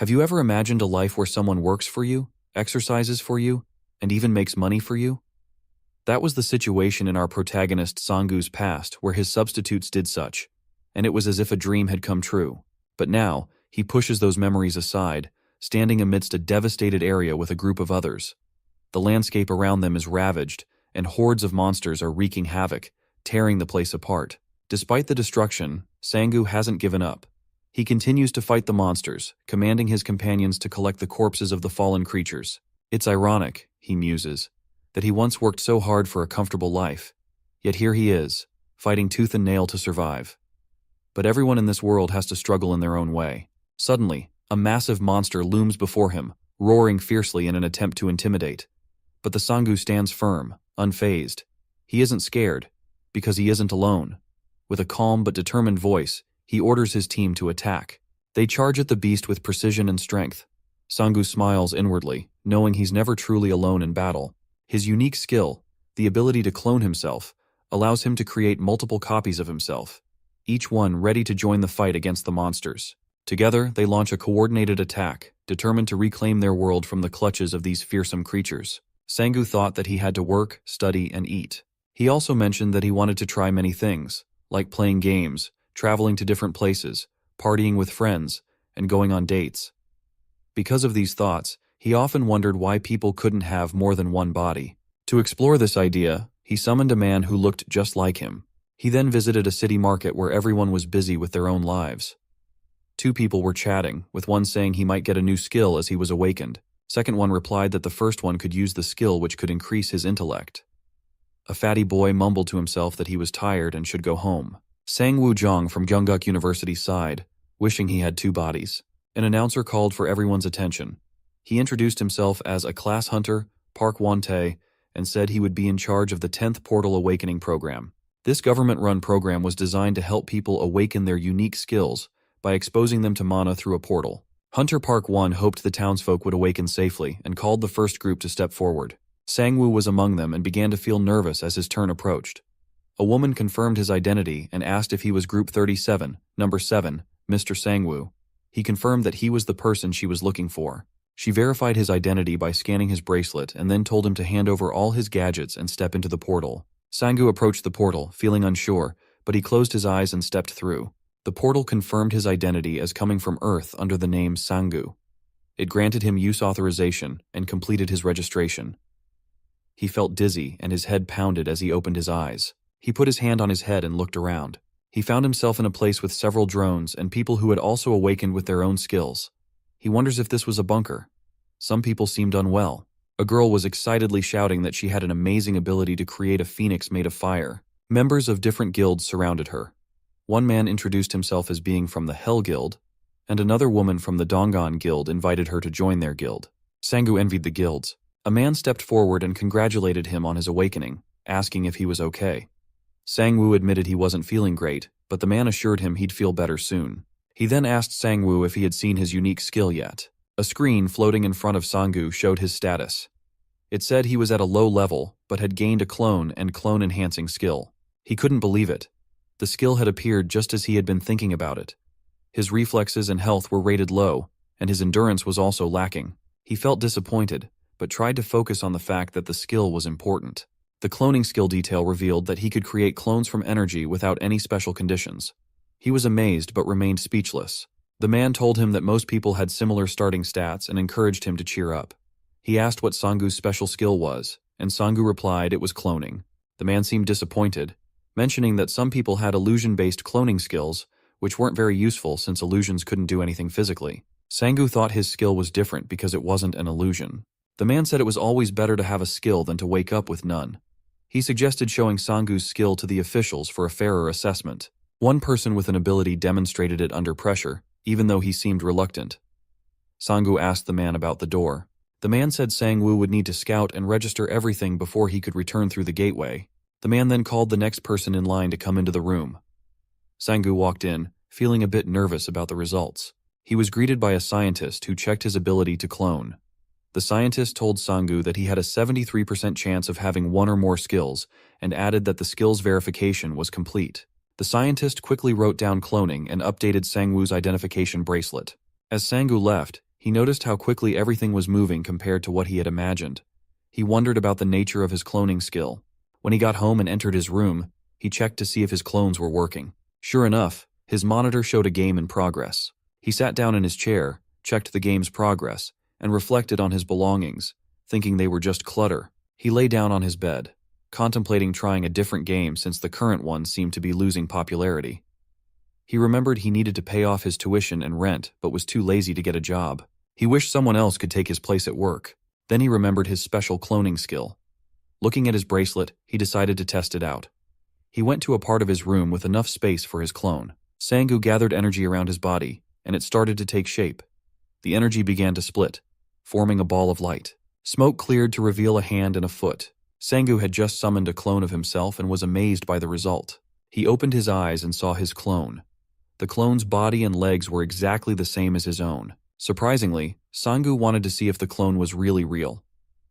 Have you ever imagined a life where someone works for you, exercises for you, and even makes money for you? That was the situation in our protagonist Sangu's past, where his substitutes did such, and it was as if a dream had come true. But now, he pushes those memories aside, standing amidst a devastated area with a group of others. The landscape around them is ravaged, and hordes of monsters are wreaking havoc, tearing the place apart. Despite the destruction, Sangu hasn't given up. He continues to fight the monsters, commanding his companions to collect the corpses of the fallen creatures. It's ironic, he muses, that he once worked so hard for a comfortable life, yet here he is, fighting tooth and nail to survive. But everyone in this world has to struggle in their own way. Suddenly, a massive monster looms before him, roaring fiercely in an attempt to intimidate. But the Sangu stands firm, unfazed. He isn't scared, because he isn't alone. With a calm but determined voice, he orders his team to attack. They charge at the beast with precision and strength. Sangu smiles inwardly, knowing he's never truly alone in battle. His unique skill, the ability to clone himself, allows him to create multiple copies of himself, each one ready to join the fight against the monsters. Together, they launch a coordinated attack, determined to reclaim their world from the clutches of these fearsome creatures. Sangu thought that he had to work, study, and eat. He also mentioned that he wanted to try many things, like playing games, traveling to different places, partying with friends, and going on dates. Because of these thoughts, he often wondered why people couldn't have more than one body. To explore this idea, he summoned a man who looked just like him. He then visited a city market where everyone was busy with their own lives. Two people were chatting, with one saying he might get a new skill as he was awakened. Second one replied that the first one could use the skill which could increase his intellect. A fatty boy mumbled to himself that he was tired and should go home. Sang Woo-jong from Gyeongguk University sighed, wishing he had two bodies. An announcer called for everyone's attention. He introduced himself as a class hunter, Park Won-tae, and said he would be in charge of the 10th Portal Awakening program. This government-run program was designed to help people awaken their unique skills by exposing them to mana through a portal. Hunter Park Won hoped the townsfolk would awaken safely and called the first group to step forward. Sang-woo was among them and began to feel nervous as his turn approached. A woman confirmed his identity and asked if he was Group 37, Number 7, Mr. Sang-woo. He confirmed that he was the person she was looking for. She verified his identity by scanning his bracelet and then told him to hand over all his gadgets and step into the portal. Sang-woo approached the portal, feeling unsure, but he closed his eyes and stepped through. The portal confirmed his identity as coming from Earth under the name Sang-gu. It granted him use authorization and completed his registration. He felt dizzy and his head pounded as he opened his eyes. He put his hand on his head and looked around. He found himself in a place with several drones and people who had also awakened with their own skills. He wonders if this was a bunker. Some people seemed unwell. A girl was excitedly shouting that she had an amazing ability to create a phoenix made of fire. Members of different guilds surrounded her. One man introduced himself as being from the Hell Guild, and another woman from the Donggon Guild invited her to join their guild. Sang-woo envied the guilds. A man stepped forward and congratulated him on his awakening, asking if he was okay. Sang-woo admitted he wasn't feeling great, but the man assured him he'd feel better soon. He then asked Sang-woo if he had seen his unique skill yet. A screen floating in front of Sang-woo showed his status. It said he was at a low level, but had gained a clone and clone-enhancing skill. He couldn't believe it. The skill had appeared just as he had been thinking about it. His reflexes and health were rated low, and his endurance was also lacking. He felt disappointed, but tried to focus on the fact that the skill was important. The cloning skill detail revealed that he could create clones from energy without any special conditions. He was amazed but remained speechless. The man told him that most people had similar starting stats and encouraged him to cheer up. He asked what Sang-woo's special skill was, and Sang-woo replied it was cloning. The man seemed disappointed, mentioning that some people had illusion-based cloning skills, which weren't very useful since illusions couldn't do anything physically. Sang-woo thought his skill was different because it wasn't an illusion. The man said it was always better to have a skill than to wake up with none. He suggested showing Sang-woo's skill to the officials for a fairer assessment. One person with an ability demonstrated it under pressure, even though he seemed reluctant. Sang-woo asked the man about the door. The man said Sang-woo would need to scout and register everything before he could return through the gateway. The man then called the next person in line to come into the room. Sang-woo walked in, feeling a bit nervous about the results. He was greeted by a scientist who checked his ability to clone. The scientist told Sang-woo that he had a 73% chance of having one or more skills, and added that the skills verification was complete. The scientist quickly wrote down cloning and updated Sang-woo's identification bracelet. As Sang-woo left, He noticed how quickly everything was moving compared to what he had imagined. He wondered about the nature of his cloning skill. When he got home and entered his room, he checked to see if his clones were working. Sure enough, his monitor showed a game in progress. He sat down in his chair, checked the game's progress, and reflected on his belongings, thinking they were just clutter. He lay down on his bed, contemplating trying a different game since the current one seemed to be losing popularity. He remembered he needed to pay off his tuition and rent, but was too lazy to get a job. He wished someone else could take his place at work. Then he remembered his special cloning skill. Looking at his bracelet, he decided to test it out. He went to a part of his room with enough space for his clone. Sangu gathered energy around his body, and it started to take shape. The energy began to split, forming a ball of light. Smoke cleared to reveal a hand and a foot. Sangu had just summoned a clone of himself and was amazed by the result. He opened his eyes and saw his clone. The clone's body and legs were exactly the same as his own. Surprisingly, Sangu wanted to see if the clone was really real.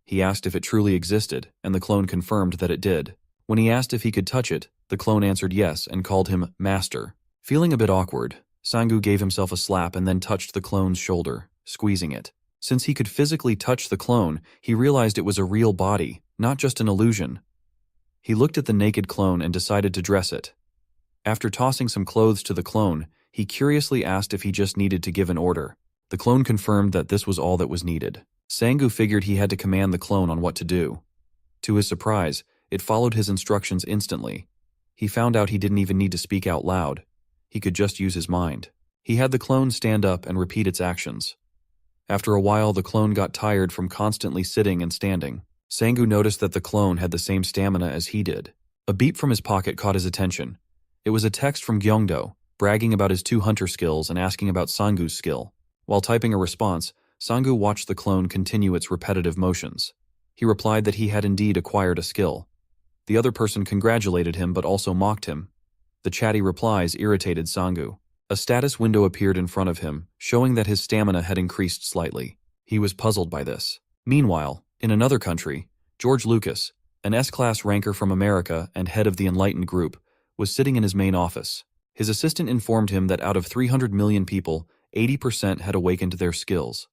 He asked if it truly existed, and the clone confirmed that it did. When he asked if he could touch it, the clone answered yes and called him Master. Feeling a bit awkward, Sangu gave himself a slap and then touched the clone's shoulder, squeezing it. Since he could physically touch the clone, he realized it was a real body, not just an illusion. He looked at the naked clone and decided to dress it. After tossing some clothes to the clone, he curiously asked if he just needed to give an order. The clone confirmed that this was all that was needed. Sangu figured he had to command the clone on what to do. To his surprise, it followed his instructions instantly. He found out he didn't even need to speak out loud. He could just use his mind. He had the clone stand up and repeat its actions. After a while, the clone got tired from constantly sitting and standing. Sangu noticed that the clone had the same stamina as he did. A beep from his pocket caught his attention. It was a text from Gyeongdo, bragging about his 2 hunter skills and asking about Sangu's skill. While typing a response, Sangu watched the clone continue its repetitive motions. He replied that he had indeed acquired a skill. The other person congratulated him but also mocked him. The chatty replies irritated Sangu. A status window appeared in front of him, showing that his stamina had increased slightly. He was puzzled by this. Meanwhile, in another country, George Lucas, an S-class ranker from America and head of the Enlightened Group, was sitting in his main office. His assistant informed him that out of 300 million people, 80% had awakened their skills.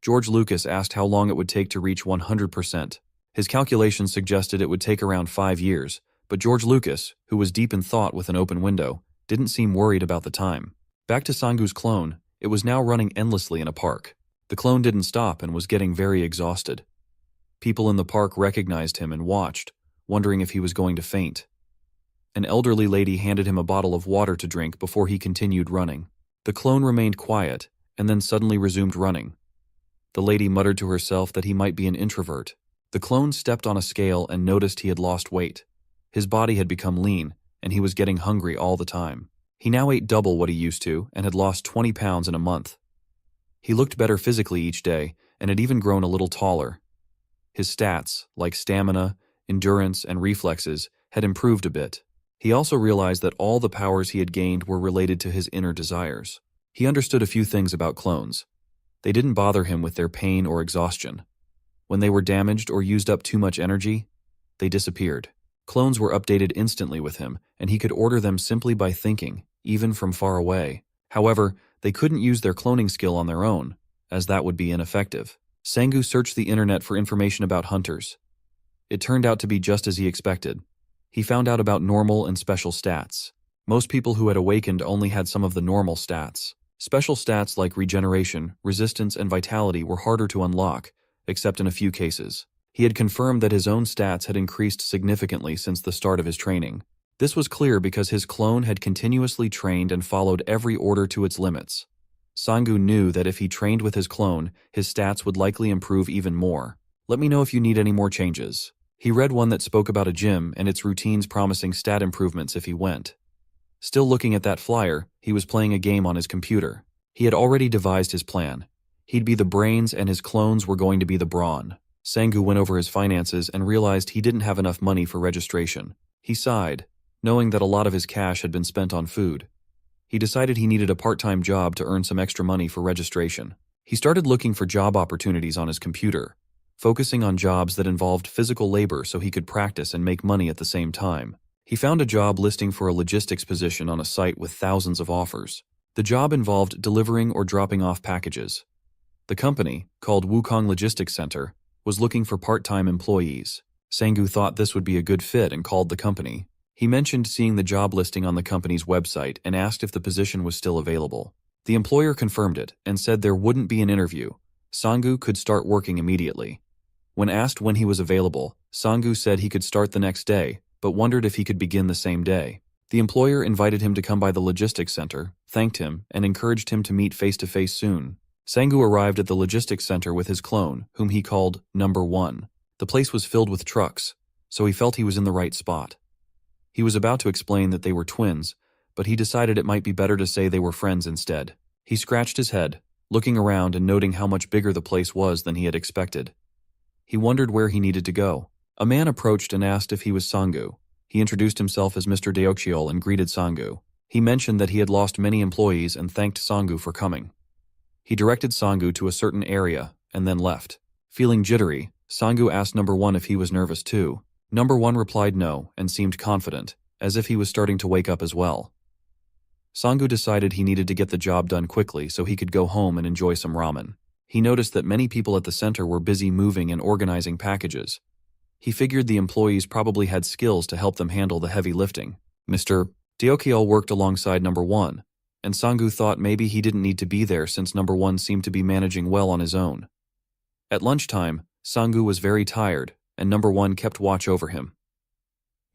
George Lucas asked how long it would take to reach 100%. His calculations suggested it would take around 5 years, but George Lucas, who was deep in thought with an open window, didn't seem worried about the time. Back to Sangu's clone, it was now running endlessly in a park. The clone didn't stop and was getting very exhausted. People in the park recognized him and watched, wondering if he was going to faint. An elderly lady handed him a bottle of water to drink before he continued running. The clone remained quiet, and then suddenly resumed running. The lady muttered to herself that he might be an introvert. The clone stepped on a scale and noticed he had lost weight. His body had become lean, and he was getting hungry all the time. He now ate double what he used to and had lost 20 pounds in a month. He looked better physically each day and had even grown a little taller. His stats, like stamina, endurance, and reflexes, had improved a bit. He also realized that all the powers he had gained were related to his inner desires. He understood a few things about clones. They didn't bother him with their pain or exhaustion. When they were damaged or used up too much energy, they disappeared. Clones were updated instantly with him, and he could order them simply by thinking, even from far away. However, they couldn't use their cloning skill on their own, as that would be ineffective. Sangu searched the internet for information about hunters. It turned out to be just as he expected. He found out about normal and special stats. Most people who had awakened only had some of the normal stats. Special stats like regeneration, resistance, and vitality were harder to unlock, except in a few cases. He had confirmed that his own stats had increased significantly since the start of his training. This was clear because his clone had continuously trained and followed every order to its limits. Sangu knew that if he trained with his clone, his stats would likely improve even more. Let me know if you need any more changes. He read one that spoke about a gym and its routines promising stat improvements if he went. Still looking at that flyer, he was playing a game on his computer. He had already devised his plan. He'd be the brains and his clones were going to be the brawn. Sangu went over his finances and realized he didn't have enough money for registration. He sighed, knowing that a lot of his cash had been spent on food. He decided he needed a part-time job to earn some extra money for registration. He started looking for job opportunities on his computer, focusing on jobs that involved physical labor so he could practice and make money at the same time. He found a job listing for a logistics position on a site with thousands of offers. The job involved delivering or dropping off packages. The company, called Wukong Logistics Center, was looking for part-time employees. Sangu thought this would be a good fit and called the company. He mentioned seeing the job listing on the company's website and asked if the position was still available. The employer confirmed it and said there wouldn't be an interview. Sangu could start working immediately. When asked when he was available, Sangu said he could start the next day, but wondered if he could begin the same day. The employer invited him to come by the logistics center, thanked him, and encouraged him to meet face-to-face soon. Sangu arrived at the logistics center with his clone, whom he called Number 1. The place was filled with trucks, so he felt he was in the right spot. He was about to explain that they were twins, but he decided it might be better to say they were friends instead. He scratched his head, looking around and noting how much bigger the place was than he had expected. He wondered where he needed to go. A man approached and asked if he was Sangu. He introduced himself as Mr. Deokchiol and greeted Sangu. He mentioned that he had lost many employees and thanked Sangu for coming. He directed Sangu to a certain area and then left. Feeling jittery, Sangu asked Number 1 if he was nervous too. Number 1 replied no and seemed confident, as if he was starting to wake up as well. Sangu decided he needed to get the job done quickly so he could go home and enjoy some ramen. He noticed that many people at the center were busy moving and organizing packages. He figured the employees probably had skills to help them handle the heavy lifting. Mr. Deokchiol worked alongside Number 1, and Sangu thought maybe he didn't need to be there since Number 1 seemed to be managing well on his own. At lunchtime, Sangu was very tired, and Number 1 kept watch over him.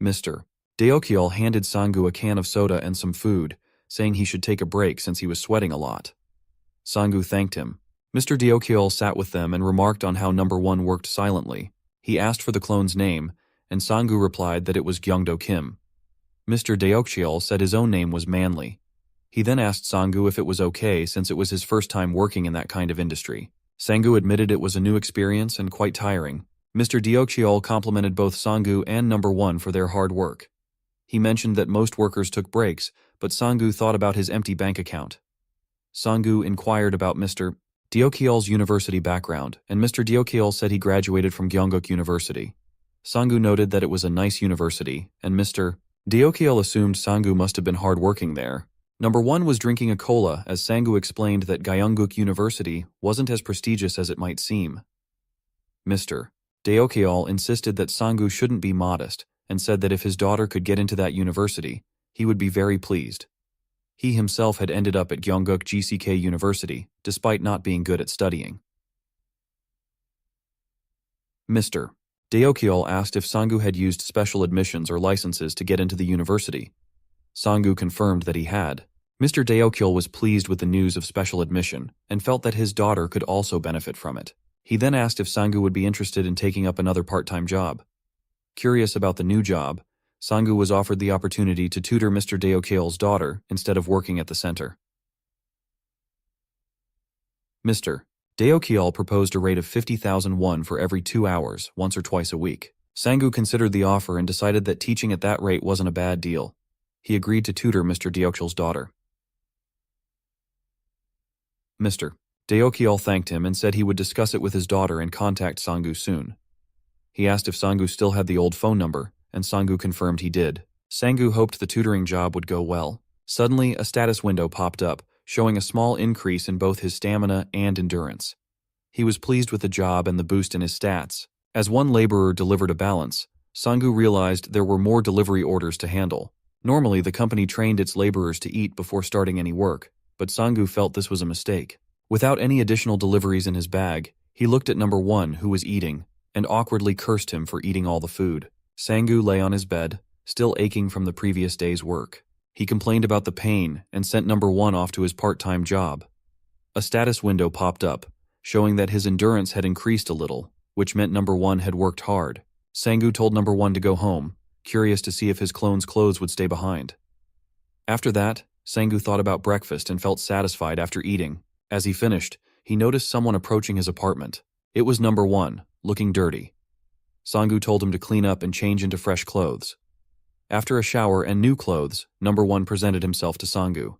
Mr. Deokchiol handed Sangu a can of soda and some food, saying he should take a break since he was sweating a lot. Sangu thanked him. Mr. Deokchiol sat with them and remarked on how Number 1 worked silently. He asked for the clone's name, and Sangu replied that it was Gyeongdo Kim. Mr. Deokchiol said his own name was Manly. He then asked Sangu if it was okay since it was his first time working in that kind of industry. Sangu admitted it was a new experience and quite tiring. Mr. Deokchiol complimented both Sangu and Number 1 for their hard work. He mentioned that most workers took breaks, but Sangu thought about his empty bank account. Sangu inquired about Mr. Deokchiol's university background, and Mr. Deokchiol said he graduated from Gyeongguk University. Sangu noted that it was a nice university, and Mr. Deokchiol assumed Sangu must have been hard-working there. Number 1 was drinking a cola as Sangu explained that Gyeongguk University wasn't as prestigious as it might seem. Mr. Deokchiol insisted that Sangu shouldn't be modest and said that if his daughter could get into that university, he would be very pleased. He himself had ended up at Gyeongguk GCK University, despite not being good at studying. Mr. Deokchiol asked if Sangu had used special admissions or licenses to get into the university. Sangu confirmed that he had. Mr. Deokchiol was pleased with the news of special admission and felt that his daughter could also benefit from it. He then asked if Sangu would be interested in taking up another part-time job. Curious about the new job, Sangu was offered the opportunity to tutor Mr. Deokchiol's daughter instead of working at the center. Mr. Deokchiol proposed a rate of 50,000 won for every 2 hours, once or twice a week. Sangu considered the offer and decided that teaching at that rate wasn't a bad deal. He agreed to tutor Mr. Deokchiol's daughter. Mr. Deokchiol thanked him and said he would discuss it with his daughter and contact Sangu soon. He asked if Sangu still had the old phone number, and Sangu confirmed he did. Sangu hoped the tutoring job would go well. Suddenly, a status window popped up, showing a small increase in both his stamina and endurance. He was pleased with the job and the boost in his stats. As one laborer delivered a balance, Sangu realized there were more delivery orders to handle. Normally, the company trained its laborers to eat before starting any work, but Sangu felt this was a mistake. Without any additional deliveries in his bag, he looked at Number 1, who was eating, and awkwardly cursed him for eating all the food. Sangu lay on his bed, still aching from the previous day's work. He complained about the pain and sent Number 1 off to his part-time job. A status window popped up, showing that his endurance had increased a little, which meant Number 1 had worked hard. Sangu told Number 1 to go home, curious to see if his clone's clothes would stay behind. After that, Sangu thought about breakfast and felt satisfied after eating. As he finished, he noticed someone approaching his apartment. It was Number 1, looking dirty. Sangu told him to clean up and change into fresh clothes. After a shower and new clothes, Number 1 presented himself to Sangu.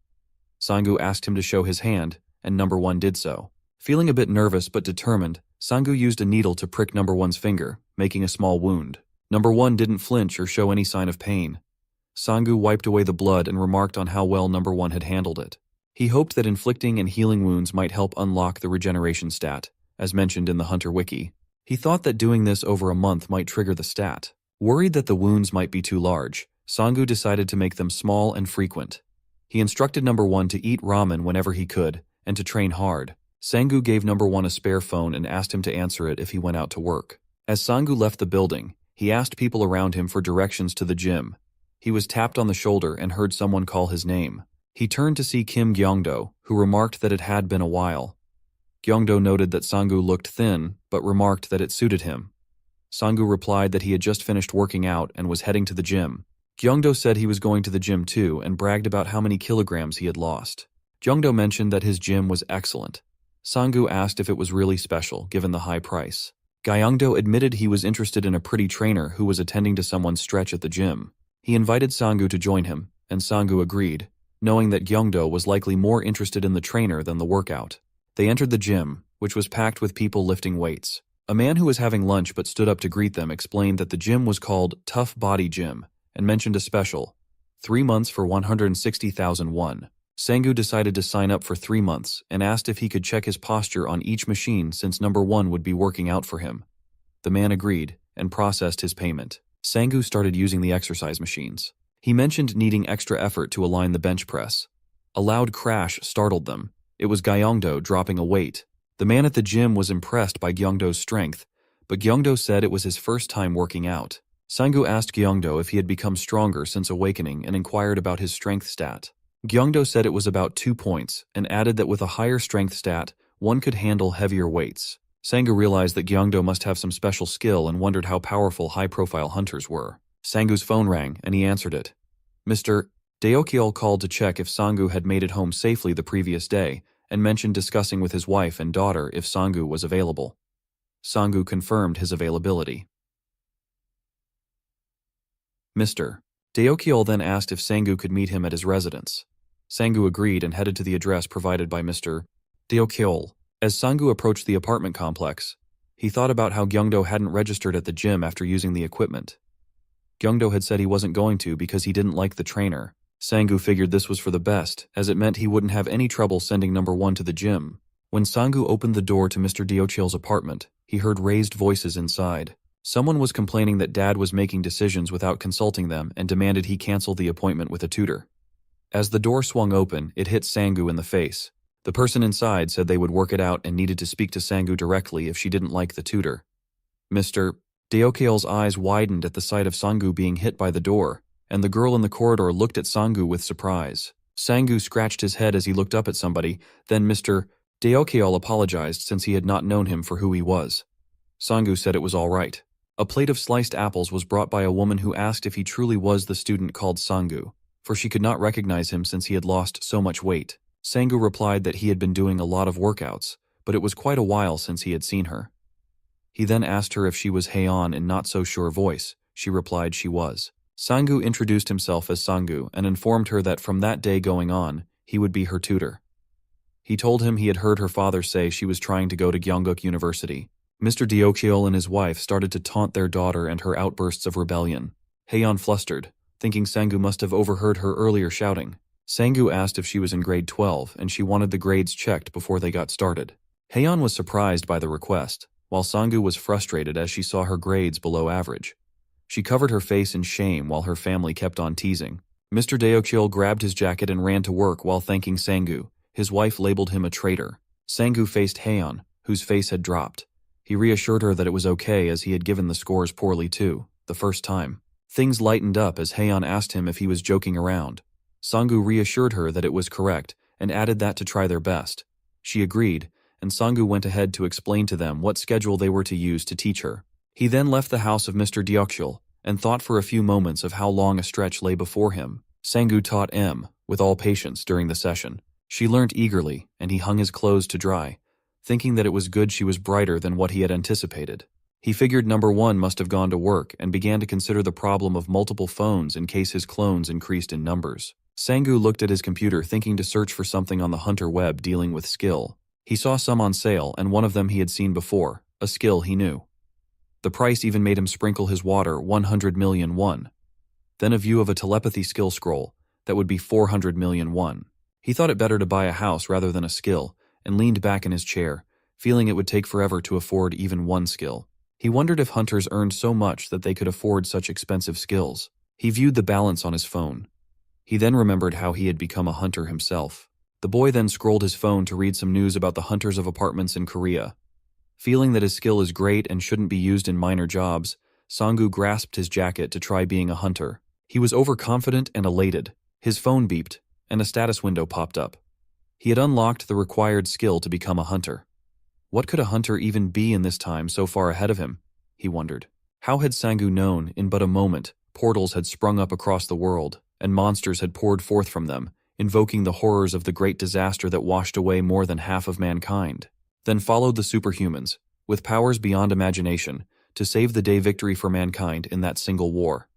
Sangu asked him to show his hand, and Number 1 did so. Feeling a bit nervous but determined, Sangu used a needle to prick Number 1's finger, making a small wound. Number 1 didn't flinch or show any sign of pain. Sangu wiped away the blood and remarked on how well Number 1 had handled it. He hoped that inflicting and healing wounds might help unlock the regeneration stat, as mentioned in the Hunter Wiki. He thought that doing this over a month might trigger the stat. Worried that the wounds might be too large, Sangu decided to make them small and frequent. He instructed number 1 to eat ramen whenever he could, and to train hard. Sangu gave number 1 a spare phone and asked him to answer it if he went out to work. As Sangu left the building, he asked people around him for directions to the gym. He was tapped on the shoulder and heard someone call his name. He turned to see Kim Gyeongdo, who remarked that it had been a while. Gyeongdo noted that Sangu looked thin, but remarked that it suited him. Sangu replied that he had just finished working out and was heading to the gym. Gyeongdo said he was going to the gym too and bragged about how many kilograms he had lost. Gyeongdo mentioned that his gym was excellent. Sangu asked if it was really special, given the high price. Gyeongdo admitted he was interested in a pretty trainer who was attending to someone's stretch at the gym. He invited Sangu to join him, and Sangu agreed, knowing that Gyeongdo was likely more interested in the trainer than the workout. They entered the gym, which was packed with people lifting weights. A man who was having lunch but stood up to greet them explained that the gym was called Tough Body Gym, and mentioned a special, 3 months for 160,000 won. Sangu decided to sign up for 3 months and asked if he could check his posture on each machine since number 1 would be working out for him. The man agreed and processed his payment. Sangu started using the exercise machines. He mentioned needing extra effort to align the bench press. A loud crash startled them. It was Gyeongdo dropping a weight. The man at the gym was impressed by Gyeongdo's strength, but Gyeongdo said it was his first time working out. Sangu asked Gyeongdo if he had become stronger since awakening and inquired about his strength stat. Gyeongdo said it was about 2 points and added that with a higher strength stat, one could handle heavier weights. Sangu realized that Gyeongdo must have some special skill and wondered how powerful high-profile hunters were. Sangu's phone rang and he answered it. Mr. Deokyeol called to check if Sangu had made it home safely the previous day and mentioned discussing with his wife and daughter if Sangu was available. Sangu confirmed his availability. Mr. Deokyeol then asked if Sangu could meet him at his residence. Sangu agreed and headed to the address provided by Mr. Deokyeol. As Sangu approached the apartment complex, he thought about how Gyeongdo hadn't registered at the gym after using the equipment. Gyeongdo had said he wasn't going to because he didn't like the trainer. Sangu figured this was for the best, as it meant he wouldn't have any trouble sending number 1 to the gym. When Sangu opened the door to Mr. Deokyeol's apartment, he heard raised voices inside. Someone was complaining that Dad was making decisions without consulting them and demanded he cancel the appointment with a tutor. As the door swung open, it hit Sangu in the face. The person inside said they would work it out and needed to speak to Sangu directly if she didn't like the tutor. Mr. Deokyeol's eyes widened at the sight of Sangu being hit by the door, and the girl in the corridor looked at Sangu with surprise. Sangu scratched his head as he looked up at somebody, then Mr. Deokyeol apologized since he had not known him for who he was. Sangu said it was all right. A plate of sliced apples was brought by a woman who asked if he truly was the student called Sangu, for she could not recognize him since he had lost so much weight. Sangu replied that he had been doing a lot of workouts, but it was quite a while since he had seen her. He then asked her if she was Haeon in not-so-sure voice. She replied she was. Sangu introduced himself as Sangu and informed her that from that day going on, he would be her tutor. He told him he had heard her father say she was trying to go to Gyeongguk University. Mr. Deokyeol and his wife started to taunt their daughter and her outbursts of rebellion. Haeon flustered, thinking Sangu must have overheard her earlier shouting. Sangu asked if she was in grade 12 and she wanted the grades checked before they got started. Haeon was surprised by the request, while Sangu was frustrated as she saw her grades below average. She covered her face in shame while her family kept on teasing. Mr. Deokyeol grabbed his jacket and ran to work while thanking Sangu. His wife labeled him a traitor. Sangu faced Haeon, whose face had dropped. He reassured her that it was okay as he had given the scores poorly too, the first time. Things lightened up as Haeon asked him if he was joking around. Sangu reassured her that it was correct and added that to try their best. She agreed, and Sangu went ahead to explain to them what schedule they were to use to teach her. He then left the house of Mr. Deokyeol and thought for a few moments of how long a stretch lay before him. Sangu taught M with all patience during the session. She learnt eagerly, and he hung his clothes to dry, thinking that it was good she was brighter than what he had anticipated. He figured number 1 must have gone to work and began to consider the problem of multiple phones in case his clones increased in numbers. Sangu looked at his computer thinking to search for something on the Hunter web dealing with skill. He saw some on sale and one of them he had seen before, a skill he knew. The price even made him sprinkle his water 100 million won. Then a view of a telepathy skill scroll that would be 400 million won. He thought it better to buy a house rather than a skill, and leaned back in his chair, feeling it would take forever to afford even one skill. He wondered if hunters earned so much that they could afford such expensive skills. He viewed the balance on his phone. He then remembered how he had become a hunter himself. The boy then scrolled his phone to read some news about the hunters of apartments in Korea. Feeling that his skill is great and shouldn't be used in minor jobs, Sanggu grasped his jacket to try being a hunter. He was overconfident and elated. His phone beeped, and a status window popped up. He had unlocked the required skill to become a hunter. What could a hunter even be in this time so far ahead of him? He wondered. How had Sanggu known, in but a moment, portals had sprung up across the world, and monsters had poured forth from them, invoking the horrors of the great disaster that washed away more than half of mankind? Then followed the superhumans, with powers beyond imagination, to save the day victory for mankind in that single war.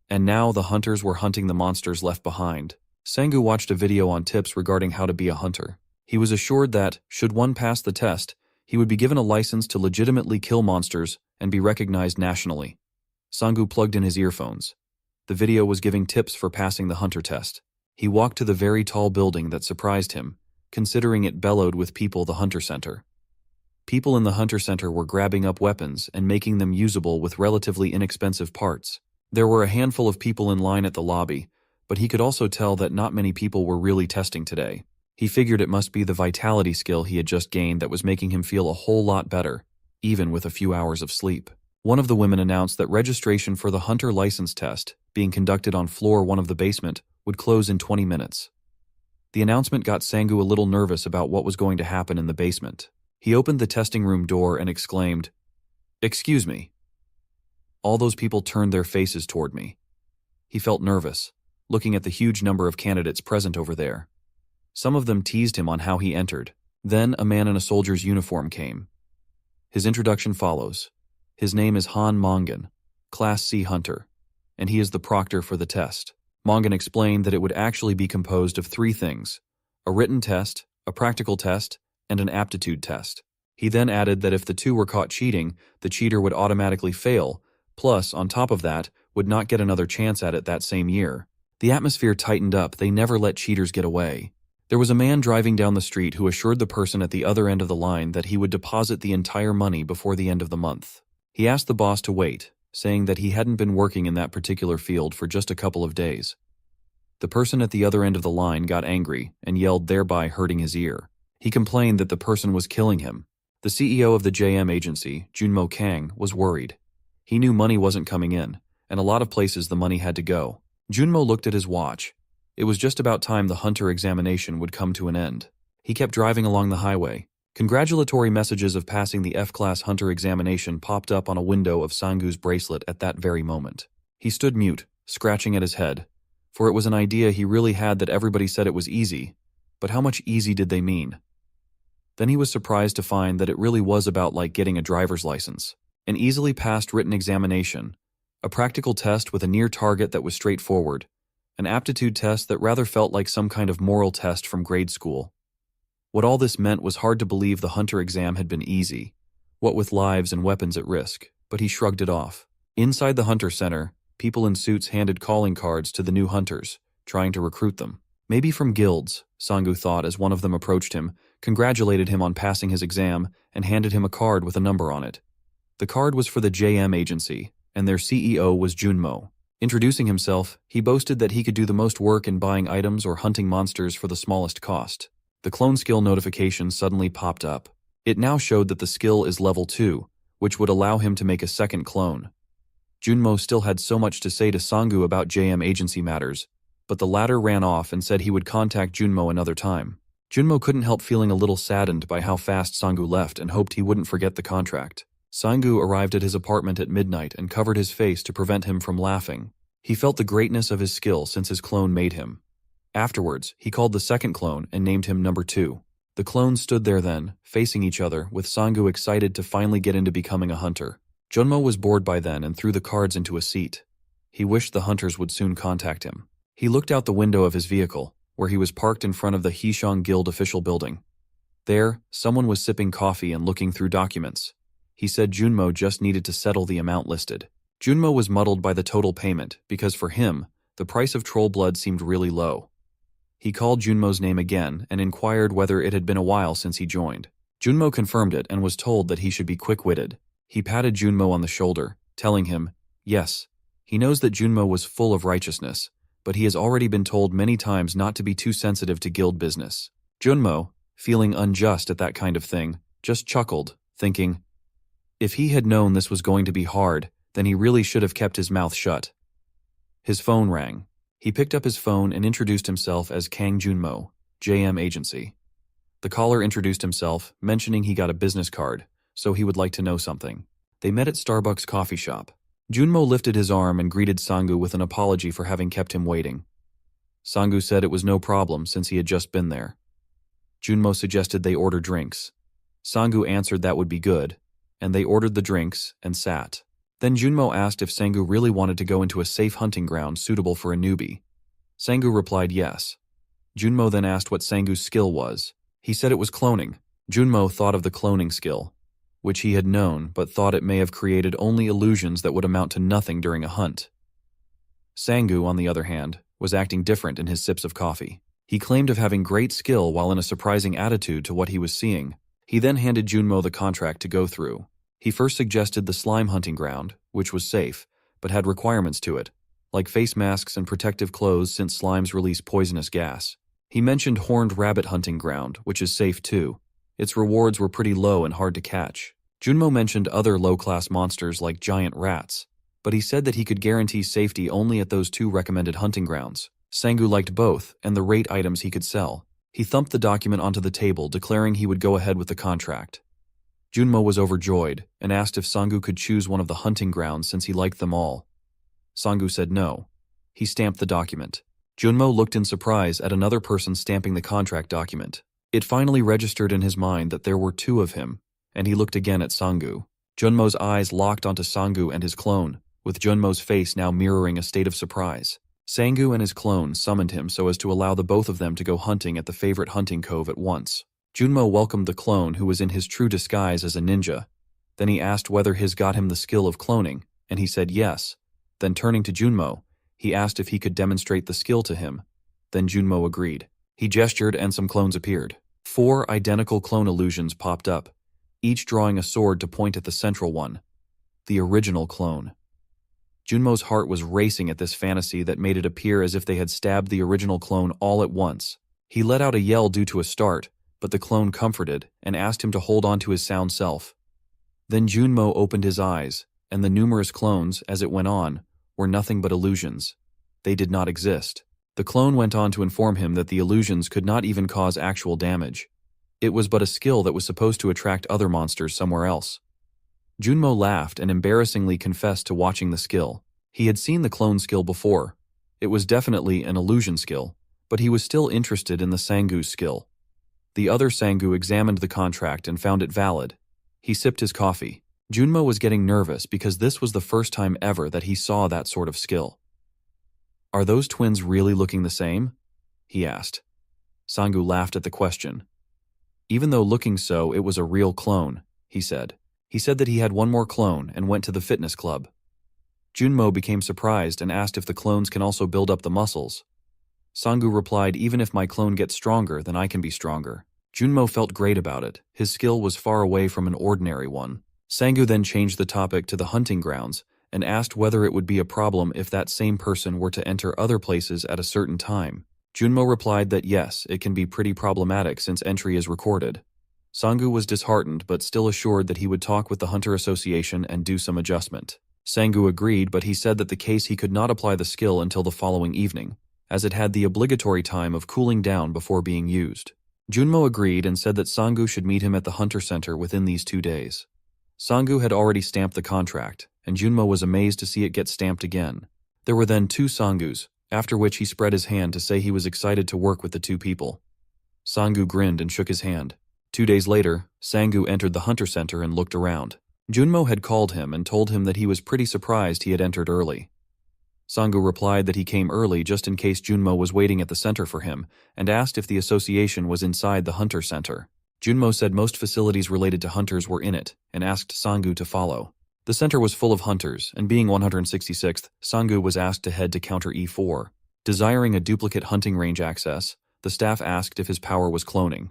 And now the hunters were hunting the monsters left behind. Sanggu watched a video on tips regarding how to be a hunter. He was assured that, should one pass the test, he would be given a license to legitimately kill monsters and be recognized nationally. Sanggu plugged in his earphones. The video was giving tips for passing the hunter test. He walked to the very tall building that surprised him, considering it bellowed with people the Hunter Center. People in the Hunter Center were grabbing up weapons and making them usable with relatively inexpensive parts. There were a handful of people in line at the lobby, but he could also tell that not many people were really testing today. He figured it must be the vitality skill he had just gained that was making him feel a whole lot better, even with a few hours of sleep. One of the women announced that registration for the Hunter license test, being conducted on floor 1 of the basement, would close in 20 minutes. The announcement got Sanggu a little nervous about what was going to happen in the basement. He opened the testing room door and exclaimed, "Excuse me." All those people turned their faces toward me. He felt nervous, looking at the huge number of candidates present over there. Some of them teased him on how he entered. Then a man in a soldier's uniform came. His introduction follows. His name is Han Mongan, Class C Hunter, and he is the proctor for the test. Mongan explained that it would actually be composed of 3 things: a written test, a practical test, and an aptitude test. He then added that if the 2 were caught cheating, the cheater would automatically fail, plus, on top of that, would not get another chance at it that same year. The atmosphere tightened up. They never let cheaters get away. There was a man driving down the street who assured the person at the other end of the line that he would deposit the entire money before the end of the month. He asked the boss to wait, saying that he hadn't been working in that particular field for just a couple of days. The person at the other end of the line got angry and yelled, thereby hurting his ear. He complained that the person was killing him. The CEO of the JM agency, Junmo Kang, was worried. He knew money wasn't coming in, and a lot of places the money had to go. Junmo looked at his watch. It was just about time the hunter examination would come to an end. He kept driving along the highway. Congratulatory messages of passing the F-class hunter examination popped up on a window of Sanggu's bracelet at that very moment. He stood mute, scratching at his head, for it was an idea he really had that everybody said it was easy, but how much easy did they mean? Then he was surprised to find that it really was about like getting a driver's license. An easily passed written examination, a practical test with a near target that was straightforward, an aptitude test that rather felt like some kind of moral test from grade school. What all this meant was hard to believe. The hunter exam had been easy, what with lives and weapons at risk, but he shrugged it off. Inside the hunter center, people in suits handed calling cards to the new hunters, trying to recruit them. Maybe from guilds, Sanggu thought as one of them approached him, congratulated him on passing his exam, and handed him a card with a number on it. The card was for the JM agency, and their CEO was Junmo. Introducing himself, he boasted that he could do the most work in buying items or hunting monsters for the smallest cost. The clone skill notification suddenly popped up. It now showed that the skill is level 2, which would allow him to make a second clone. Junmo still had so much to say to Sanggu about JM agency matters, but the latter ran off and said he would contact Junmo another time. Junmo couldn't help feeling a little saddened by how fast Sanggu left and hoped he wouldn't forget the contract. Sanggu arrived at his apartment at midnight and covered his face to prevent him from laughing. He felt the greatness of his skill since his clone made him. Afterwards, he called the second clone and named him number 2. The clones stood there then, facing each other, with Sanggu excited to finally get into becoming a hunter. Junmo was bored by then and threw the cards into a seat. He wished the hunters would soon contact him. He looked out the window of his vehicle, where he was parked in front of the Heeshang Guild official building. There, someone was sipping coffee and looking through documents. He said Junmo just needed to settle the amount listed. Junmo was muddled by the total payment because for him, the price of troll blood seemed really low. He called Junmo's name again and inquired whether it had been a while since he joined. Junmo confirmed it and was told that he should be quick-witted. He patted Junmo on the shoulder, telling him, yes, he knows that Junmo was full of righteousness, but he has already been told many times not to be too sensitive to guild business. Junmo, feeling unjust at that kind of thing, just chuckled, thinking, if he had known this was going to be hard, then he really should have kept his mouth shut. His phone rang. He picked up his phone and introduced himself as Kang Junmo, JM Agency. The caller introduced himself, mentioning he got a business card, so he would like to know something. They met at Starbucks coffee shop. Junmo lifted his arm and greeted Sangu with an apology for having kept him waiting. Sangu said it was no problem since he had just been there. Junmo suggested they order drinks. Sangu answered that would be good, and they ordered the drinks and sat. Then Junmo asked if Sangu really wanted to go into a safe hunting ground suitable for a newbie. Sangu replied yes. Junmo then asked what Sangu's skill was. He said it was cloning. Junmo thought of the cloning skill, which he had known but thought it may have created only illusions that would amount to nothing during a hunt. Sangu, on the other hand, was acting different in his sips of coffee. He claimed of having great skill while in a surprising attitude to what he was seeing. He then handed Junmo the contract to go through. He first suggested the slime hunting ground, which was safe, but had requirements to it, like face masks and protective clothes since slimes release poisonous gas. He mentioned horned rabbit hunting ground, which is safe too. Its rewards were pretty low and hard to catch. Junmo mentioned other low-class monsters like giant rats, but he said that he could guarantee safety only at those two recommended hunting grounds. Sangu liked both and the rate items he could sell. He thumped the document onto the table, declaring he would go ahead with the contract. Junmo was overjoyed and asked if Sangu could choose one of the hunting grounds since he liked them all. Sangu said no. He stamped the document. Junmo looked in surprise at another person stamping the contract document. It finally registered in his mind that there were two of him, and he looked again at Sangu. Junmo's eyes locked onto Sangu and his clone, with Junmo's face now mirroring a state of surprise. Sangu and his clone summoned him so as to allow the both of them to go hunting at the favorite hunting cove at once. Junmo welcomed the clone, who was in his true disguise as a ninja. Then he asked whether his got him the skill of cloning, and he said yes. Then turning to Junmo, he asked if he could demonstrate the skill to him. Then Junmo agreed. He gestured and some clones appeared. 4 identical clone illusions popped up, each drawing a sword to point at the central one, the original clone. Junmo's heart was racing at this fantasy that made it appear as if they had stabbed the original clone all at once. He let out a yell due to a start, but the clone comforted and asked him to hold on to his sound self. Then Junmo opened his eyes, and the numerous clones, as it went on, were nothing but illusions. They did not exist. The clone went on to inform him that the illusions could not even cause actual damage. It was but a skill that was supposed to attract other monsters somewhere else. Junmo laughed and embarrassingly confessed to watching the skill. He had seen the clone skill before. It was definitely an illusion skill, but he was still interested in the Sangu skill. The other Sangu examined the contract and found it valid. He sipped his coffee. Junmo was getting nervous because this was the first time ever that he saw that sort of skill. "Are those twins really looking the same?" he asked. Sangu laughed at the question. "Even though looking so, it was a real clone," he said. He said that he had one more clone and went to the fitness club. Junmo became surprised and asked if the clones can also build up the muscles. Sangu replied, "Even if my clone gets stronger, then I can be stronger." Junmo felt great about it. His skill was far away from an ordinary one. Sangu then changed the topic to the hunting grounds and asked whether it would be a problem if that same person were to enter other places at a certain time. Junmo replied that yes, it can be pretty problematic since entry is recorded. Sangu was disheartened but still assured that he would talk with the Hunter Association and do some adjustment. Sangu agreed, but he said that the case he could not apply the skill until the following evening, as it had the obligatory time of cooling down before being used. Junmo agreed and said that Sangu should meet him at the Hunter Center within these 2 days. Sangu had already stamped the contract, and Junmo was amazed to see it get stamped again. There were then 2 Sangus, after which he spread his hand to say he was excited to work with the 2 people. Sangu grinned and shook his hand. 2 days later, Sangu entered the Hunter Center and looked around. Junmo had called him and told him that he was pretty surprised he had entered early. Sangu replied that he came early just in case Junmo was waiting at the center for him and asked if the association was inside the Hunter Center. Junmo said most facilities related to hunters were in it and asked Sangu to follow. The center was full of hunters, and being 166th, Sangu was asked to head to Counter E4. Desiring a duplicate hunting range access, The staff asked if his power was cloning.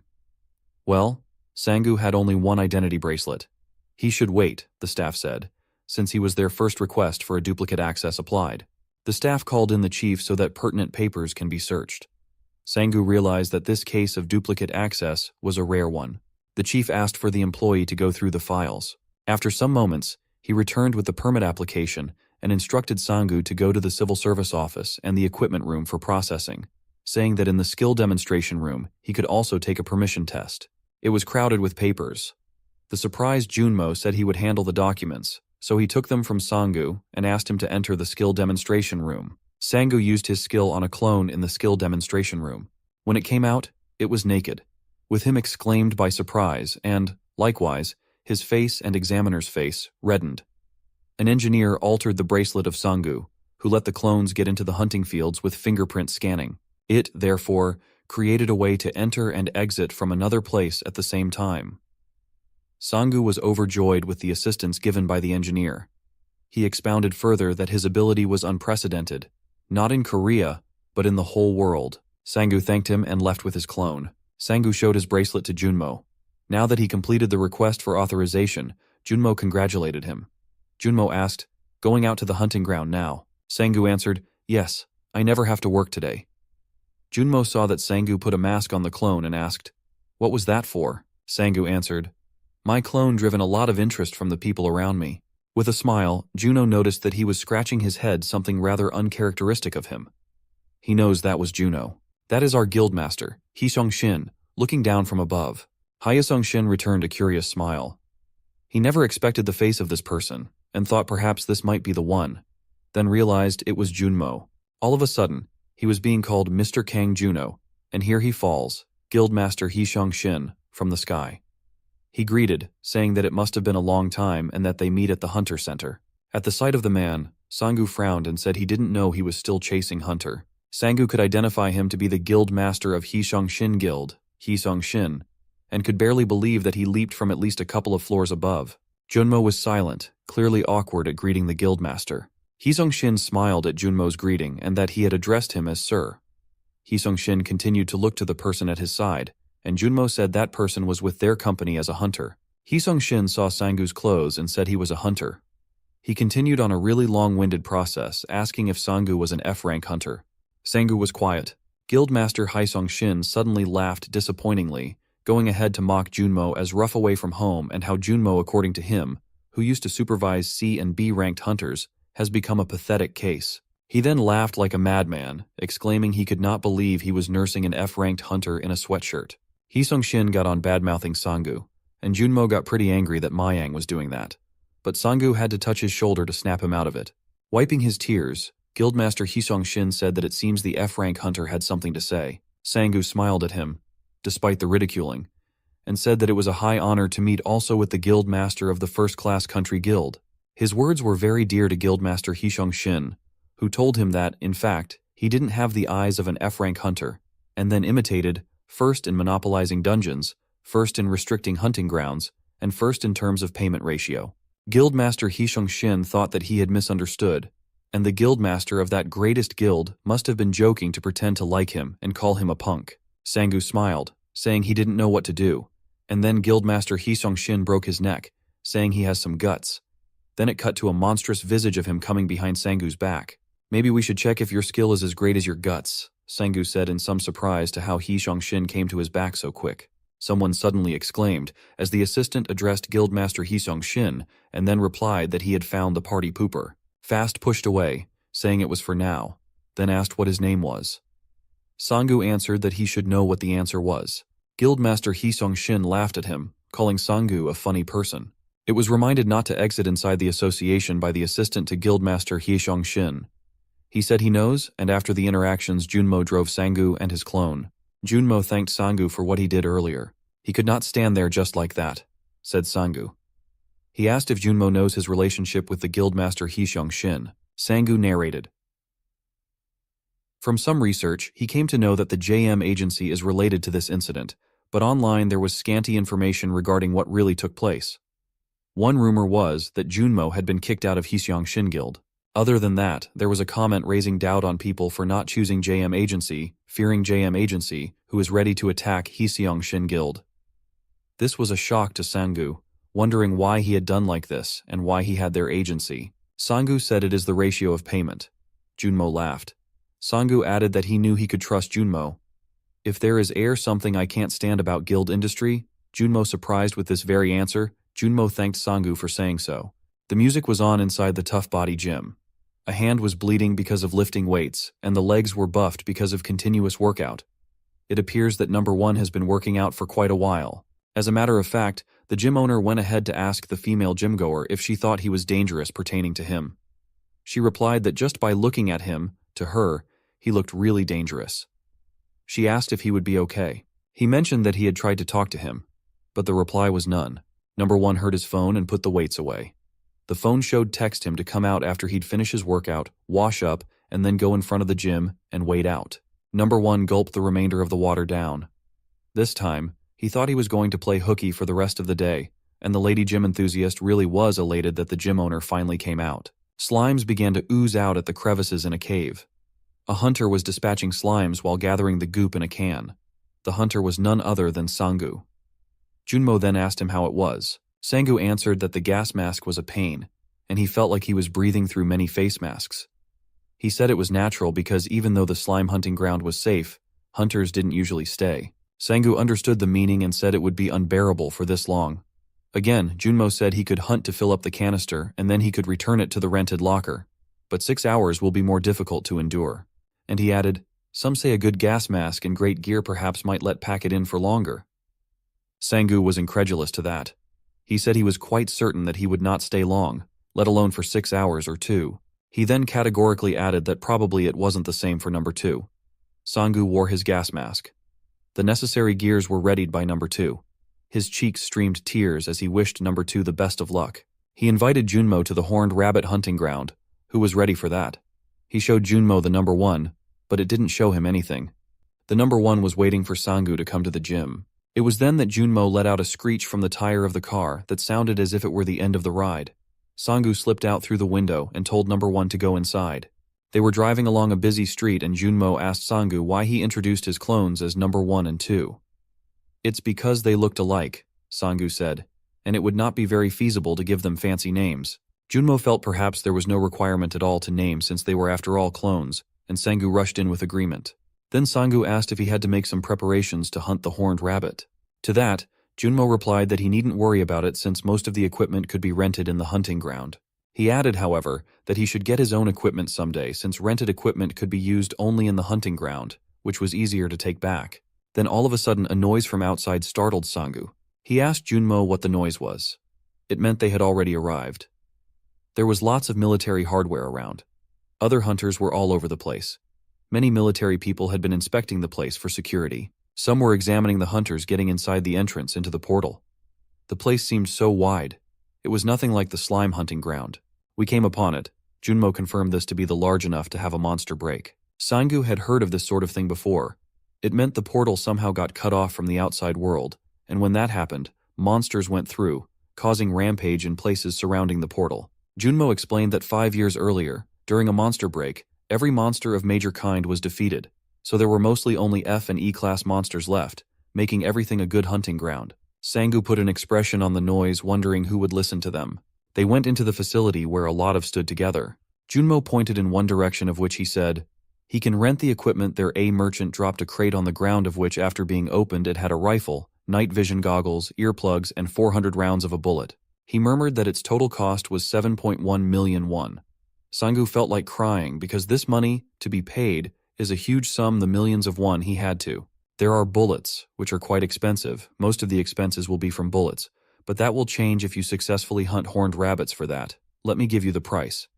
Well, Sangu had only one identity bracelet. He should wait, the staff said, since he was their first request for a duplicate access applied. The staff called in the chief so that pertinent papers can be searched. Sangu realized that this case of duplicate access was a rare one. The chief asked for the employee to go through the files. After some moments, he returned with the permit application and instructed Sangu to go to the civil service office and the equipment room for processing, saying that in the skill demonstration room he could also take a permission test. It was crowded with papers. The surprised Junmo said he would handle the documents, so he took them from Sangu and asked him to enter the skill demonstration room. Sangu used his skill on a clone in the skill demonstration room. When it came out, it was naked, with him exclaimed by surprise and, likewise, his face and examiner's face reddened. An engineer altered the bracelet of Sangu, who let the clones get into the hunting fields with fingerprint scanning. It, therefore, created a way to enter and exit from another place at the same time. Sangu was overjoyed with the assistance given by the engineer. He expounded further that his ability was unprecedented, not in Korea, but in the whole world. Sangu thanked him and left with his clone. Sangu showed his bracelet to Junmo. Now that he completed the request for authorization, Junmo congratulated him. Junmo asked, "Going out to the hunting ground now?" Sangu answered, "Yes, I never have to work today." Junmo saw that Sangu put a mask on the clone and asked, "What was that for?" Sangu answered, "My clone driven a lot of interest from the people around me." With a smile, Juno noticed that he was scratching his head, something rather uncharacteristic of him. He knows that was Juno. "That is our guildmaster, Hisung Shin, looking down from above." Hyesung Shin returned a curious smile. He never expected the face of this person, and thought perhaps this might be the one, then realized it was Junmo. All of a sudden, he was being called Mr. Kang Juno, and here he falls, Guildmaster Hisung Shin, from the sky. He greeted, saying that it must have been a long time and that they meet at the Hunter Center. At the sight of the man, Sangu frowned and said he didn't know he was still chasing Hunter. Sangu could identify him to be the guild master of Hisung Shin Guild, Hisung Shin, and could barely believe that he leaped from at least a couple of floors above. Junmo was silent, clearly awkward at greeting the guildmaster. Hisung Shin smiled at Junmo's greeting and that he had addressed him as Sir. Hisung Shin continued to look to the person at his side, and Junmo said that person was with their company as a hunter. Hisung Shin saw Sangu's clothes and said he was a hunter. He continued on a really long-winded process, asking if Sangu was an F-rank hunter. Sangu was quiet. Guildmaster Hisung Shin suddenly laughed disappointingly, going ahead to mock Junmo as rough away from home and how Junmo, according to him, who used to supervise C and B-ranked hunters, has become a pathetic case. He then laughed like a madman, exclaiming he could not believe he was nursing an F-ranked hunter in a sweatshirt. Hisung Shin got on bad-mouthing Sangu, and Junmo got pretty angry that Mayang was doing that. But Sangu had to touch his shoulder to snap him out of it. Wiping his tears, Guildmaster Hisung Shin said that it seems the F-rank hunter had something to say. Sangu smiled at him, despite the ridiculing, and said that it was a high honor to meet also with the guildmaster of the first-class country guild. His words were very dear to Guildmaster Hisung Shin, who told him that, in fact, he didn't have the eyes of an F-rank hunter, and then imitated, first in monopolizing dungeons, first in restricting hunting grounds, and first in terms of payment ratio. Guildmaster Hisung Shin thought that he had misunderstood, and the guildmaster of that greatest guild must have been joking to pretend to like him and call him a punk. Sangu smiled, saying he didn't know what to do, and then Guildmaster Hisung Shin broke his neck, saying he has some guts. Then it cut to a monstrous visage of him coming behind Sangu's back. "Maybe we should check if your skill is as great as your guts," Sangu said in some surprise to how Hisung Shin came to his back so quick. Someone suddenly exclaimed, as the assistant addressed Guildmaster Hisung Shin, and then replied that he had found the party pooper. Fast pushed away, saying it was for now, then asked what his name was. Sangu answered that he should know what the answer was. Guildmaster Hisung Shin laughed at him, calling Sangu a funny person. It was reminded not to exit inside the association by the assistant to Guildmaster Hisung Shin. He said he knows, and after the interactions Junmo drove Sangu and his clone. Junmo thanked Sangu for what he did earlier. "He could not stand there just like that," said Sangu. He asked if Junmo knows his relationship with the Guildmaster Hisung Shin. Sangu narrated. From some research, he came to know that the JM agency is related to this incident, but online there was scanty information regarding what really took place. One rumor was that Junmo had been kicked out of Hisung Shin Guild. Other than that, there was a comment raising doubt on people for not choosing JM Agency, fearing JM Agency, who is ready to attack Heseong Shin Guild. This was a shock to Sang-gu, wondering why he had done like this and why he had their agency. Sang-gu said it is the ratio of payment. Junmo laughed. Sang-gu added that he knew he could trust Junmo. If there is something I can't stand about guild industry, Junmo surprised with this very answer. Junmo thanked Sang-gu for saying so. The music was on inside the Tough Body gym. A hand was bleeding because of lifting weights, and the legs were buffed because of continuous workout. It appears that number 1 has been working out for quite a while. As a matter of fact, the gym owner went ahead to ask the female gymgoer if she thought he was dangerous pertaining to him. She replied that just by looking at him, to her, he looked really dangerous. She asked if he would be okay. He mentioned that he had tried to talk to him, but the reply was none. Number 1 heard his phone and put the weights away. The phone showed text him to come out after he'd finish his workout, wash up, and then go in front of the gym and wait out. Number 1 gulped the remainder of the water down. This time, he thought he was going to play hooky for the rest of the day, and the lady gym enthusiast really was elated that the gym owner finally came out. Slimes began to ooze out at the crevices in a cave. A hunter was dispatching slimes while gathering the goop in a can. The hunter was none other than Sang-gu. Junmo then asked him how it was. Sang-gu answered that the gas mask was a pain, and he felt like he was breathing through many face masks. He said it was natural because even though the slime hunting ground was safe, hunters didn't usually stay. Sang-gu understood the meaning and said it would be unbearable for this long. Again, Junmo said he could hunt to fill up the canister and then he could return it to the rented locker. But 6 hours will be more difficult to endure. And he added, some say a good gas mask and great gear perhaps might let pack it in for longer. Sang-gu was incredulous to that. He said he was quite certain that he would not stay long, let alone for 6 hours or 2. He then categorically added that probably it wasn't the same for number 2. Sang-gu wore his gas mask. The necessary gears were readied by number 2. His cheeks streamed tears as he wished number 2 the best of luck. He invited Junmo to the Horned Rabbit hunting ground, who was ready for that. He showed Junmo the number 1, but it didn't show him anything. The number 1 was waiting for Sang-gu to come to the gym. It was then that Junmo let out a screech from the tire of the car that sounded as if it were the end of the ride. Sang-gu slipped out through the window and told number 1 to go inside. They were driving along a busy street and Junmo asked Sang-gu why he introduced his clones as number 1 and 2. It's because they looked alike, Sang-gu said, and it would not be very feasible to give them fancy names. Junmo felt perhaps there was no requirement at all to name since they were after all clones, and Sang-gu rushed in with agreement. Then Sang-gu asked if he had to make some preparations to hunt the horned rabbit. To that, Junmo replied that he needn't worry about it since most of the equipment could be rented in the hunting ground. He added, however, that he should get his own equipment someday since rented equipment could be used only in the hunting ground, which was easier to take back. Then all of a sudden a noise from outside startled Sang-gu. He asked Junmo what the noise was. It meant they had already arrived. There was lots of military hardware around. Other hunters were all over the place. Many military people had been inspecting the place for security. Some were examining the hunters getting inside the entrance into the portal. The place seemed so wide. It was nothing like the slime hunting ground. We came upon it. Junmo confirmed this to be the large enough to have a monster break. Sang-gu had heard of this sort of thing before. It meant the portal somehow got cut off from the outside world, and when that happened, monsters went through, causing rampage in places surrounding the portal. Junmo explained that 5 years earlier, during a monster break, every monster of major kind was defeated, so there were mostly only F and E-class monsters left, making everything a good hunting ground. Sang-gu put an expression on the noise, wondering who would listen to them. They went into the facility where a lot of stood together. Junmo pointed in one direction of which he said, he can rent the equipment there. A merchant dropped a crate on the ground of which after being opened it had a rifle, night vision goggles, earplugs, and 400 rounds of a bullet. He murmured that its total cost was 7.1 million won. Sang-gu felt like crying because this money, to be paid, is a huge sum, the millions of won he had to. There are bullets, which are quite expensive. Most of the expenses will be from bullets, but that will change if you successfully hunt horned rabbits for that. Let me give you the price.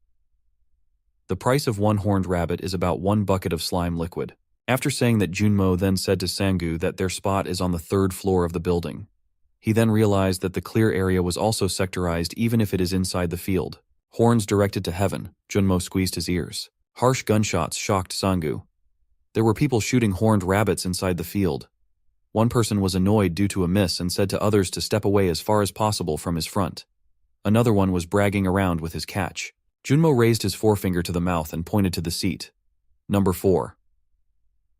The price of one horned rabbit is about 1 bucket of slime liquid. After saying that, Junmo then said to Sang-gu that their spot is on the 3rd floor of the building. He then realized that the clear area was also sectorized even if it is inside the field. Horns directed to heaven. Junmo squeezed his ears. Harsh gunshots shocked Sang-gu. There were people shooting horned rabbits inside the field. One person was annoyed due to a miss and said to others to step away as far as possible from his front. Another one was bragging around with his catch. Junmo raised his forefinger to the mouth and pointed to the seat. Number 4.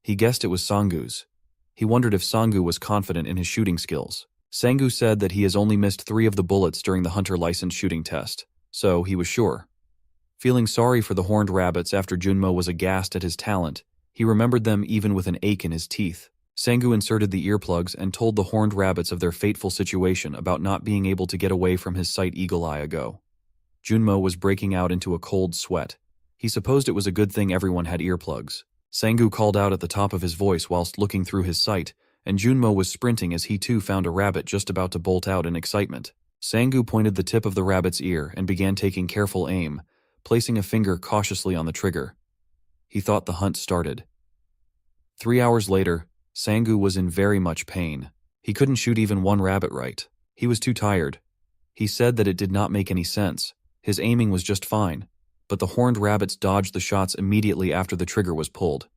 He guessed it was Sanggu's. He wondered if Sanggu was confident in his shooting skills. Sanggu said that he has only missed 3 of the bullets during the hunter license shooting test, so he was sure. Feeling sorry for the horned rabbits after Junmo was aghast at his talent, he remembered them even with an ache in his teeth. Sanggu inserted the earplugs and told the horned rabbits of their fateful situation about not being able to get away from his sight eagle-eye ago. Junmo was breaking out into a cold sweat. He supposed it was a good thing everyone had earplugs. Sanggu called out at the top of his voice whilst looking through his sight, and Junmo was sprinting as he too found a rabbit just about to bolt out in excitement. Sanggu pointed the tip of the rabbit's ear and began taking careful aim, placing a finger cautiously on the trigger. He thought the hunt started. 3 hours later, Sanggu was in very much pain. He couldn't shoot even one rabbit right. He was too tired. He said that it did not make any sense. His aiming was just fine, but the horned rabbits dodged the shots immediately after the trigger was pulled.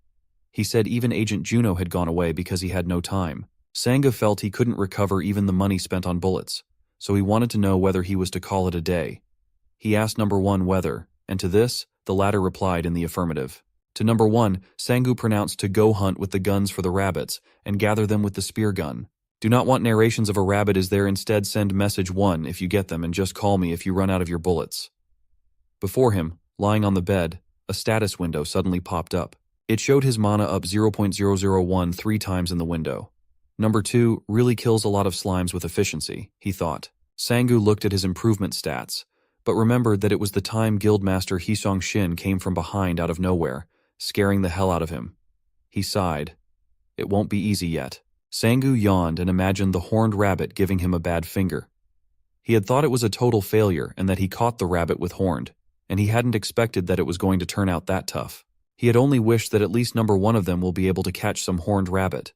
He said even Agent Juno had gone away because he had no time. Sanggu felt he couldn't recover even the money spent on bullets, so he wanted to know whether he was to call it a day. He asked Number 1 whether, and to this, the latter replied in the affirmative. To Number 1, Sanggu pronounced to go hunt with the guns for the rabbits and gather them with the spear gun. Do not want narrations of a rabbit is there, instead send message 1 if you get them and just call me if you run out of your bullets. Before him, lying on the bed, a status window suddenly popped up. It showed his mana up 0.001 3 times in the window. Number 2 really kills a lot of slimes with efficiency, he thought. Sanggu looked at his improvement stats, but remembered that it was the time Guildmaster Hisong Shin came from behind out of nowhere, scaring the hell out of him. He sighed. It won't be easy yet. Sanggu yawned and imagined the horned rabbit giving him a bad finger. He had thought it was a total failure and that he caught the rabbit with horned, and he hadn't expected that it was going to turn out that tough. He had only wished that at least Number 1 of them will be able to catch some horned rabbit.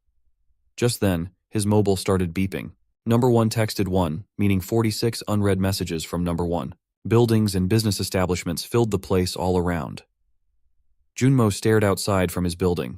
Just then, his mobile started beeping. Number 1 texted 1, meaning 46 unread messages from Number 1. Buildings and business establishments filled the place all around. Junmo stared outside from his building.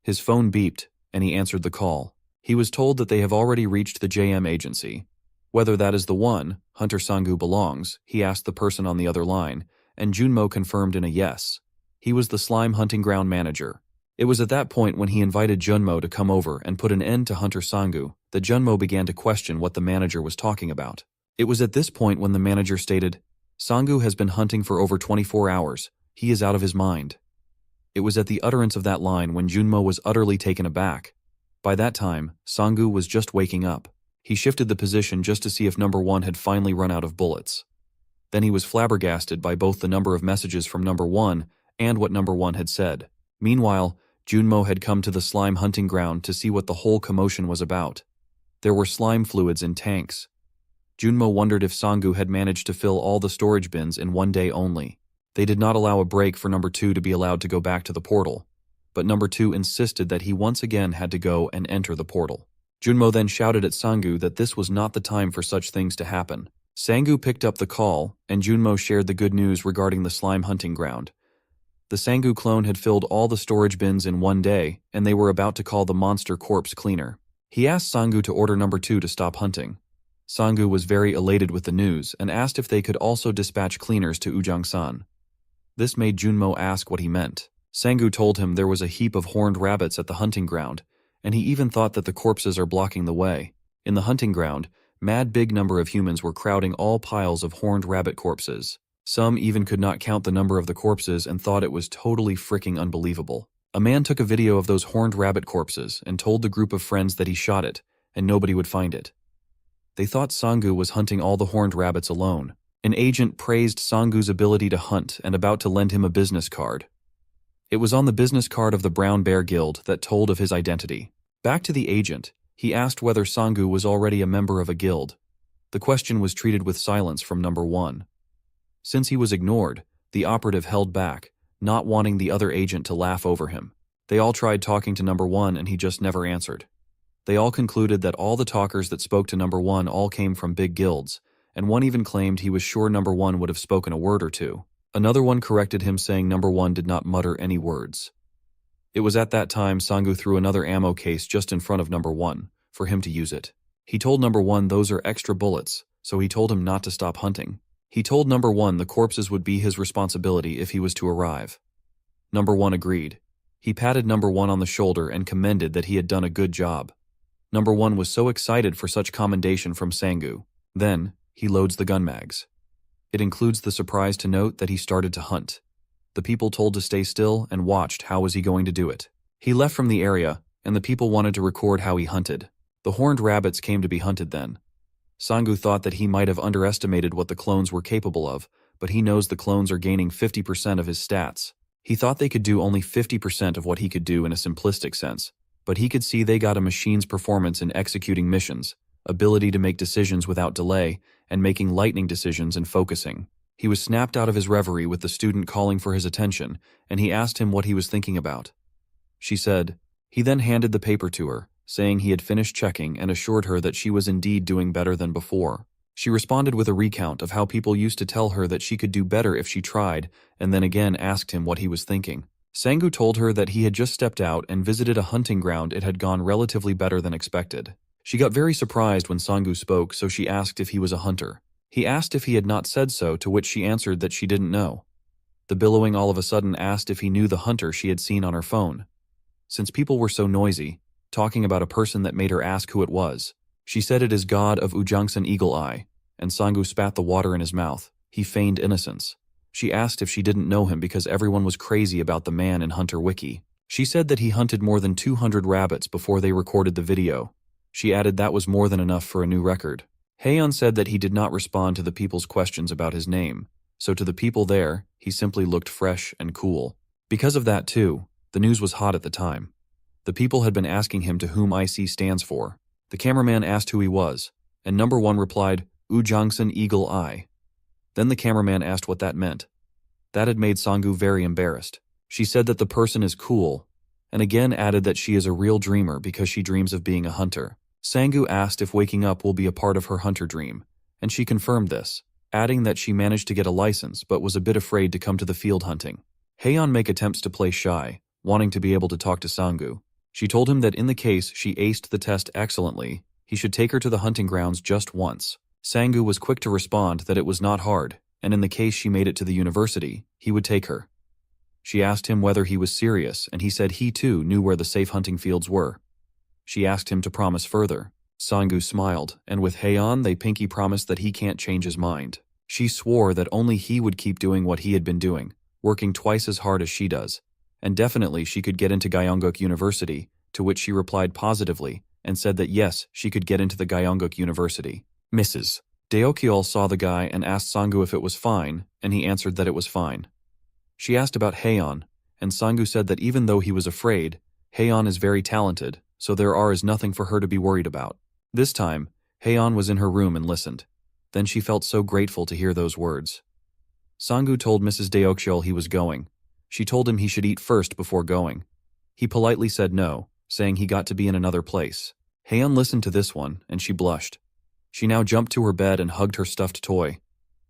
His phone beeped, and he answered the call. He was told that they have already reached the JM agency. Whether that is the one Hunter Sanggu belongs, he asked the person on the other line, and Junmo confirmed in a yes. He was the slime hunting ground manager. It was at that point when he invited Junmo to come over and put an end to Hunter Sanggu that Junmo began to question what the manager was talking about. It was at this point when the manager stated, Sanggu has been hunting for over 24 hours. He is out of his mind. It was at the utterance of that line when Junmo was utterly taken aback. By that time, Sanggu was just waking up. He shifted the position just to see if Number 1 had finally run out of bullets. Then he was flabbergasted by both the number of messages from Number 1 and what Number 1 had said. Meanwhile, Junmo had come to the slime hunting ground to see what the whole commotion was about. There were slime fluids in tanks. Junmo wondered if Sanggu had managed to fill all the storage bins in one day only. They did not allow a break for Number 2 to be allowed to go back to the portal, but Number 2 insisted that he once again had to go and enter the portal. Junmo then shouted at Sanggu that this was not the time for such things to happen. Sanggu picked up the call, and Junmo shared the good news regarding the slime hunting ground. The Sanggu clone had filled all the storage bins in one day, and they were about to call the monster corpse cleaner. He asked Sanggu to order Number 2 to stop hunting. Sanggu was very elated with the news and asked if they could also dispatch cleaners to Ujangsan. This made Junmo ask what he meant. Sanggu told him there was a heap of horned rabbits at the hunting ground, and he even thought that the corpses are blocking the way. In the hunting ground, mad big number of humans were crowding all piles of horned rabbit corpses. Some even could not count the number of the corpses and thought it was totally freaking unbelievable. A man took a video of those horned rabbit corpses and told the group of friends that he shot it, and nobody would find it. They thought Sanggu was hunting all the horned rabbits alone. An agent praised Sanggu's ability to hunt and about to lend him a business card. It was on the business card of the Brown Bear Guild that told of his identity. Back to the agent, he asked whether Sanggu was already a member of a guild. The question was treated with silence from Number 1. Since he was ignored, the operative held back, not wanting the other agent to laugh over him. They all tried talking to Number 1 and he just never answered. They all concluded that all the talkers that spoke to Number 1 all came from big guilds, and one even claimed he was sure Number 1 would have spoken a word or two. Another one corrected him saying Number 1 did not mutter any words. It was at that time Sanggu threw another ammo case just in front of Number 1, for him to use it. He told Number 1 those are extra bullets, so he told him not to stop hunting. He told Number 1 the corpses would be his responsibility if he was to arrive. Number 1 agreed. He patted Number 1 on the shoulder and commended that he had done a good job. Number 1 was so excited for such commendation from Sangu. Then, he loads the gun mags. It includes the surprise to note that he started to hunt. The people told to stay still and watched how was he going to do it. He left from the area, and the people wanted to record how he hunted. The horned rabbits came to be hunted then. Sangu thought that he might have underestimated what the clones were capable of, but he knows the clones are gaining 50% of his stats. He thought they could do only 50% of what he could do in a simplistic sense, but he could see they got a machine's performance in executing missions, ability to make decisions without delay, and making lightning decisions and focusing. He was snapped out of his reverie with the student calling for his attention, and he asked him what he was thinking about. She said. He then handed the paper to her, saying he had finished checking and assured her that she was indeed doing better than before. She responded with a recount of how people used to tell her that she could do better if she tried, and then again asked him what he was thinking. Sangu told her that he had just stepped out and visited a hunting ground. It had gone relatively better than expected. She got very surprised when Sangu spoke, so she asked if he was a hunter. He asked if he had not said so, to which she answered that she didn't know. The billowing all of a sudden asked if he knew the hunter she had seen on her phone. Since people were so noisy, talking about a person that made her ask who it was, she said it is God of Ujangsan Eagle Eye, and Sangu spat the water in his mouth. He feigned innocence. She asked if she didn't know him because everyone was crazy about the man in Hunter Wiki. She said that he hunted more than 200 rabbits before they recorded the video. She added that was more than enough for a new record. Haeyeon said that he did not respond to the people's questions about his name, so to the people there, he simply looked fresh and cool. Because of that too, the news was hot at the time. The people had been asking him to whom IC stands for. The cameraman asked who he was, and Number 1 replied, Ujangsan Eagle Eye. Then the cameraman asked what that meant. That had made Sangu very embarrassed. She said that the person is cool, and again added that she is a real dreamer because she dreams of being a hunter. Sangu asked if waking up will be a part of her hunter dream, and she confirmed this, adding that she managed to get a license but was a bit afraid to come to the field hunting. Haeyeon make attempts to play shy, wanting to be able to talk to Sangu. She told him that in the case she aced the test excellently, he should take her to the hunting grounds just once. Sangu was quick to respond that it was not hard, and in the case she made it to the university, he would take her. She asked him whether he was serious, and he said he too knew where the safe hunting fields were. She asked him to promise further. Sangu smiled, and with Haeyeon they pinky promised that he can't change his mind. She swore that only he would keep doing what he had been doing, working twice as hard as she does, and definitely she could get into Gyeongguk University, to which she replied positively, and said that yes, she could get into the Gyeongguk University. Mrs. Deokyeol saw the guy and asked Sangu if it was fine, and he answered that it was fine. She asked about Haeyeon, and Sangu said that even though he was afraid, Haeyeon is very talented, so there is nothing for her to be worried about. This time, Haeyeon was in her room and listened. Then she felt so grateful to hear those words. Sangu told Mrs. Deokyeol he was going. She told him he should eat first before going. He politely said no, saying he got to be in another place. Haeyeon listened to this one, and she blushed. She now jumped to her bed and hugged her stuffed toy.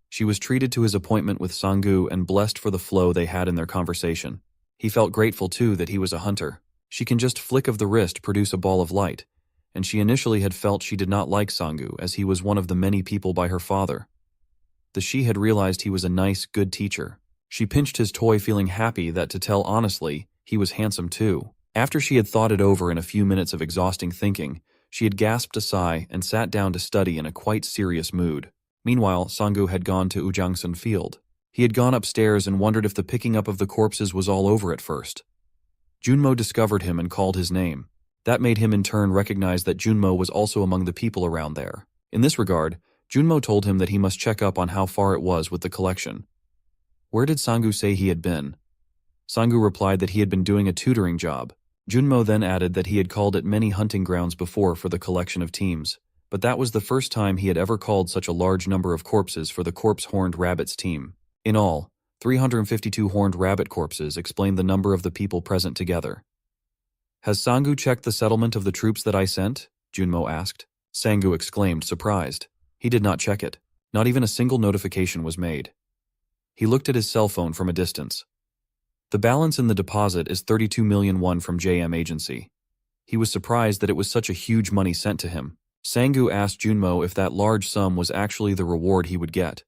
She was treated to his appointment with Sangu and blessed for the flow they had in their conversation. He felt grateful too that he was a hunter. She can just flick of the wrist produce a ball of light, and she initially had felt she did not like Sangu as he was one of the many people by her father. She had realized he was a nice, good teacher. She pinched his toy feeling happy that, to tell honestly, he was handsome too. After she had thought it over in a few minutes of exhausting thinking, she had gasped a sigh and sat down to study in a quite serious mood. Meanwhile, Sangu had gone to Ujangsan Field. He had gone upstairs and wondered if the picking up of the corpses was all over at first. Junmo discovered him and called his name. That made him in turn recognize that Junmo was also among the people around there. In this regard, Junmo told him that he must check up on how far it was with the collection. Where did Sangu say he had been? Sangu replied that he had been doing a tutoring job. Junmo then added that he had called at many hunting grounds before for the collection of teams, but that was the first time he had ever called such a large number of corpses for the Corpse Horned Rabbits team. In all, 352 horned rabbit corpses explained the number of the people present together. Has Sangu checked the settlement of the troops that I sent? Junmo asked. Sangu exclaimed, surprised. He did not check it. Not even a single notification was made. He looked at his cell phone from a distance. The balance in the deposit is 32 million won from JM Agency. He was surprised that it was such a huge money sent to him. Sangu asked Junmo if that large sum was actually the reward he would get.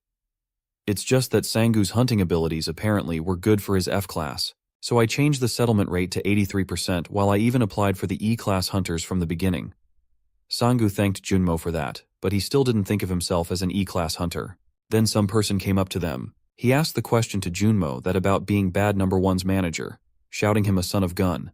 It's just that Sangu's hunting abilities apparently were good for his F-class, so I changed the settlement rate to 83% while I even applied for the E-class hunters from the beginning. Sangu thanked Junmo for that, but he still didn't think of himself as an E-class hunter. Then some person came up to them. He asked the question to Junmo that about being bad number one's manager, shouting him a son of gun.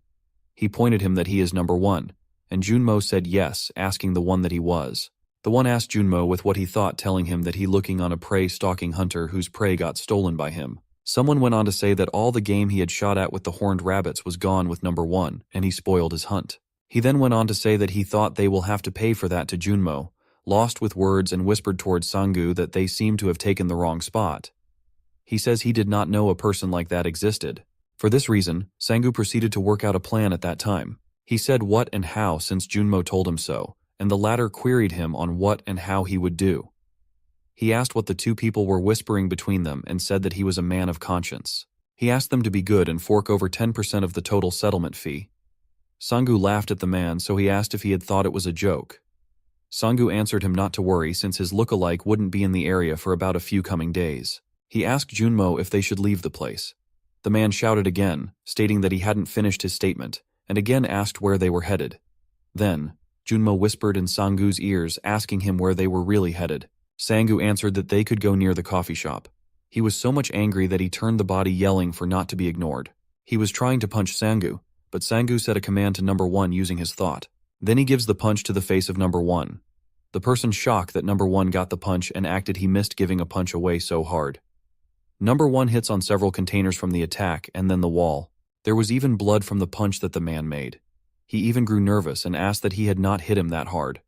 He pointed him that he is number one, and Junmo said yes, asking the one that he was. The one asked Junmo with what he thought, telling him that he looking on a prey-stalking hunter whose prey got stolen by him. Someone went on to say that all the game he had shot at with the horned rabbits was gone with number one, and he spoiled his hunt. He then went on to say that he thought they will have to pay for that to Junmo, lost with words, and whispered towards Sangu that they seemed to have taken the wrong spot. He says he did not know a person like that existed. For this reason, Sangu proceeded to work out a plan at that time. He said what and how since Junmo told him so, and the latter queried him on what and how he would do. He asked what the two people were whispering between them and said that he was a man of conscience. He asked them to be good and fork over 10% of the total settlement fee. Sangu laughed at the man, so he asked if he had thought it was a joke. Sangu answered him not to worry since his look-alike wouldn't be in the area for about a few coming days. He asked Junmo if they should leave the place. The man shouted again, stating that he hadn't finished his statement, and again asked where they were headed. Then, Junmo whispered in Sangu's ears, asking him where they were really headed. Sangu answered that they could go near the coffee shop. He was so much angry that he turned the body, yelling for not to be ignored. He was trying to punch Sangu, but Sangu said a command to number one using his thought. Then he gives the punch to the face of number one. The person shocked that number one got the punch and acted he missed giving a punch away so hard. Number one hits on several containers from the attack and then the wall. There was even blood from the punch that the man made. He even grew nervous and asked that he had not hit him that hard.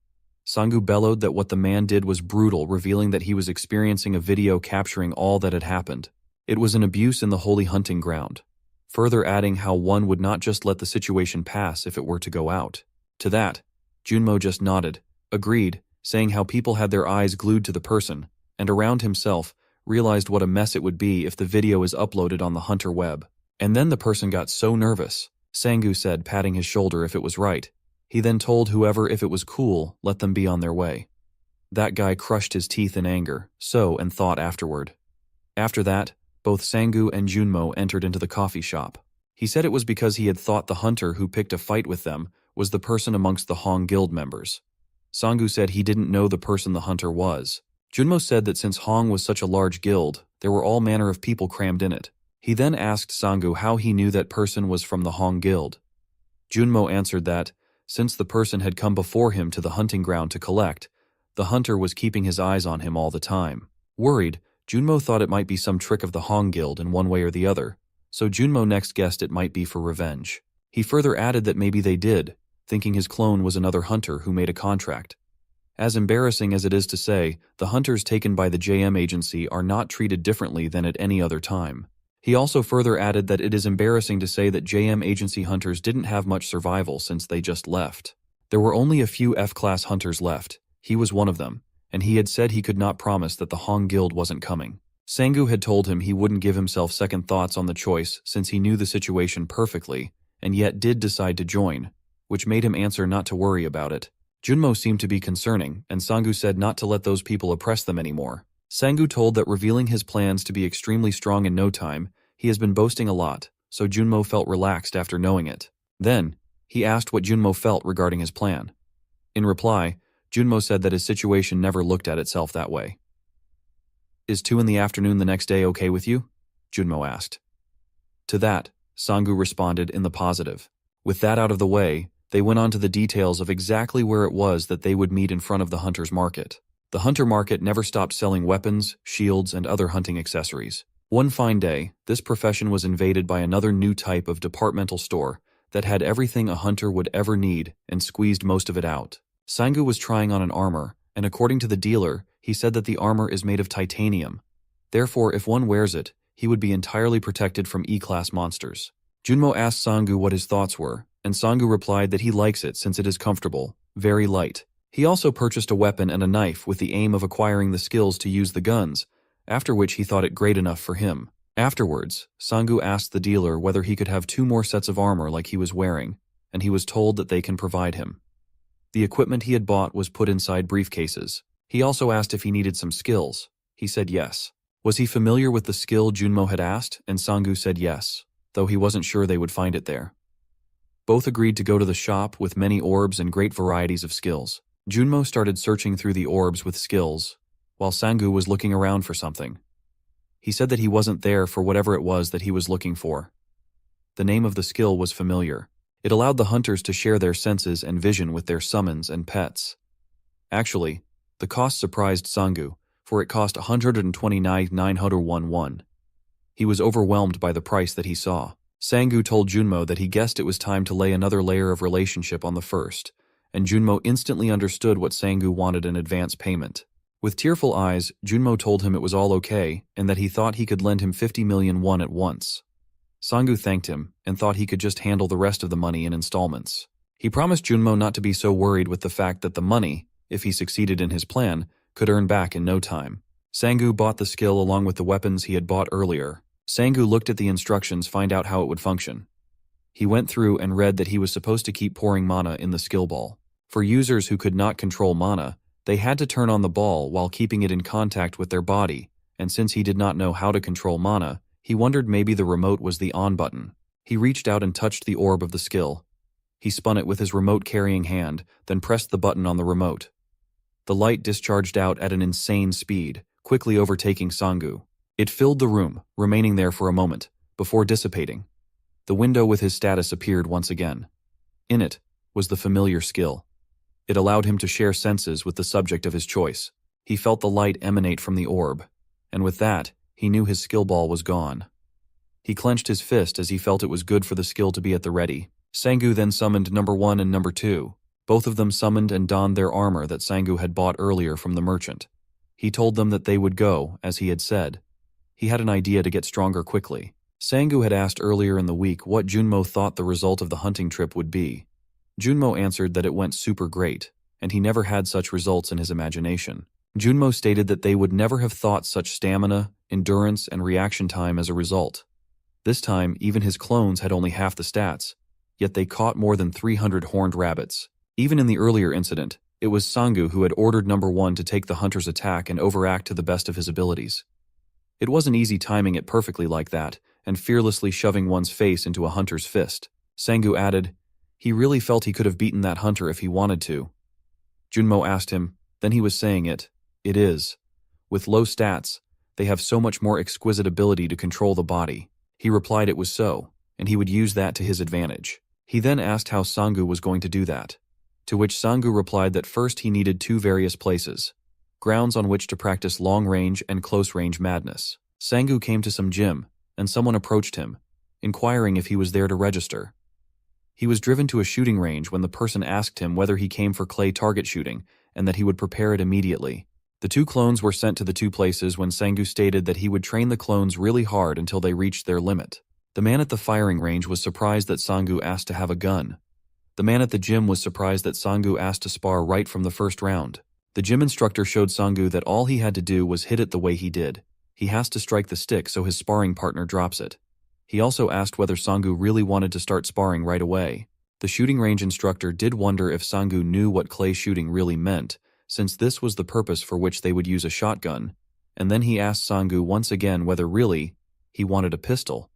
Sangu bellowed that what the man did was brutal, revealing that he was experiencing a video capturing all that had happened. It was an abuse in the holy hunting ground. Further adding how one would not just let the situation pass if it were to go out. To that, Junmo just nodded, agreed, saying how people had their eyes glued to the person, and around himself, realized what a mess it would be if the video is uploaded on the hunter web. And then the person got so nervous, Sangu said, patting his shoulder if it was right. He then told whoever if it was cool, let them be on their way. That guy crushed his teeth in anger, and thought afterward. After that, both Sangu and Junmo entered into the coffee shop. He said it was because he had thought the hunter who picked a fight with them was the person amongst the Hong Guild members. Sangu said he didn't know the person the hunter was. Junmo said that since Hong was such a large guild, there were all manner of people crammed in it. He then asked Sangu how he knew that person was from the Hong Guild. Junmo answered that, since the person had come before him to the hunting ground to collect, the hunter was keeping his eyes on him all the time. Worried, Junmo thought it might be some trick of the Hong Guild in one way or the other, so Junmo next guessed it might be for revenge. He further added that maybe they did, thinking his clone was another hunter who made a contract. As embarrassing as it is to say, the hunters taken by the JM agency are not treated differently than at any other time. He also further added that it is embarrassing to say that JM agency hunters didn't have much survival since they just left. There were only a few F-class hunters left. He was one of them, and he had said he could not promise that the Hong Guild wasn't coming. Sangu had told him he wouldn't give himself second thoughts on the choice since he knew the situation perfectly, and yet did decide to join, which made him answer not to worry about it. Junmo seemed to be concerning, and Sangu said not to let those people oppress them anymore. Sangu told that revealing his plans to be extremely strong in no time, he has been boasting a lot, so Junmo felt relaxed after knowing it. Then, he asked what Junmo felt regarding his plan. In reply, Junmo said that his situation never looked at itself that way. Is 2 in the afternoon the next day okay with you? Junmo asked. To that, Sangu responded in the positive. With that out of the way, they went on to the details of exactly where it was that they would meet in front of the hunter's market. The hunter market never stopped selling weapons, shields, and other hunting accessories. One fine day, this profession was invaded by another new type of departmental store that had everything a hunter would ever need and squeezed most of it out. Sangu was trying on an armor, and according to the dealer, he said that the armor is made of titanium. Therefore, if one wears it, he would be entirely protected from E-class monsters. Junmo asked Sangu what his thoughts were, and Sangu replied that he likes it since it is comfortable, very light. He also purchased a weapon and a knife with the aim of acquiring the skills to use the guns, after which he thought it great enough for him. Afterwards, Sangu asked the dealer whether he could have 2 more sets of armor like he was wearing, and he was told that they can provide him. The equipment he had bought was put inside briefcases. He also asked if he needed some skills. He said yes. Was he familiar with the skill Junmo had asked? And Sangu said yes, though he wasn't sure they would find it there. Both agreed to go to the shop with many orbs and great varieties of skills. Junmo started searching through the orbs with skills, while Sangu was looking around for something. He said that he wasn't there for whatever it was that he was looking for. The name of the skill was familiar. It allowed the hunters to share their senses and vision with their summons and pets. Actually, the cost surprised Sangu, for it cost 129,911. He was overwhelmed by the price that he saw. Sangu told Junmo that he guessed it was time to lay another layer of relationship on the first, and Junmo instantly understood what Sangu wanted: an advance payment. With tearful eyes, Junmo told him it was all okay and that he thought he could lend him 50 million won at once. Sangu thanked him and thought he could just handle the rest of the money in installments. He promised Junmo not to be so worried with the fact that the money, if he succeeded in his plan, could earn back in no time. Sangu bought the skill along with the weapons he had bought earlier. Sangu looked at the instructions, find out how it would function. He went through and read that he was supposed to keep pouring mana in the skill ball. For users who could not control mana, they had to turn on the ball while keeping it in contact with their body, and since he did not know how to control mana, he wondered maybe the remote was the on button. He reached out and touched the orb of the skill. He spun it with his remote-carrying hand, then pressed the button on the remote. The light discharged out at an insane speed, quickly overtaking Sangu. It filled the room, remaining there for a moment, before dissipating. The window with his status appeared once again. In it was the familiar skill. It allowed him to share senses with the subject of his choice. He felt the light emanate from the orb, and with that, he knew his skill ball was gone. He clenched his fist as he felt it was good for the skill to be at the ready. Sangu then summoned number 1 and number 2. Both of them summoned and donned their armor that Sangu had bought earlier from the merchant. He told them that they would go, as he had said. He had an idea to get stronger quickly. Sangu had asked earlier in the week what Junmo thought the result of the hunting trip would be. Junmo answered that it went super great, and he never had such results in his imagination. Junmo stated that they would never have thought such stamina, endurance, and reaction time as a result. This time, even his clones had only half the stats, yet they caught more than 300 horned rabbits. Even in the earlier incident, it was Sangu who had ordered number 1 to take the hunter's attack and overact to the best of his abilities. It wasn't easy timing it perfectly like that, and fearlessly shoving one's face into a hunter's fist. Sangu added, he really felt he could have beaten that hunter if he wanted to. Junmo asked him, then he was saying it is. With low stats, they have so much more exquisite ability to control the body. He replied it was so, and he would use that to his advantage. He then asked how Sangu was going to do that, to which Sangu replied that first he needed 2 various places, grounds on which to practice long-range and close-range madness. Sangu came to some gym, and someone approached him, inquiring if he was there to register. He was driven to a shooting range when the person asked him whether he came for clay target shooting and that he would prepare it immediately. The 2 clones were sent to the 2 places when Sangu stated that he would train the clones really hard until they reached their limit. The man at the firing range was surprised that Sangu asked to have a gun. The man at the gym was surprised that Sangu asked to spar right from the first round. The gym instructor showed Sangu that all he had to do was hit it the way he did. He has to strike the stick so his sparring partner drops it. He also asked whether Sangu really wanted to start sparring right away. The shooting range instructor did wonder if Sangu knew what clay shooting really meant, since this was the purpose for which they would use a shotgun, and then he asked Sangu once again whether really he wanted a pistol.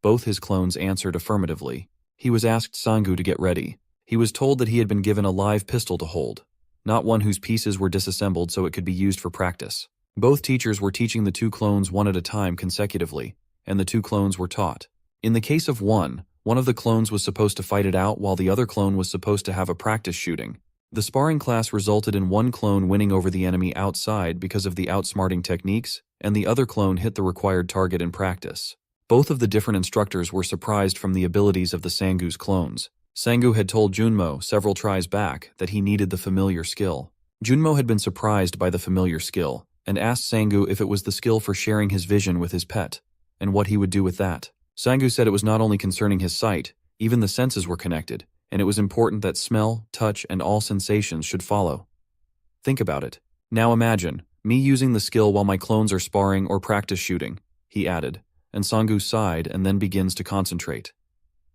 Both his clones answered affirmatively. He was asked Sangu to get ready. He was told that he had been given a live pistol to hold, not one whose pieces were disassembled so it could be used for practice. Both teachers were teaching the 2 clones one at a time consecutively, and the 2 clones were taught. In the case of one of the clones was supposed to fight it out while the other clone was supposed to have a practice shooting. The sparring class resulted in one clone winning over the enemy outside because of the outsmarting techniques, and the other clone hit the required target in practice. Both of the different instructors were surprised from the abilities of the Sangu's clones. Sangu had told Junmo several tries back that he needed the familiar skill. Junmo had been surprised by the familiar skill, and asked Sangu if it was the skill for sharing his vision with his pet, and what he would do with that. Sangu said it was not only concerning his sight, even the senses were connected, and it was important that smell, touch, and all sensations should follow. Think about it. Now imagine, me using the skill while my clones are sparring or practice shooting, he added, and Sangu sighed and then begins to concentrate.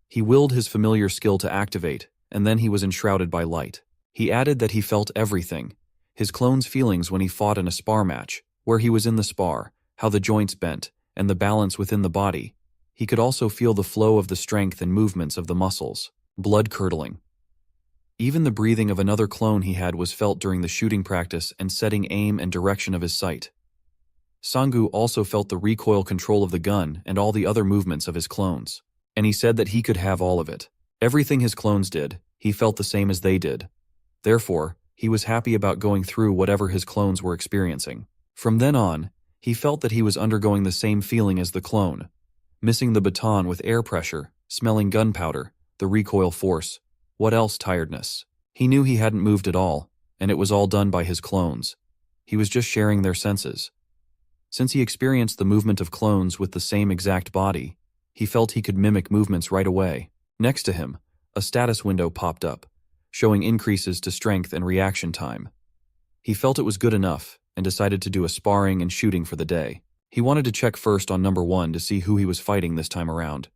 He willed his familiar skill to activate, and then he was enshrouded by light. He added that he felt everything, his clone's feelings when he fought in a spar match, where he was in the spar, how the joints bent, and the balance within the body. He could also feel the flow of the strength and movements of the muscles. Blood-curdling. Even the breathing of another clone he had was felt during the shooting practice and setting aim and direction of his sight. Sangu also felt the recoil control of the gun and all the other movements of his clones. And he said that he could have all of it. Everything his clones did, he felt the same as they did. Therefore, he was happy about going through whatever his clones were experiencing. From then on, he felt that he was undergoing the same feeling as the clone, missing the baton with air pressure, smelling gunpowder, the recoil force. What else? Tiredness. He knew he hadn't moved at all, and it was all done by his clones. He was just sharing their senses. Since he experienced the movement of clones with the same exact body, he felt he could mimic movements right away. Next to him, a status window popped up, showing increases to strength and reaction time. He felt it was good enough and decided to do a sparring and shooting for the day. He wanted to check first on number 1 to see who he was fighting this time around.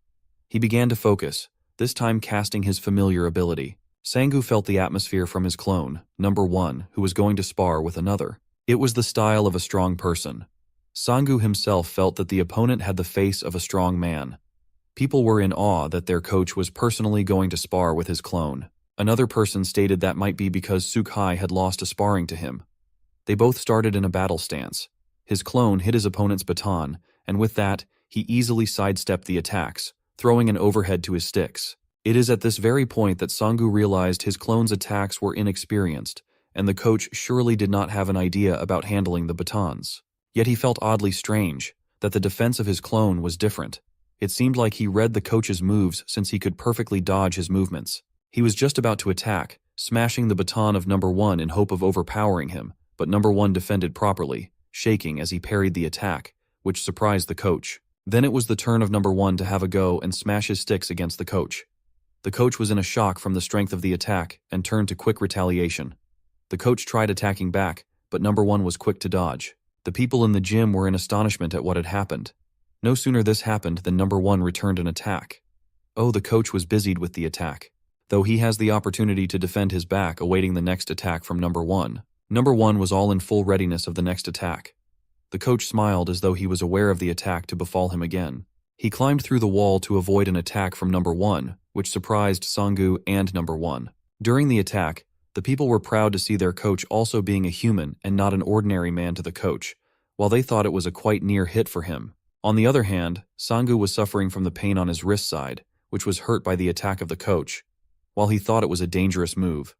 He began to focus, this time casting his familiar ability. Sangu felt the atmosphere from his clone, number 1, who was going to spar with another. It was the style of a strong person. Sangu himself felt that the opponent had the face of a strong man. People were in awe that their coach was personally going to spar with his clone. Another person stated that might be because Sukhai had lost a sparring to him. They both started in a battle stance. His clone hit his opponent's baton, and with that, he easily sidestepped the attacks, throwing an overhead to his sticks. It is at this very point that Sangu realized his clone's attacks were inexperienced, and the coach surely did not have an idea about handling the batons. Yet he felt oddly strange, that the defense of his clone was different. It seemed like he read the coach's moves since he could perfectly dodge his movements. He was just about to attack, smashing the baton of number 1 in hope of overpowering him, but number 1 defended properly, shaking as he parried the attack, which surprised the coach. Then it was the turn of number 1 to have a go and smash his sticks against the coach. The coach was in a shock from the strength of the attack and turned to quick retaliation. The coach tried attacking back, but number 1 was quick to dodge. The people in the gym were in astonishment at what had happened. No sooner this happened than number 1 returned an attack. Oh, the coach was busied with the attack. Though he has the opportunity to defend his back awaiting the next attack from number 1. Number 1 was all in full readiness of the next attack. The coach smiled as though he was aware of the attack to befall him again. He climbed through the wall to avoid an attack from number 1, which surprised Sangu and number 1. During the attack, the people were proud to see their coach also being a human and not an ordinary man to the coach, while they thought it was a quite near hit for him. On the other hand, Sangu was suffering from the pain on his wrist side, which was hurt by the attack of the coach. While he thought it was a dangerous move,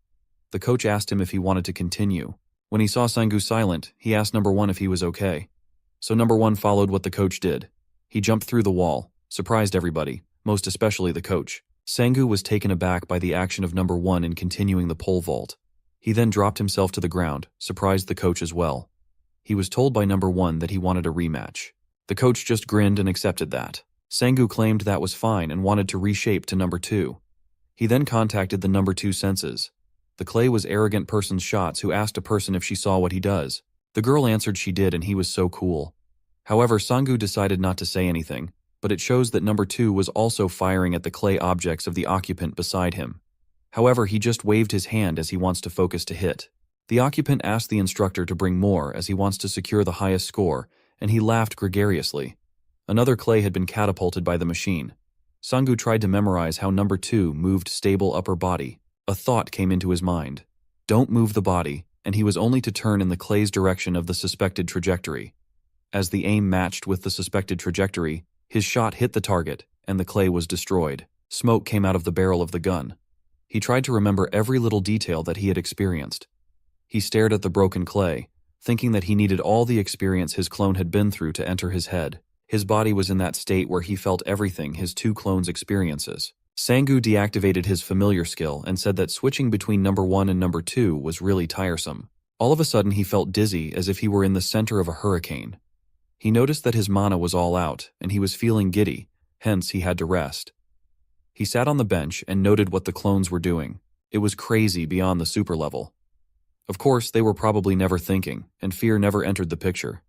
the coach asked him if he wanted to continue. When he saw Sangu silent, he asked number 1 if he was okay. So number 1 followed what the coach did. He jumped through the wall, surprised everybody, most especially the coach. Sangu was taken aback by the action of number 1 in continuing the pole vault. He then dropped himself to the ground, surprised the coach as well. He was told by number 1 that he wanted a rematch. The coach just grinned and accepted that. Sangu claimed that was fine and wanted to reshape to number 2. He then contacted the number 2 senses. The clay was arrogant person's shots who asked a person if she saw what he does. The girl answered she did and he was so cool. However, Sangu decided not to say anything, but it shows that number 2 was also firing at the clay objects of the occupant beside him. However, he just waved his hand as he wants to focus to hit. The occupant asked the instructor to bring more as he wants to secure the highest score, and he laughed gregariously. Another clay had been catapulted by the machine. Sangu tried to memorize how number 2 moved stable upper body. A thought came into his mind. Don't move the body, and he was only to turn in the clay's direction of the suspected trajectory. As the aim matched with the suspected trajectory, his shot hit the target, and the clay was destroyed. Smoke came out of the barrel of the gun. He tried to remember every little detail that he had experienced. He stared at the broken clay, thinking that he needed all the experience his clone had been through to enter his head. His body was in that state where he felt everything his 2 clones' experiences. Sangu deactivated his familiar skill and said that switching between number 1 and number 2 was really tiresome. All of a sudden he felt dizzy as if he were in the center of a hurricane. He noticed that his mana was all out and he was feeling giddy, hence he had to rest. He sat on the bench and noted what the clones were doing. It was crazy beyond the super level. Of course, they were probably never thinking, and fear never entered the picture.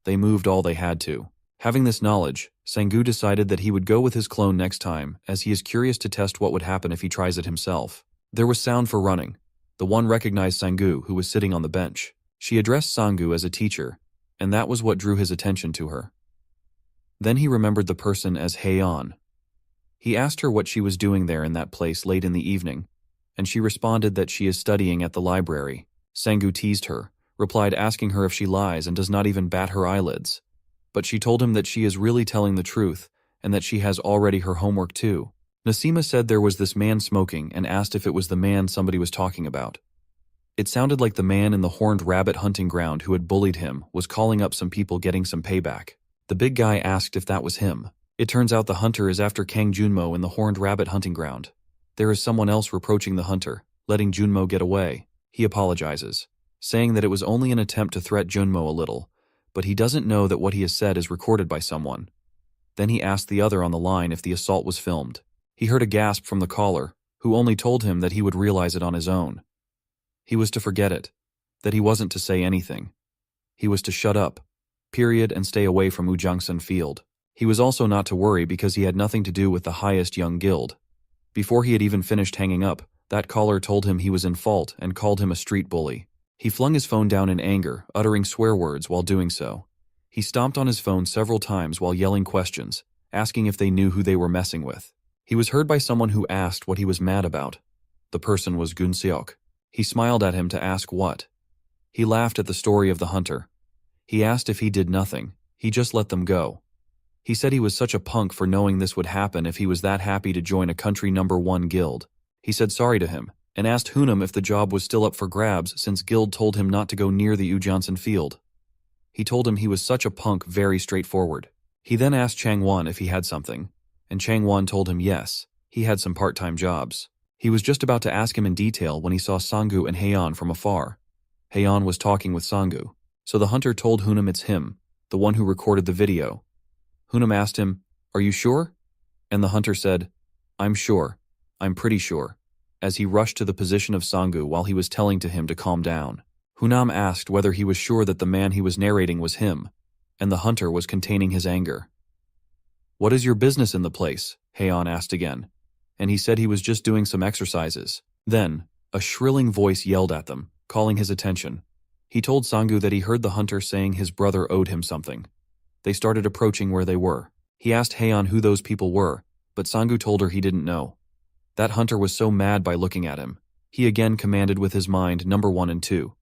They moved all they had to. Having this knowledge, Sangu decided that he would go with his clone next time, as he is curious to test what would happen if he tries it himself. There was sound for running. The one recognized Sangu, who was sitting on the bench. She addressed Sangu as a teacher, and that was what drew his attention to her. Then he remembered the person as Heian. He asked her what she was doing there in that place late in the evening, and she responded that she is studying at the library. Sangu teased her, replied asking her if she lies and does not even bat her eyelids. But she told him that she is really telling the truth and that she has already her homework too. Nasima said there was this man smoking and asked if it was the man somebody was talking about. It sounded like the man in the horned rabbit hunting ground who had bullied him was calling up some people getting some payback. The big guy asked if that was him. It turns out the hunter is after Kang Junmo in the horned rabbit hunting ground. There is someone else reproaching the hunter, letting Junmo get away. He apologizes, saying that it was only an attempt to threat Junmo a little, but he doesn't know that what he has said is recorded by someone. Then he asked the other on the line if the assault was filmed. He heard a gasp from the caller, who only told him that he would realize it on his own. He was to forget it, that he wasn't to say anything. He was to shut up, period, and stay away from Ujangsan Field. He was also not to worry because he had nothing to do with the highest young guild. Before he had even finished hanging up, that caller told him he was in fault and called him a street bully. He flung his phone down in anger, uttering swear words while doing so. He stomped on his phone several times while yelling questions, asking if they knew who they were messing with. He was heard by someone who asked what he was mad about. The person was Gun Seok. He smiled at him to ask what. He laughed at the story of the hunter. He asked if he did nothing. He just let them go. He said he was such a punk for knowing this would happen if he was that happy to join a country #1 guild. He said sorry to him, and asked Hunam if the job was still up for grabs since guild told him not to go near the Ujangsan Field. He told him he was such a punk, very straightforward. He then asked Changwon if he had something, and Changwon told him yes, he had some part-time jobs. He was just about to ask him in detail when he saw Sangu and Heian from afar. Heian was talking with Sangu, so the hunter told Hunam it's him, the one who recorded the video. Hunam asked him, "Are you sure?" And the hunter said, "I'm sure. I'm pretty sure," as he rushed to the position of Sangu while he was telling to him to calm down. Hunam asked whether he was sure that the man he was narrating was him, and the hunter was containing his anger. "What is your business in the place?" Heian asked again, and he said he was just doing some exercises. Then, a shrilling voice yelled at them, calling his attention. He told Sangu that he heard the hunter saying his brother owed him something. They started approaching where they were. He asked Heian who those people were, but Sangu told her he didn't know. That hunter was so mad by looking at him. He again commanded with his mind #1 and 2.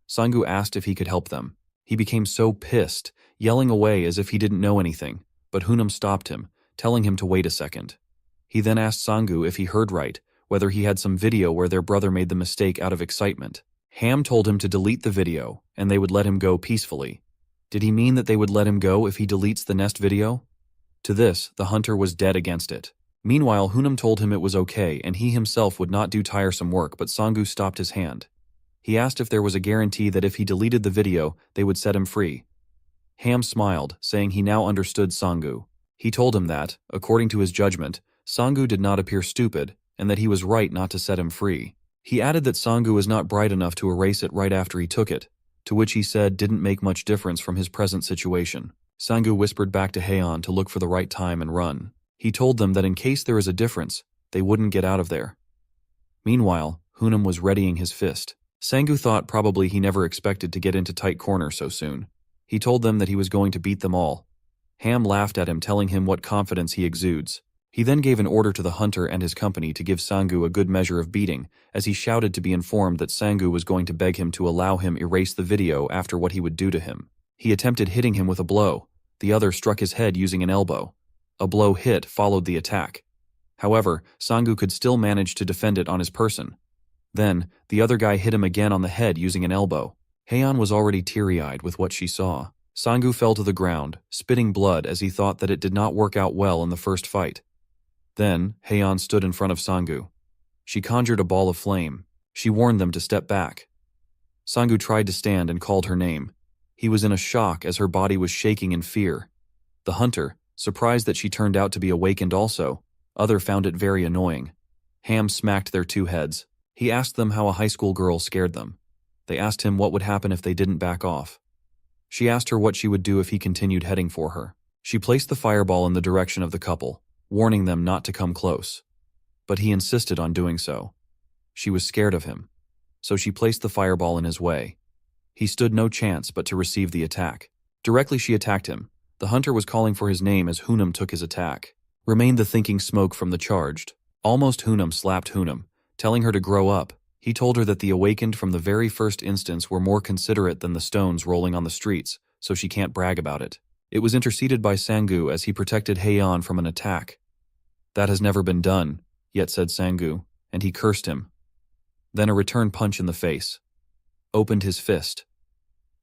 Sangu asked if he could help them. He became so pissed, yelling away as if he didn't know anything, but Hunam stopped him, telling him to wait a second. He then asked Sangu if he heard right, whether he had some video where their brother made the mistake out of excitement. Ham told him to delete the video, and they would let him go peacefully. Did he mean that they would let him go if he deletes the nest video? To this, the hunter was dead against it. Meanwhile, Hunam told him it was okay and he himself would not do tiresome work, but Sangu stopped his hand. He asked if there was a guarantee that if he deleted the video, they would set him free. Ham smiled, saying he now understood Sangu. He told him that, according to his judgment, Sangu did not appear stupid and that he was right not to set him free. He added that Sangu was not bright enough to erase it right after he took it, to which he said didn't make much difference from his present situation. Sangu whispered back to Heian to look for the right time and run. He told them that in case there is a difference, they wouldn't get out of there. Meanwhile, Hunam was readying his fist. Sangu thought probably he never expected to get into tight corner so soon. He told them that he was going to beat them all. Ham laughed at him, telling him what confidence he exudes. He then gave an order to the hunter and his company to give Sangu a good measure of beating, as he shouted to be informed that Sangu was going to beg him to allow him erase the video after what he would do to him. He attempted hitting him with a blow. The other struck his head using an elbow. A blow hit followed the attack. However, Sangu could still manage to defend it on his person. Then, the other guy hit him again on the head using an elbow. Heian was already teary-eyed with what she saw. Sangu fell to the ground, spitting blood as he thought that it did not work out well in the first fight. Then, Heian stood in front of Sangu. She conjured a ball of flame. She warned them to step back. Sangu tried to stand and called her name. He was in a shock as her body was shaking in fear. The hunter, surprised that she turned out to be awakened also, other found it very annoying. Ham smacked their two heads. He asked them how a high school girl scared them. They asked him what would happen if they didn't back off. She asked her what she would do if he continued heading for her. She placed the fireball in the direction of the couple, warning them not to come close. But he insisted on doing so. She was scared of him, so she placed the fireball in his way. He stood no chance but to receive the attack. Directly she attacked him. The hunter was calling for his name as Hunam took his attack. Remained the thinking smoke from the charged. Almost Hunam slapped Hunam, telling her to grow up. He told her that the awakened from the very first instance were more considerate than the stones rolling on the streets, so she can't brag about it. It was interceded by Sangu as he protected Heian from an attack. That has never been done, yet said Sangu, and he cursed him. Then a return punch in the face. Opened his fist.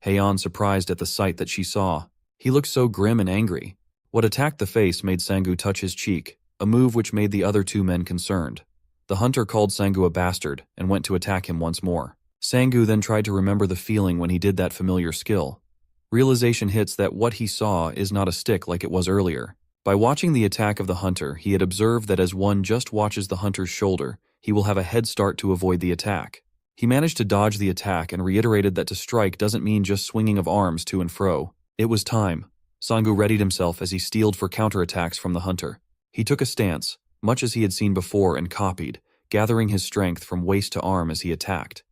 Heian surprised at the sight that she saw. He looked so grim and angry. What attacked the face made Sangu touch his cheek, a move which made the other two men concerned. The hunter called Sangu a bastard and went to attack him once more. Sangu then tried to remember the feeling when he did that familiar skill. Realization hits that what he saw is not a stick like it was earlier. By watching the attack of the hunter, he had observed that as one just watches the hunter's shoulder, he will have a head start to avoid the attack. He managed to dodge the attack and reiterated that to strike doesn't mean just swinging of arms to and fro. It was time. Sangu readied himself as he steeled for counterattacks from the hunter. He took a stance, much as he had seen before and copied, gathering his strength from waist to arm as he attacked.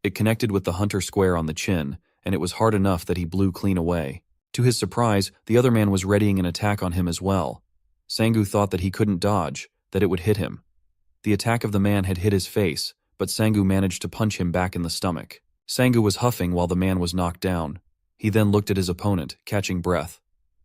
It connected with the hunter square on the chin, and it was hard enough that he blew clean away. To his surprise, the other man was readying an attack on him as well. Sangu thought that he couldn't dodge, that it would hit him. The attack of the man had hit his face, but Sangu managed to punch him back in the stomach. Sangu was huffing while the man was knocked down. He then looked at his opponent, catching breath.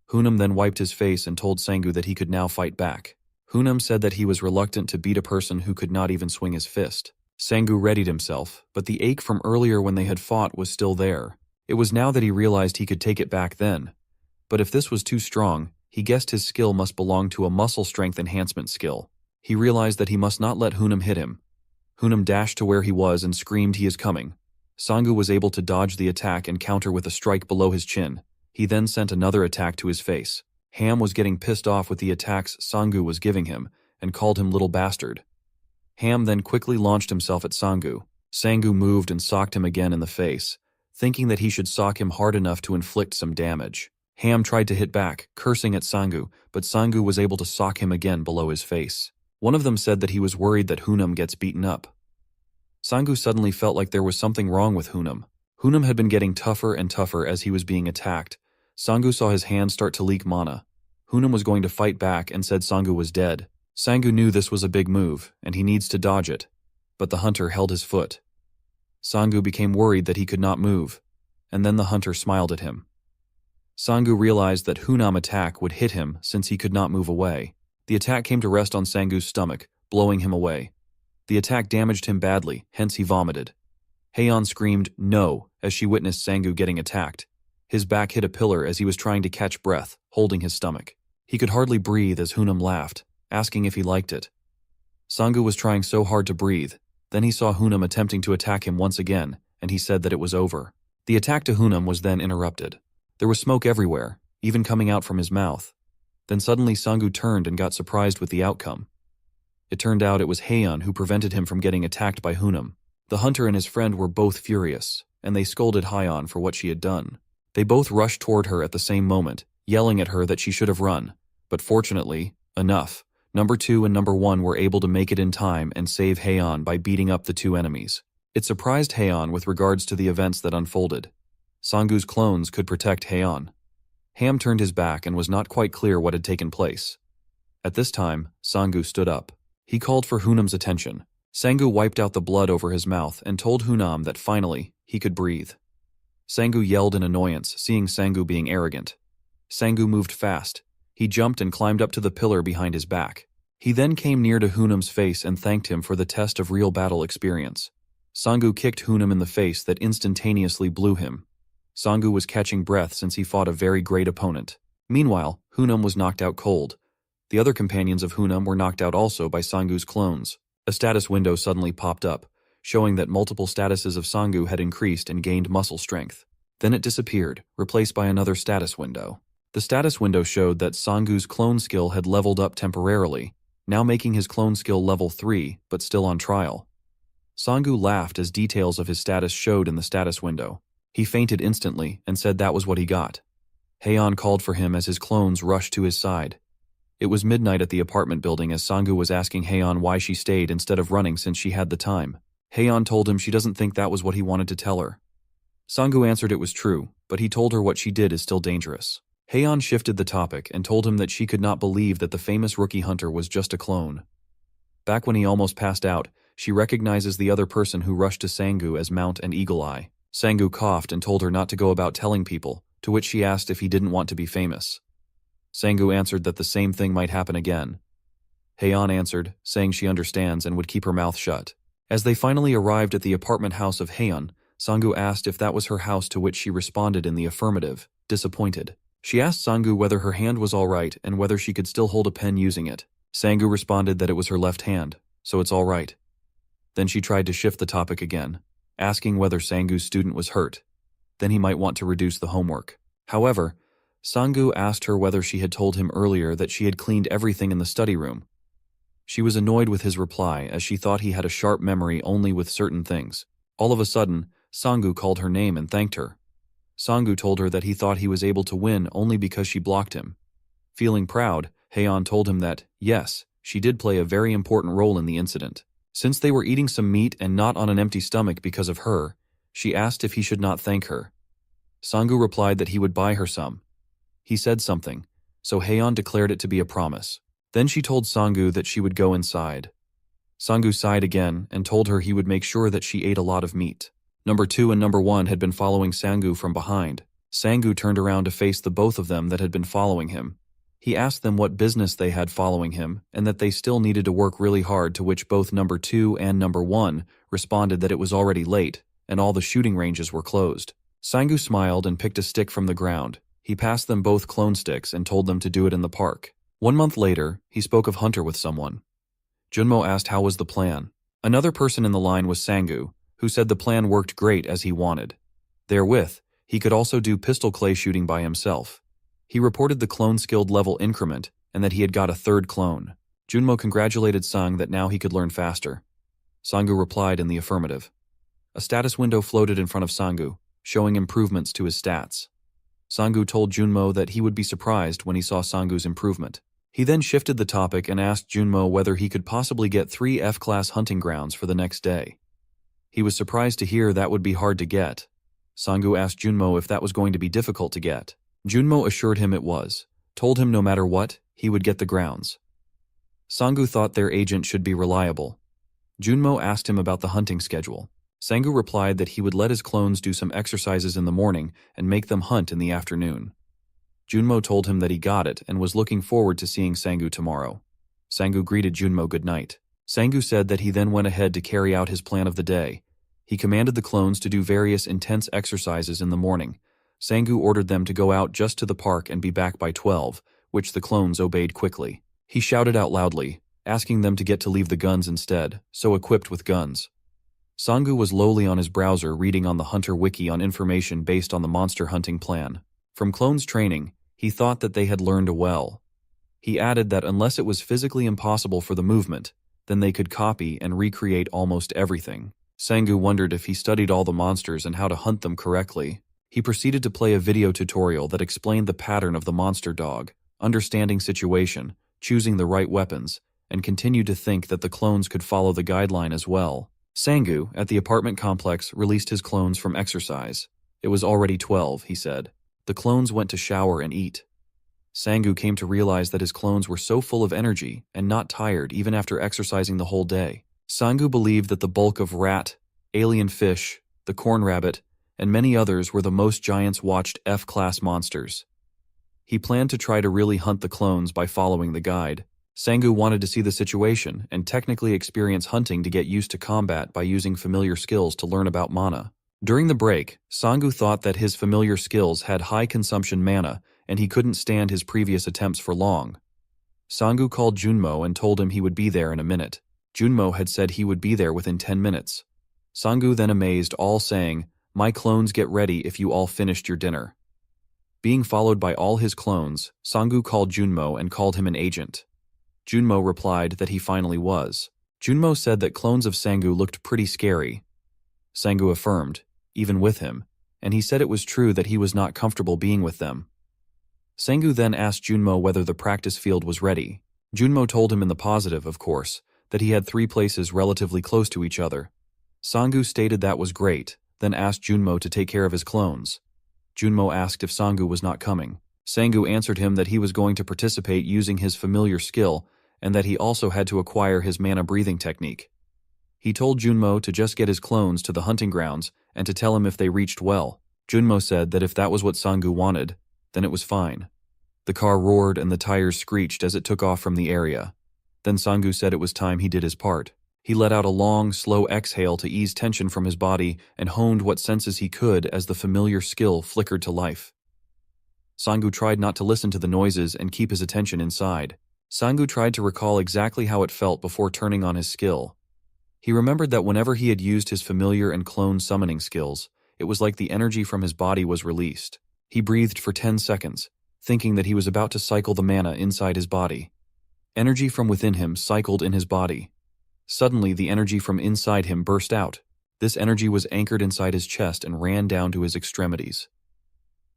Hunam then wiped his face and told Sangu that he could now fight back. Hunam said that he was reluctant to beat a person who could not even swing his fist. Sangu readied himself, but the ache from earlier when they had fought was still there. It was now that he realized he could take it back then. But if this was too strong, he guessed his skill must belong to a muscle strength enhancement skill. He realized that he must not let Hunam hit him. Hunam dashed to where he was and screamed, "He is coming." Sangu was able to dodge the attack and counter with a strike below his chin. He then sent another attack to his face. Ham was getting pissed off with the attacks Sangu was giving him and called him little bastard. Ham then quickly launched himself at Sangu. Sangu moved and socked him again in the face, thinking that he should sock him hard enough to inflict some damage. Ham tried to hit back, cursing at Sangu, but Sangu was able to sock him again below his face. One of them said that he was worried that Hunam gets beaten up. Sangu suddenly felt like there was something wrong with Hunam. Hunam had been getting tougher and tougher as he was being attacked. Sangu saw his hand start to leak mana. Hunam was going to fight back and said Sangu was dead. Sangu knew this was a big move, and he needs to dodge it. But the hunter held his foot. Sangu became worried that he could not move, and then the hunter smiled at him. Sangu realized that Hunam's attack would hit him since he could not move away. The attack came to rest on Sangu's stomach, blowing him away. The attack damaged him badly, hence he vomited. Heian screamed, "No," as she witnessed Sangu getting attacked. His back hit a pillar as he was trying to catch breath, holding his stomach. He could hardly breathe as Hunam laughed, asking if he liked it. Sangu was trying so hard to breathe. Then he saw Hunam attempting to attack him once again, and he said that it was over. The attack to Hunam was then interrupted. There was smoke everywhere, even coming out from his mouth. Then suddenly Sangu turned and got surprised with the outcome. It turned out it was Heian who prevented him from getting attacked by Hunam. The hunter and his friend were both furious, and they scolded Heian for what she had done. They both rushed toward her at the same moment, yelling at her that she should have run. But fortunately, enough. Number 2 and Number 1 were able to make it in time and save Heian by beating up the two enemies. It surprised Heian with regards to the events that unfolded. Sangu's clones could protect Heian. Ham turned his back and was not quite clear what had taken place. At this time, Sangu stood up. He called for Hunam's attention. Sangu wiped out the blood over his mouth and told Hunam that finally, he could breathe. Sangu yelled in annoyance, seeing Sangu being arrogant. Sangu moved fast. He jumped and climbed up to the pillar behind his back. He then came near to Hunam's face and thanked him for the test of real battle experience. Sangu kicked Hunam in the face that instantaneously blew him. Sangu was catching breath since he fought a very great opponent. Meanwhile, Hunam was knocked out cold. The other companions of Hunam were knocked out also by Sangu's clones. A status window suddenly popped up, showing that multiple statuses of Sangu had increased and gained muscle strength. Then it disappeared, replaced by another status window. The status window showed that Sangu's clone skill had leveled up temporarily, now making his clone skill level 3, but still on trial. Sangu laughed as details of his status showed in the status window. He fainted instantly and said that was what he got. Heian called for him as his clones rushed to his side. It was midnight at the apartment building as Sangu was asking Heian why she stayed instead of running since she had the time. Heian told him she doesn't think that was what he wanted to tell her. Sanggu answered it was true, but he told her what she did is still dangerous. Heian shifted the topic and told him that she could not believe that the famous rookie hunter was just a clone. Back when he almost passed out, she recognizes the other person who rushed to Sanggu as Mount and Eagle Eye. Sanggu coughed and told her not to go about telling people, to which she asked if he didn't want to be famous. Sanggu answered that the same thing might happen again. Heian answered, saying she understands and would keep her mouth shut. As they finally arrived at the apartment house of Heian, Sanggu asked if that was her house, to which she responded in the affirmative, disappointed. She asked Sanggu whether her hand was all right and whether she could still hold a pen using it. Sanggu responded that it was her left hand, so it's all right. Then she tried to shift the topic again, asking whether Sanggu's student was hurt. Then he might want to reduce the homework. However, Sanggu asked her whether she had told him earlier that she had cleaned everything in the study room. She was annoyed with his reply, as she thought he had a sharp memory only with certain things. All of a sudden, Sanggu called her name and thanked her. Sanggu told her that he thought he was able to win only because she blocked him. Feeling proud, Heian told him that, yes, she did play a very important role in the incident. Since they were eating some meat and not on an empty stomach because of her, she asked if he should not thank her. Sanggu replied that he would buy her some. He said something, so Heian declared it to be a promise. Then she told Sanggu that she would go inside. Sanggu sighed again and told her he would make sure that she ate a lot of meat. Number 2 and Number 1 had been following Sanggu from behind. Sanggu turned around to face the both of them that had been following him. He asked them what business they had following him and that they still needed to work really hard, to which both Number 2 and Number 1 responded that it was already late and all the shooting ranges were closed. Sanggu smiled and picked a stick from the ground. He passed them both clone sticks and told them to do it in the park. 1 month later, he spoke of Hunter with someone. Junmo asked how was the plan. Another person in the line was Sanggu, who said the plan worked great as he wanted. Therewith, he could also do pistol clay shooting by himself. He reported the clone skilled level increment and that he had got a 3rd clone. Junmo congratulated Sang that now he could learn faster. Sanggu replied in the affirmative. A status window floated in front of Sanggu, showing improvements to his stats. Sanggu told Junmo that he would be surprised when he saw Sanggu's improvement. He then shifted the topic and asked Junmo whether he could possibly get 3 F-class hunting grounds for the next day. He was surprised to hear that would be hard to get. Sanggu asked Junmo if that was going to be difficult to get. Junmo assured him it was, told him no matter what, he would get the grounds. Sanggu thought their agent should be reliable. Junmo asked him about the hunting schedule. Sanggu replied that he would let his clones do some exercises in the morning and make them hunt in the afternoon. Junmo told him that he got it and was looking forward to seeing Sanggu tomorrow. Sanggu greeted Junmo good night. Sanggu said that he then went ahead to carry out his plan of the day. He commanded the clones to do various intense exercises in the morning. Sanggu ordered them to go out just to the park and be back by 12, which the clones obeyed quickly. He shouted out loudly, asking them to get to leave the guns instead, so equipped with guns. Sanggu was lowly on his browser reading on the Hunter Wiki on information based on the monster hunting plan. From clones training, he thought that they had learned well. He added that unless it was physically impossible for the movement, then they could copy and recreate almost everything. Sanggu wondered if he studied all the monsters and how to hunt them correctly. He proceeded to play a video tutorial that explained the pattern of the monster dog, understanding situation, choosing the right weapons, and continued to think that the clones could follow the guideline as well. Sanggu, at the apartment complex, released his clones from exercise. It was already 12, he said. The clones went to shower and eat. Sanggu came to realize that his clones were so full of energy and not tired even after exercising the whole day. Sanggu believed that the bulk of rat, alien fish, the corn rabbit, and many others were the most Giants watched F-class monsters. He planned to try to really hunt the clones by following the guide. Sanggu wanted to see the situation and technically experience hunting to get used to combat by using familiar skills to learn about mana. During the break, Sanggu thought that his familiar skills had high consumption mana and he couldn't stand his previous attempts for long. Sanggu called Junmo and told him he would be there in a minute. Junmo had said he would be there within 10 minutes. Sanggu then amazed all saying, "My clones, get ready if you all finished your dinner." Being followed by all his clones, Sanggu called Junmo and called him an agent. Junmo replied that he finally was. Junmo said that clones of Sanggu looked pretty scary. Sanggu affirmed, even with him, and he said it was true that he was not comfortable being with them. Sanggu then asked Junmo whether the practice field was ready. Junmo told him in the positive, of course, that he had 3 places relatively close to each other. Sanggu stated that was great, then asked Junmo to take care of his clones. Junmo asked if Sangu was not coming. Sangu answered him that he was going to participate using his familiar skill and that he also had to acquire his mana breathing technique. He told Junmo to just get his clones to the hunting grounds and to tell him if they reached well. Junmo said that if that was what Sangu wanted, then it was fine. The car roared and the tires screeched as it took off from the area. Then Sangu said it was time he did his part. He let out a long, slow exhale to ease tension from his body and honed what senses he could as the familiar skill flickered to life. Sangu tried not to listen to the noises and keep his attention inside. Sangu tried to recall exactly how it felt before turning on his skill. He remembered that whenever he had used his familiar and clone summoning skills, it was like the energy from his body was released. He breathed for 10 seconds, thinking that he was about to cycle the mana inside his body. Energy from within him cycled in his body. Suddenly, the energy from inside him burst out. This energy was anchored inside his chest and ran down to his extremities.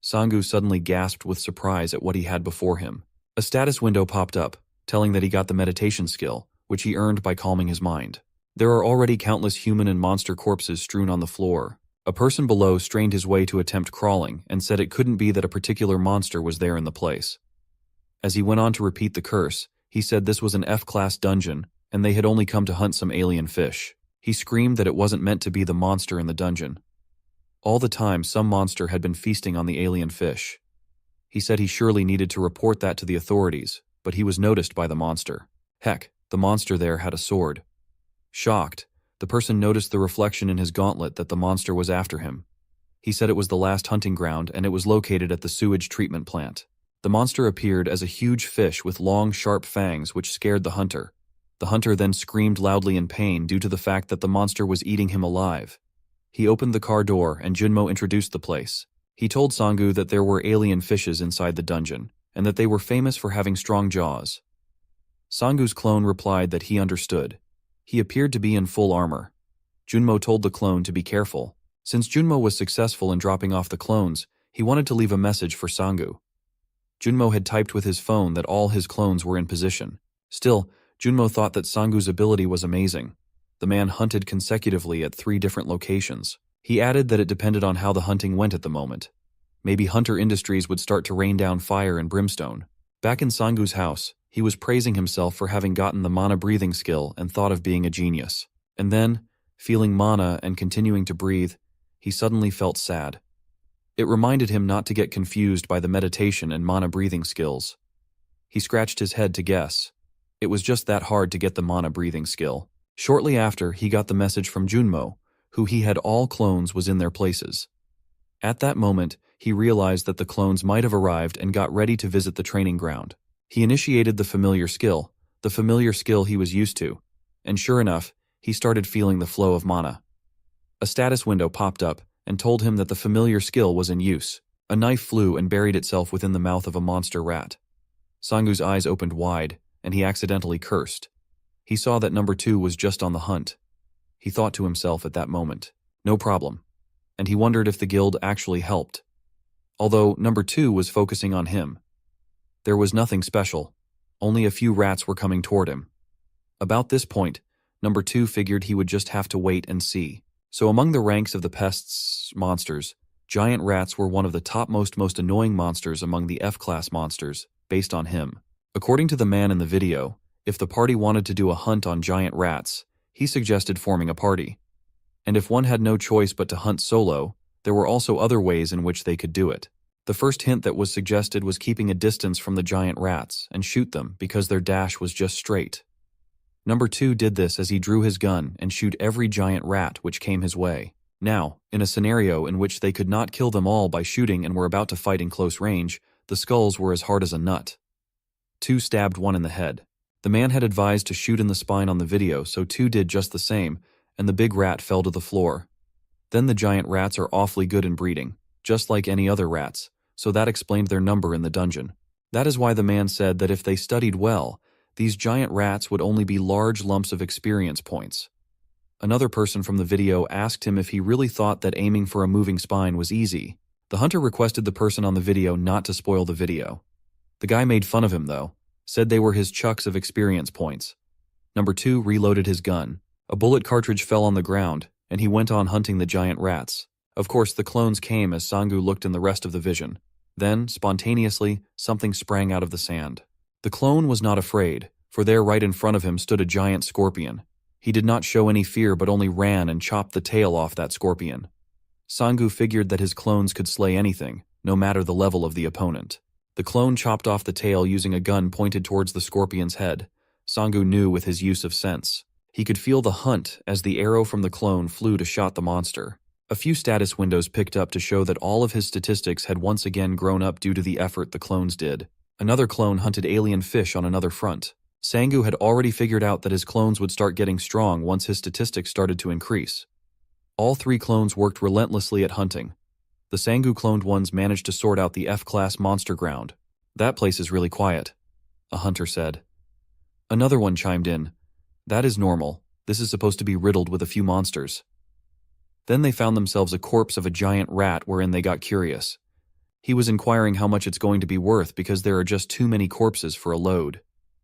Sangu suddenly gasped with surprise at what he had before him. A status window popped up, telling that he got the meditation skill, which he earned by calming his mind. There are already countless human and monster corpses strewn on the floor. A person below strained his way to attempt crawling and said it couldn't be that a particular monster was there in the place. As he went on to repeat the curse, he said this was an F-class dungeon and they had only come to hunt some alien fish. He screamed that it wasn't meant to be the monster in the dungeon. All the time, some monster had been feasting on the alien fish. He said he surely needed to report that to the authorities, but he was noticed by the monster. Heck, the monster there had a sword. Shocked, the person noticed the reflection in his gauntlet that the monster was after him. He said it was the last hunting ground and it was located at the sewage treatment plant. The monster appeared as a huge fish with long, sharp fangs which scared the hunter. The hunter then screamed loudly in pain due to the fact that the monster was eating him alive. He opened the car door and Junmo introduced the place. He told Sangu that there were alien fishes inside the dungeon, and that they were famous for having strong jaws. Sangu's clone replied that he understood. He appeared to be in full armor. Junmo told the clone to be careful. Since Junmo was successful in dropping off the clones, he wanted to leave a message for Sangu. Junmo had typed with his phone that all his clones were in position. Still, Junmo thought that Sangu's ability was amazing. The man hunted consecutively at 3 different locations. He added that it depended on how the hunting went at the moment. Maybe Hunter Industries would start to rain down fire and brimstone. Back in Sangu's house, he was praising himself for having gotten the mana breathing skill and thought of being a genius. And then, feeling mana and continuing to breathe, he suddenly felt sad. It reminded him not to get confused by the meditation and mana breathing skills. He scratched his head to guess. It was just that hard to get the mana breathing skill. Shortly after, he got the message from Junmo, who he had all clones was in their places. At that moment, he realized that the clones might have arrived and got ready to visit the training ground. He initiated the familiar skill he was used to, and sure enough, he started feeling the flow of mana. A status window popped up and told him that the familiar skill was in use. A knife flew and buried itself within the mouth of a monster rat. Sangu's eyes opened wide, and he accidentally cursed. He saw that number 2 was just on the hunt. He thought to himself at that moment, no problem, and he wondered if the guild actually helped. Although number 2 was focusing on him. There was nothing special, only a few rats were coming toward him. About this point, number 2 figured he would just have to wait and see. So among the ranks of the pests monsters, giant rats were one of the topmost most annoying monsters among the F-class monsters, based on him. According to the man in the video, if the party wanted to do a hunt on giant rats, he suggested forming a party. And if one had no choice but to hunt solo, there were also other ways in which they could do it. The first hint that was suggested was keeping a distance from the giant rats and shoot them because their dash was just straight. Number 2 did this as he drew his gun and shoot every giant rat which came his way. Now, in a scenario in which they could not kill them all by shooting and were about to fight in close range, the skulls were as hard as a nut. 2 stabbed one in the head. The man had advised to shoot in the spine on the video, so 2 did just the same, and the big rat fell to the floor. Then the giant rats are awfully good in breeding, just like any other rats, so that explained their number in the dungeon. That is why the man said that if they studied well, these giant rats would only be large lumps of experience points. Another person from the video asked him if he really thought that aiming for a moving spine was easy. The hunter requested the person on the video not to spoil the video. The guy made fun of him though, said they were his chucks of experience points. Number 2 reloaded his gun. A bullet cartridge fell on the ground, and he went on hunting the giant rats. Of course, the clones came as Sangu looked in the rest of the vision. Then, spontaneously, something sprang out of the sand. The clone was not afraid, for there right in front of him stood a giant scorpion. He did not show any fear but only ran and chopped the tail off that scorpion. Sangu figured that his clones could slay anything, no matter the level of the opponent. The clone chopped off the tail using a gun pointed towards the scorpion's head. Sangu knew with his use of sense. He could feel the hunt as the arrow from the clone flew to shot the monster. A few status windows picked up to show that all of his statistics had once again grown up due to the effort the clones did. Another clone hunted alien fish on another front. Sangu had already figured out that his clones would start getting strong once his statistics started to increase. All three clones worked relentlessly at hunting. The Sangu cloned ones managed to sort out the F-class monster ground. "That place is really quiet," a hunter said. Another one chimed in. "That is normal. This is supposed to be riddled with a few monsters." Then they found themselves a corpse of a giant rat wherein they got curious. He was inquiring how much it's going to be worth because there are just too many corpses for a load.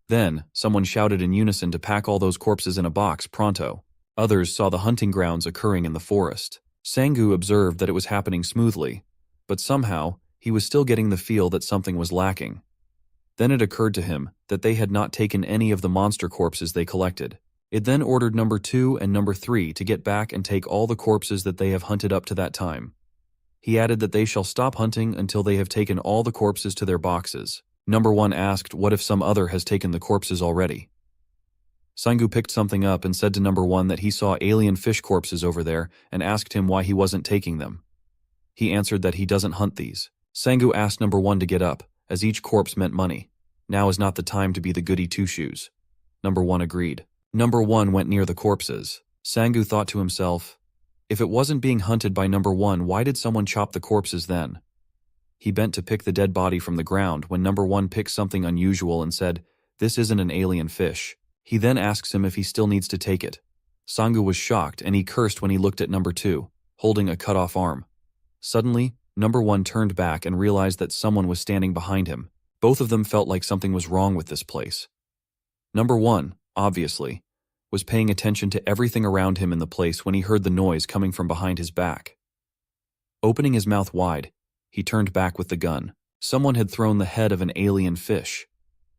Then, someone shouted in unison to pack all those corpses in a box pronto. Others saw the hunting grounds occurring in the forest. Sangu observed that it was happening smoothly, but somehow, he was still getting the feel that something was lacking. Then it occurred to him that they had not taken any of the monster corpses they collected. It then ordered number 2 and number 3 to get back and take all the corpses that they have hunted up to that time. He added that they shall stop hunting until they have taken all the corpses to their boxes. Number 1 asked what if some other has taken the corpses already. Sangu picked something up and said to number 1 that he saw alien fish corpses over there and asked him why he wasn't taking them. He answered that he doesn't hunt these. Sangu asked number 1 to get up, as each corpse meant money. Now is not the time to be the goody two-shoes. Number 1 agreed. Number 1 went near the corpses. Sangu thought to himself, if it wasn't being hunted by number 1, why did someone chop the corpses then? He bent to pick the dead body from the ground when number 1 picked something unusual and said, "This isn't an alien fish." He then asks him if he still needs to take it. Sangu was shocked and he cursed when he looked at number 2, holding a cut-off arm. Suddenly, number 1 turned back and realized that someone was standing behind him. Both of them felt like something was wrong with this place. Number 1, obviously, was paying attention to everything around him in the place when he heard the noise coming from behind his back. Opening his mouth wide, he turned back with the gun. Someone had thrown the head of an alien fish.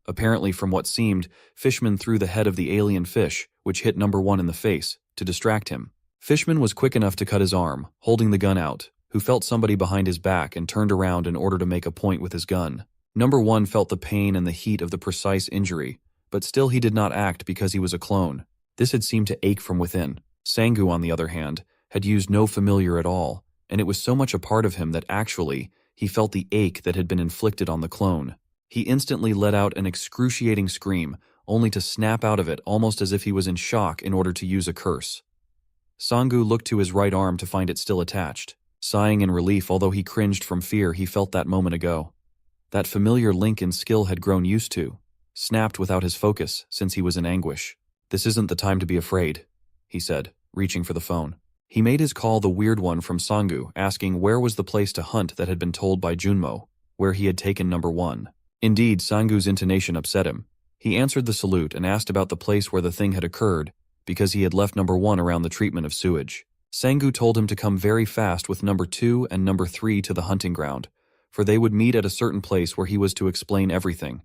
Apparently, from what seemed, Fishman threw the head of the alien fish, which hit number 1 in the face, to distract him. Fishman was quick enough to cut his arm, holding the gun out, who felt somebody behind his back and turned around in order to make a point with his gun. Number 1 felt the pain and the heat of the precise injury, but still he did not act because he was a clone. This had seemed to ache from within. Sangu, on the other hand, had used no familiar at all, and it was so much a part of him that actually, he felt the ache that had been inflicted on the clone. He instantly let out an excruciating scream, only to snap out of it almost as if he was in shock in order to use a curse. Sangu looked to his right arm to find it still attached, sighing in relief although he cringed from fear he felt that moment ago. That familiar link in skill had grown used to, snapped without his focus since he was in anguish. "This isn't the time to be afraid," he said, reaching for the phone. He made his call the weird one from Sangu, asking where was the place to hunt that had been told by Junmo, where he had taken number 1. Indeed, Sangu's intonation upset him. He answered the salute and asked about the place where the thing had occurred, because he had left number 1 around the treatment of sewage. Sangu told him to come very fast with number 2 and number 3 to the hunting ground, for they would meet at a certain place where he was to explain everything.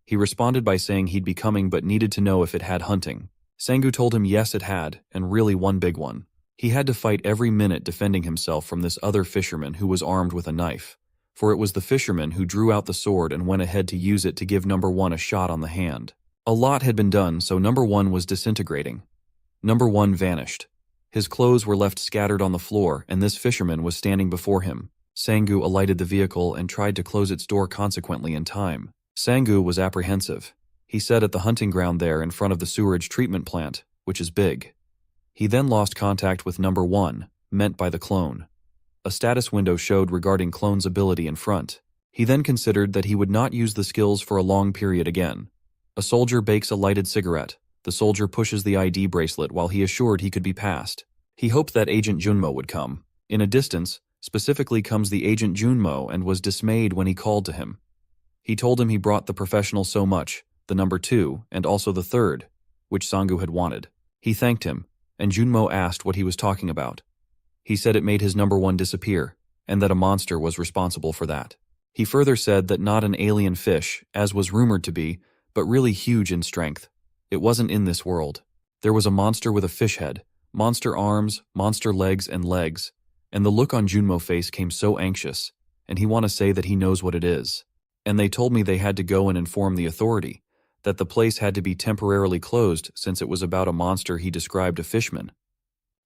He responded by saying he'd be coming but needed to know if it had hunting. Sangu told him yes it had, and really one big one. He had to fight every minute defending himself from this other fisherman who was armed with a knife, for it was the fisherman who drew out the sword and went ahead to use it to give number 1 a shot on the hand. A lot had been done, so number 1 was disintegrating. Number 1 vanished. His clothes were left scattered on the floor, and this fisherman was standing before him. Sangu alighted the vehicle and tried to close its door consequently in time. Sangu was apprehensive. He said at the hunting ground there in front of the sewerage treatment plant, which is big. He then lost contact with number 1, meant by the clone. A status window showed regarding clone's ability in front. He then considered that he would not use the skills for a long period again. A soldier bakes a lighted cigarette. The soldier pushes the ID bracelet while he assured he could be passed. He hoped that Agent Junmo would come. In a distance, specifically comes the Agent Junmo and was dismayed when he called to him. He told him he brought the professional so much, the number 2, and also the 3rd, which Sangu had wanted. He thanked him, and Junmo asked what he was talking about. He said it made his number one disappear, and that a monster was responsible for that. He further said that not an alien fish, as was rumored to be, but really huge in strength. It wasn't in this world. There was a monster with a fish head, monster arms, monster legs, and the look on Junmo's face came so anxious, and he want to say that he knows what it is. And they told me they had to go and inform the authority, that the place had to be temporarily closed since it was about a monster he described a fishman.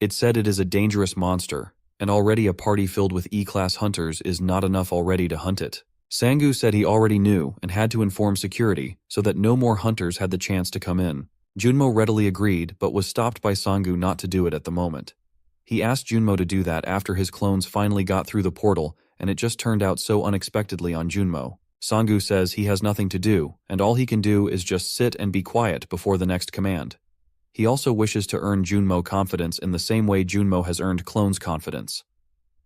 It said it is a dangerous monster, and already a party filled with E-class hunters is not enough already to hunt it. Sangu said he already knew and had to inform security so that no more hunters had the chance to come in. Junmo readily agreed but was stopped by Sangu not to do it at the moment. He asked Junmo to do that after his clones finally got through the portal, and it just turned out so unexpectedly on Junmo. Sangu says he has nothing to do, and all he can do is just sit and be quiet before the next command. He also wishes to earn Junmo confidence in the same way Junmo has earned clones' confidence.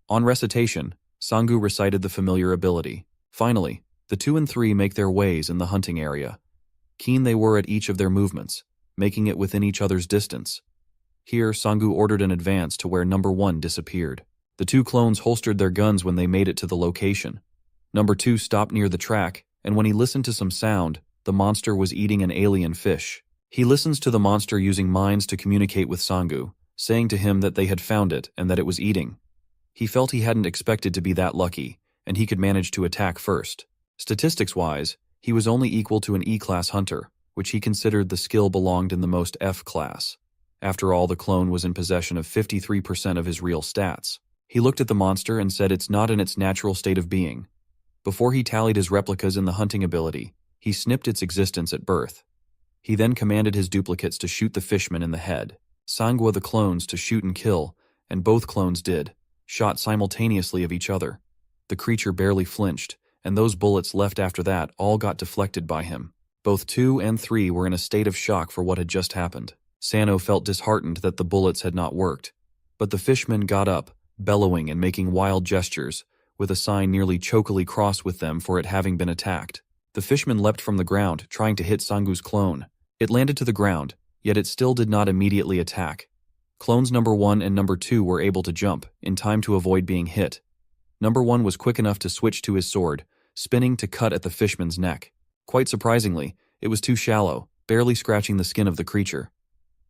On recitation, Sangu recited the familiar ability. Finally, the 2 and 3 make their ways in the hunting area. Keen they were at each of their movements, making it within each other's distance. Here, Sangu ordered an advance to where number 1 disappeared. The 2 clones holstered their guns when they made it to the location. Number 2 stopped near the track, and when he listened to some sound, the monster was eating an alien fish. He listens to the monster using minds to communicate with Sangu, saying to him that they had found it and that it was eating. He felt he hadn't expected to be that lucky, and he could manage to attack first. Statistics-wise, he was only equal to an E-class hunter, which he considered the skill belonged in the most F-class. After all, the clone was in possession of 53% of his real stats. He looked at the monster and said it's not in its natural state of being. Before he tallied his replicas in the hunting ability, he snipped its existence at birth. He then commanded his duplicates to shoot the fishman in the head. Sangwa the clones to shoot and kill, and both clones did, shot simultaneously of each other. The creature barely flinched, and those bullets left after that all got deflected by him. Both 2 and 3 were in a state of shock for what had just happened. Sano felt disheartened that the bullets had not worked, but the fishman got up, bellowing and making wild gestures, with a sign nearly chokily crossed with them for it having been attacked. The fishman leapt from the ground, trying to hit Sangu's clone. It landed to the ground, yet it still did not immediately attack. Clones number 1 and number 2 were able to jump, in time to avoid being hit. Number 1 was quick enough to switch to his sword, spinning to cut at the fishman's neck. Quite surprisingly, it was too shallow, barely scratching the skin of the creature.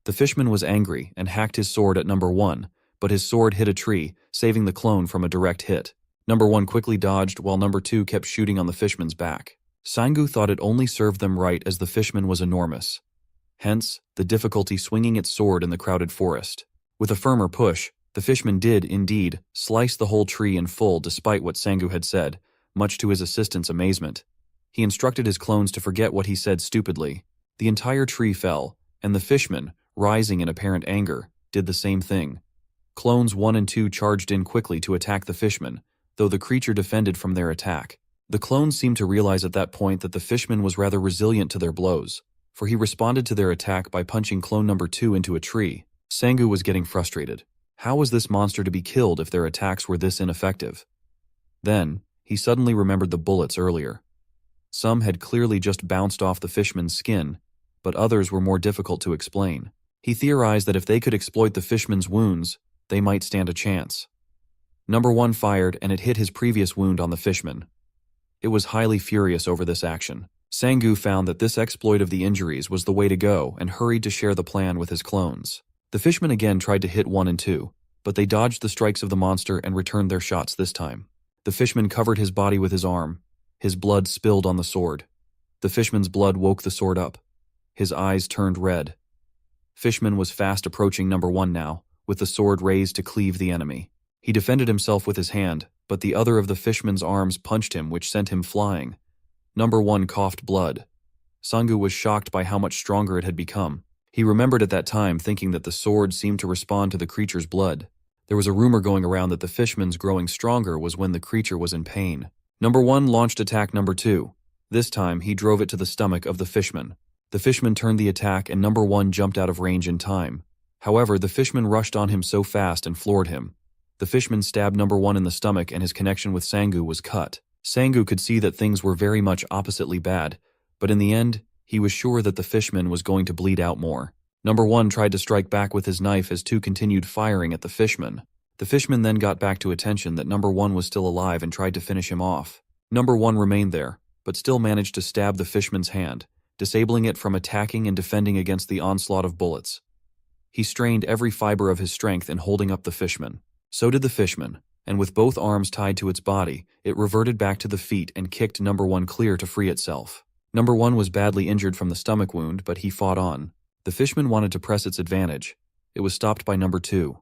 The fishman was angry and hacked his sword at number 1, but his sword hit a tree, saving the clone from a direct hit. Number 1 quickly dodged while number 2 kept shooting on the fishman's back. Sangu thought it only served them right as the fishman was enormous. Hence, the difficulty swinging its sword in the crowded forest. With a firmer push, the fishman did, indeed, slice the whole tree in full despite what Sangu had said, much to his assistant's amazement. He instructed his clones to forget what he said stupidly. The entire tree fell, and the fishman, rising in apparent anger, did the same thing. Clones 1 and 2 charged in quickly to attack the fishman, though the creature defended from their attack. The clones seemed to realize at that point that the fishman was rather resilient to their blows, for he responded to their attack by punching clone number 2 into a tree. Sangu was getting frustrated. How was this monster to be killed if their attacks were this ineffective? Then, he suddenly remembered the bullets earlier. Some had clearly just bounced off the fishman's skin, but others were more difficult to explain. He theorized that if they could exploit the fishman's wounds, they might stand a chance. Number 1 fired and it hit his previous wound on the fishman. It was highly furious over this action. Sangu found that this exploit of the injuries was the way to go and hurried to share the plan with his clones. The fishman again tried to hit 1 and 2, but they dodged the strikes of the monster and returned their shots this time. The fishman covered his body with his arm. His blood spilled on the sword. The fishman's blood woke the sword up. His eyes turned red. Fishman was fast approaching number 1 now, with the sword raised to cleave the enemy. He defended himself with his hand, but the other of the fishman's arms punched him, which sent him flying. Number 1 coughed blood. Sangu was shocked by how much stronger it had become. He remembered at that time thinking that the sword seemed to respond to the creature's blood. There was a rumor going around that the fishman's growing stronger was when the creature was in pain. Number 1 launched attack number 2. This time, he drove it to the stomach of the fishman. The fishman turned the attack and number 1 jumped out of range in time. However, the fishman rushed on him so fast and floored him. The fishman stabbed number 1 in the stomach and his connection with Sangu was cut. Sangu could see that things were very much oppositely bad, but in the end, he was sure that the fishman was going to bleed out more. Number 1 tried to strike back with his knife as 2 continued firing at the fishman. The fisherman then got back to attention that number 1 was still alive and tried to finish him off. Number 1 remained there, but still managed to stab the fisherman's hand, disabling it from attacking and defending against the onslaught of bullets. He strained every fiber of his strength in holding up the fisherman. So did the fisherman, and with both arms tied to its body, it reverted back to the feet and kicked number 1 clear to free itself. Number 1 was badly injured from the stomach wound, but he fought on. The fisherman wanted to press its advantage. It was stopped by number 2.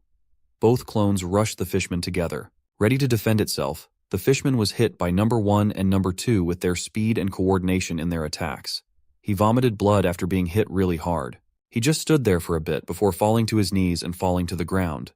Both clones rushed the fisherman together. Ready to defend itself, the fisherman was hit by number 1 and number 2 with their speed and coordination in their attacks. He vomited blood after being hit really hard. He just stood there for a bit before falling to his knees and falling to the ground.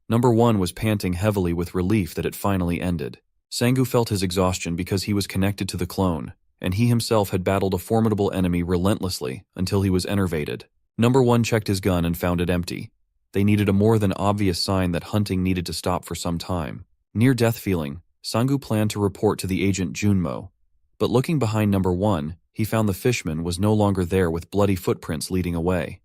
Number 1 was panting heavily with relief that it finally ended. Sangu felt his exhaustion because he was connected to the clone, and he himself had battled a formidable enemy relentlessly until he was enervated. Number 1 checked his gun and found it empty. They needed a more than obvious sign that hunting needed to stop for some time. Near-death feeling, Sangu planned to report to the agent Junmo. But looking behind number 1, he found the fisherman was no longer there with bloody footprints leading away.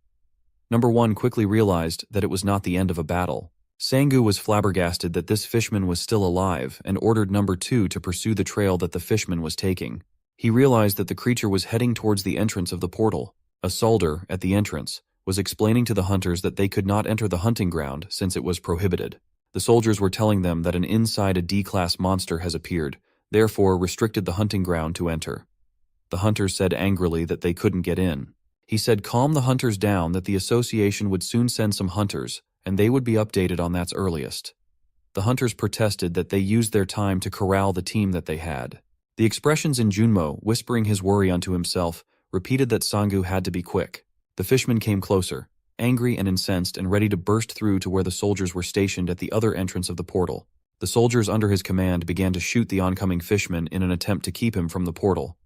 Number 1 quickly realized that it was not the end of a battle. Sangu was flabbergasted that this fisherman was still alive and ordered number 2 to pursue the trail that the fisherman was taking. He realized that the creature was heading towards the entrance of the portal. A soldier, at the entrance, was explaining to the hunters that they could not enter the hunting ground since it was prohibited. The soldiers were telling them that an inside a D-class monster has appeared, therefore restricted the hunting ground to enter. The hunters said angrily that they couldn't get in. He said calm the hunters down, that the association would soon send some hunters, and they would be updated on that's earliest. The hunters protested that they used their time to corral the team that they had. The expressions in Junmo, whispering his worry unto himself, repeated that Sangu had to be quick. The fisherman came closer, angry and incensed and ready to burst through to where the soldiers were stationed at the other entrance of the portal. The soldiers under his command began to shoot the oncoming fisherman in an attempt to keep him from the portal.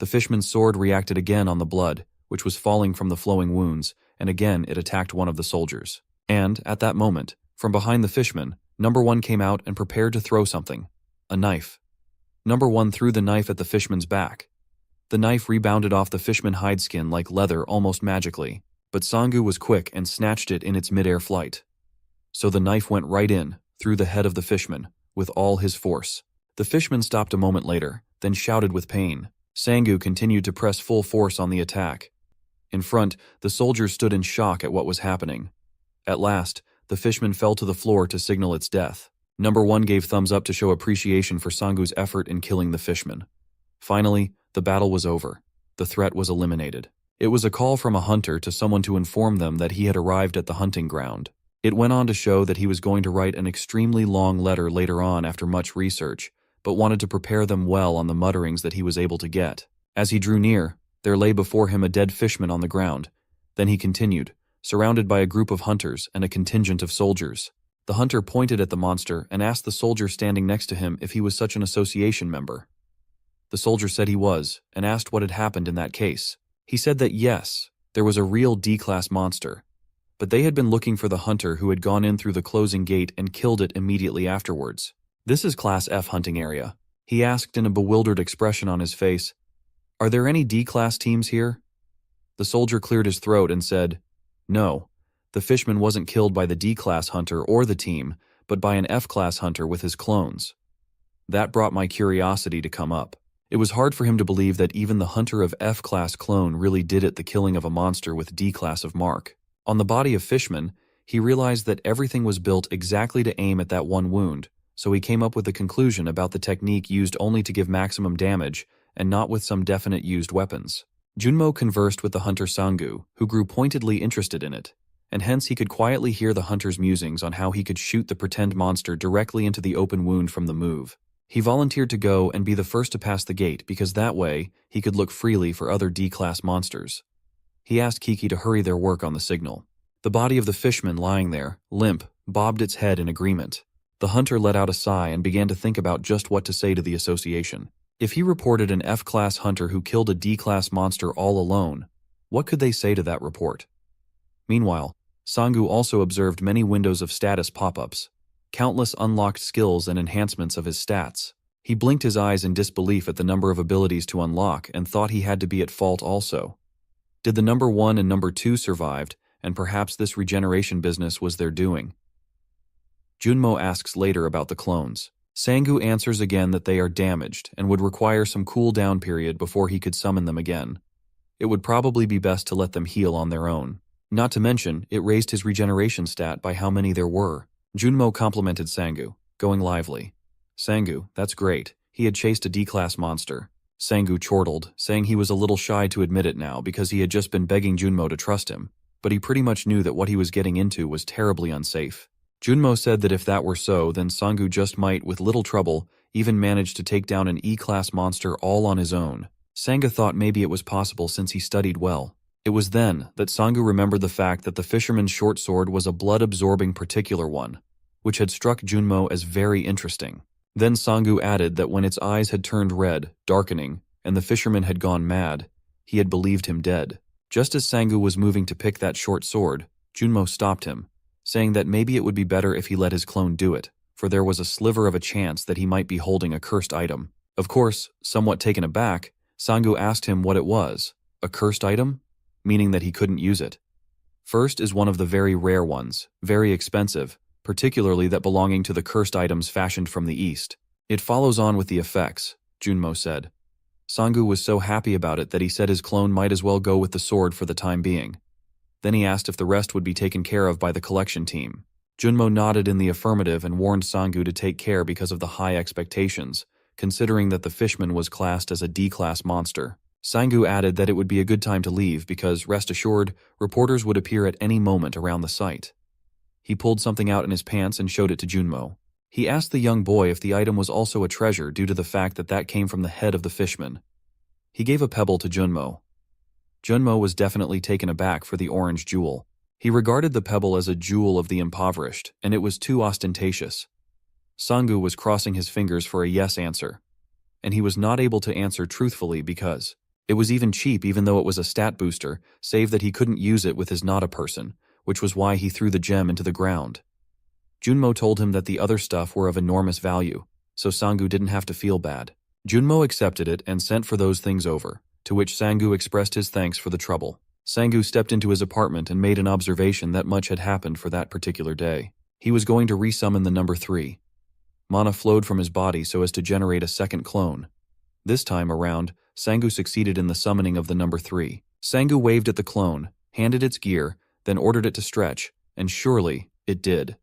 The fisherman's sword reacted again on the blood, which was falling from the flowing wounds, and again it attacked one of the soldiers. And, at that moment, from behind the fisherman, number 1 came out and prepared to throw something. A knife. Number 1 threw the knife at the fisherman's back. The knife rebounded off the fisherman's hide skin like leather almost magically, but Sangu was quick and snatched it in its mid-air flight. So the knife went right in, through the head of the fisherman, with all his force. The fisherman stopped a moment later, then shouted with pain. Sangu continued to press full force on the attack. In front, the soldiers stood in shock at what was happening. At last, the fisherman fell to the floor to signal its death. Number 1 gave thumbs up to show appreciation for Sangu's effort in killing the fisherman. Finally, the battle was over. The threat was eliminated. It was a call from a hunter to someone to inform them that he had arrived at the hunting ground. It went on to show that he was going to write an extremely long letter later on after much research, but wanted to prepare them well on the mutterings that he was able to get. As he drew near, there lay before him a dead fisherman on the ground. Then he continued, surrounded by a group of hunters and a contingent of soldiers. The hunter pointed at the monster and asked the soldier standing next to him if he was such an association member. The soldier said he was, and asked what had happened in that case. He said that yes, there was a real D-class monster, but they had been looking for the hunter who had gone in through the closing gate and killed it immediately afterwards. This is Class F hunting area. He asked in a bewildered expression on his face, "Are there any D-class teams here?" The soldier cleared his throat and said, "No, the fisherman wasn't killed by the D-class hunter or the team, but by an F-class hunter with his clones." That brought my curiosity to come up. It was hard for him to believe that even the hunter of F-class clone really did it, the killing of a monster with D-class of mark. On the body of Fishman, he realized that everything was built exactly to aim at that one wound, so he came up with a conclusion about the technique used only to give maximum damage and not with some definite used weapons. Junmo conversed with the hunter Sangu, who grew pointedly interested in it, and hence he could quietly hear the hunter's musings on how he could shoot the pretend monster directly into the open wound from the move. He volunteered to go and be the first to pass the gate because that way he could look freely for other D-class monsters. He asked Kiki to hurry their work on the signal. The body of the fishman lying there, limp, bobbed its head in agreement. The hunter let out a sigh and began to think about just what to say to the association. If he reported an F-class hunter who killed a D-class monster all alone, what could they say to that report? Meanwhile, Sangu also observed many windows of status pop-ups, countless unlocked skills and enhancements of his stats. He blinked his eyes in disbelief at the number of abilities to unlock and thought he had to be at fault also. Did the number 1 and number 2 survived, and perhaps this regeneration business was their doing? Junmo asks later about the clones. Sangu answers again that they are damaged and would require some cool-down period before he could summon them again. It would probably be best to let them heal on their own. Not to mention, it raised his regeneration stat by how many there were. Junmo complimented Sangu, going lively. Sangu, that's great. He had chased a D-class monster. Sangu chortled, saying he was a little shy to admit it now because he had just been begging Junmo to trust him, but he pretty much knew that what he was getting into was terribly unsafe. Junmo said that if that were so, then Sangu just might, with little trouble, even manage to take down an E-class monster all on his own. Sangha thought maybe it was possible since he studied well. It was then that Sangu remembered the fact that the fisherman's short sword was a blood-absorbing particular one, which had struck Junmo as very interesting. Then Sangu added that when its eyes had turned red, darkening, and the fisherman had gone mad, he had believed him dead. Just as Sangu was moving to pick that short sword, Junmo stopped him, saying that maybe it would be better if he let his clone do it, for there was a sliver of a chance that he might be holding a cursed item. Of course, somewhat taken aback, Sangu asked him what it was. A cursed item? Meaning that he couldn't use it. First is one of the very rare ones, very expensive, particularly that belonging to the cursed items fashioned from the East. It follows on with the effects, Junmo said. Sangu was so happy about it that he said his clone might as well go with the sword for the time being. Then he asked if the rest would be taken care of by the collection team. Junmo nodded in the affirmative and warned Sangu to take care because of the high expectations, considering that the fishman was classed as a D-class monster. Sangu added that it would be a good time to leave because, rest assured, reporters would appear at any moment around the site. He pulled something out in his pants and showed it to Junmo. He asked the young boy if the item was also a treasure due to the fact that that came from the head of the fishman. He gave a pebble to Junmo. Junmo was definitely taken aback for the orange jewel. He regarded the pebble as a jewel of the impoverished, and it was too ostentatious. Sangu was crossing his fingers for a yes answer, and he was not able to answer truthfully because it was even cheap even though it was a stat booster, save that he couldn't use it with his not a person, which was why he threw the gem into the ground. Junmo told him that the other stuff were of enormous value, so Sangu didn't have to feel bad. Junmo accepted it and sent for those things over, to which Sangu expressed his thanks for the trouble. Sangu stepped into his apartment and made an observation that much had happened for that particular day. He was going to resummon the number 3. Mana flowed from his body so as to generate a second clone. This time around, Sangu succeeded in the summoning of the number 3. Sangu waved at the clone, handed its gear, then ordered it to stretch, and surely, it did.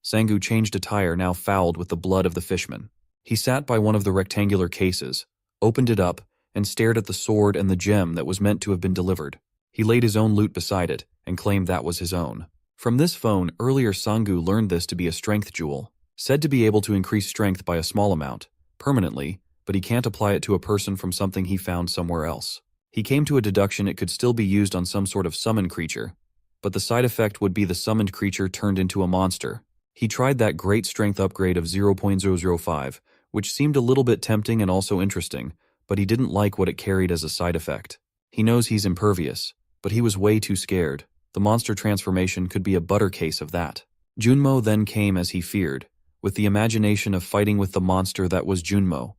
Sangu changed attire now fouled with the blood of the fishman. He sat by one of the rectangular cases, opened it up, and stared at the sword and the gem that was meant to have been delivered. He laid his own loot beside it, and claimed that was his own. From this phone, earlier Sangu learned this to be a strength jewel, said to be able to increase strength by a small amount, permanently, but he can't apply it to a person from something he found somewhere else. He came to a deduction it could still be used on some sort of summoned creature, but the side effect would be the summoned creature turned into a monster. He tried that great strength upgrade of 0.005, which seemed a little bit tempting and also interesting, but he didn't like what it carried as a side effect. He knows he's impervious, but he was way too scared. The monster transformation could be a butter case of that. Junmo then came as he feared, with the imagination of fighting with the monster that was Junmo,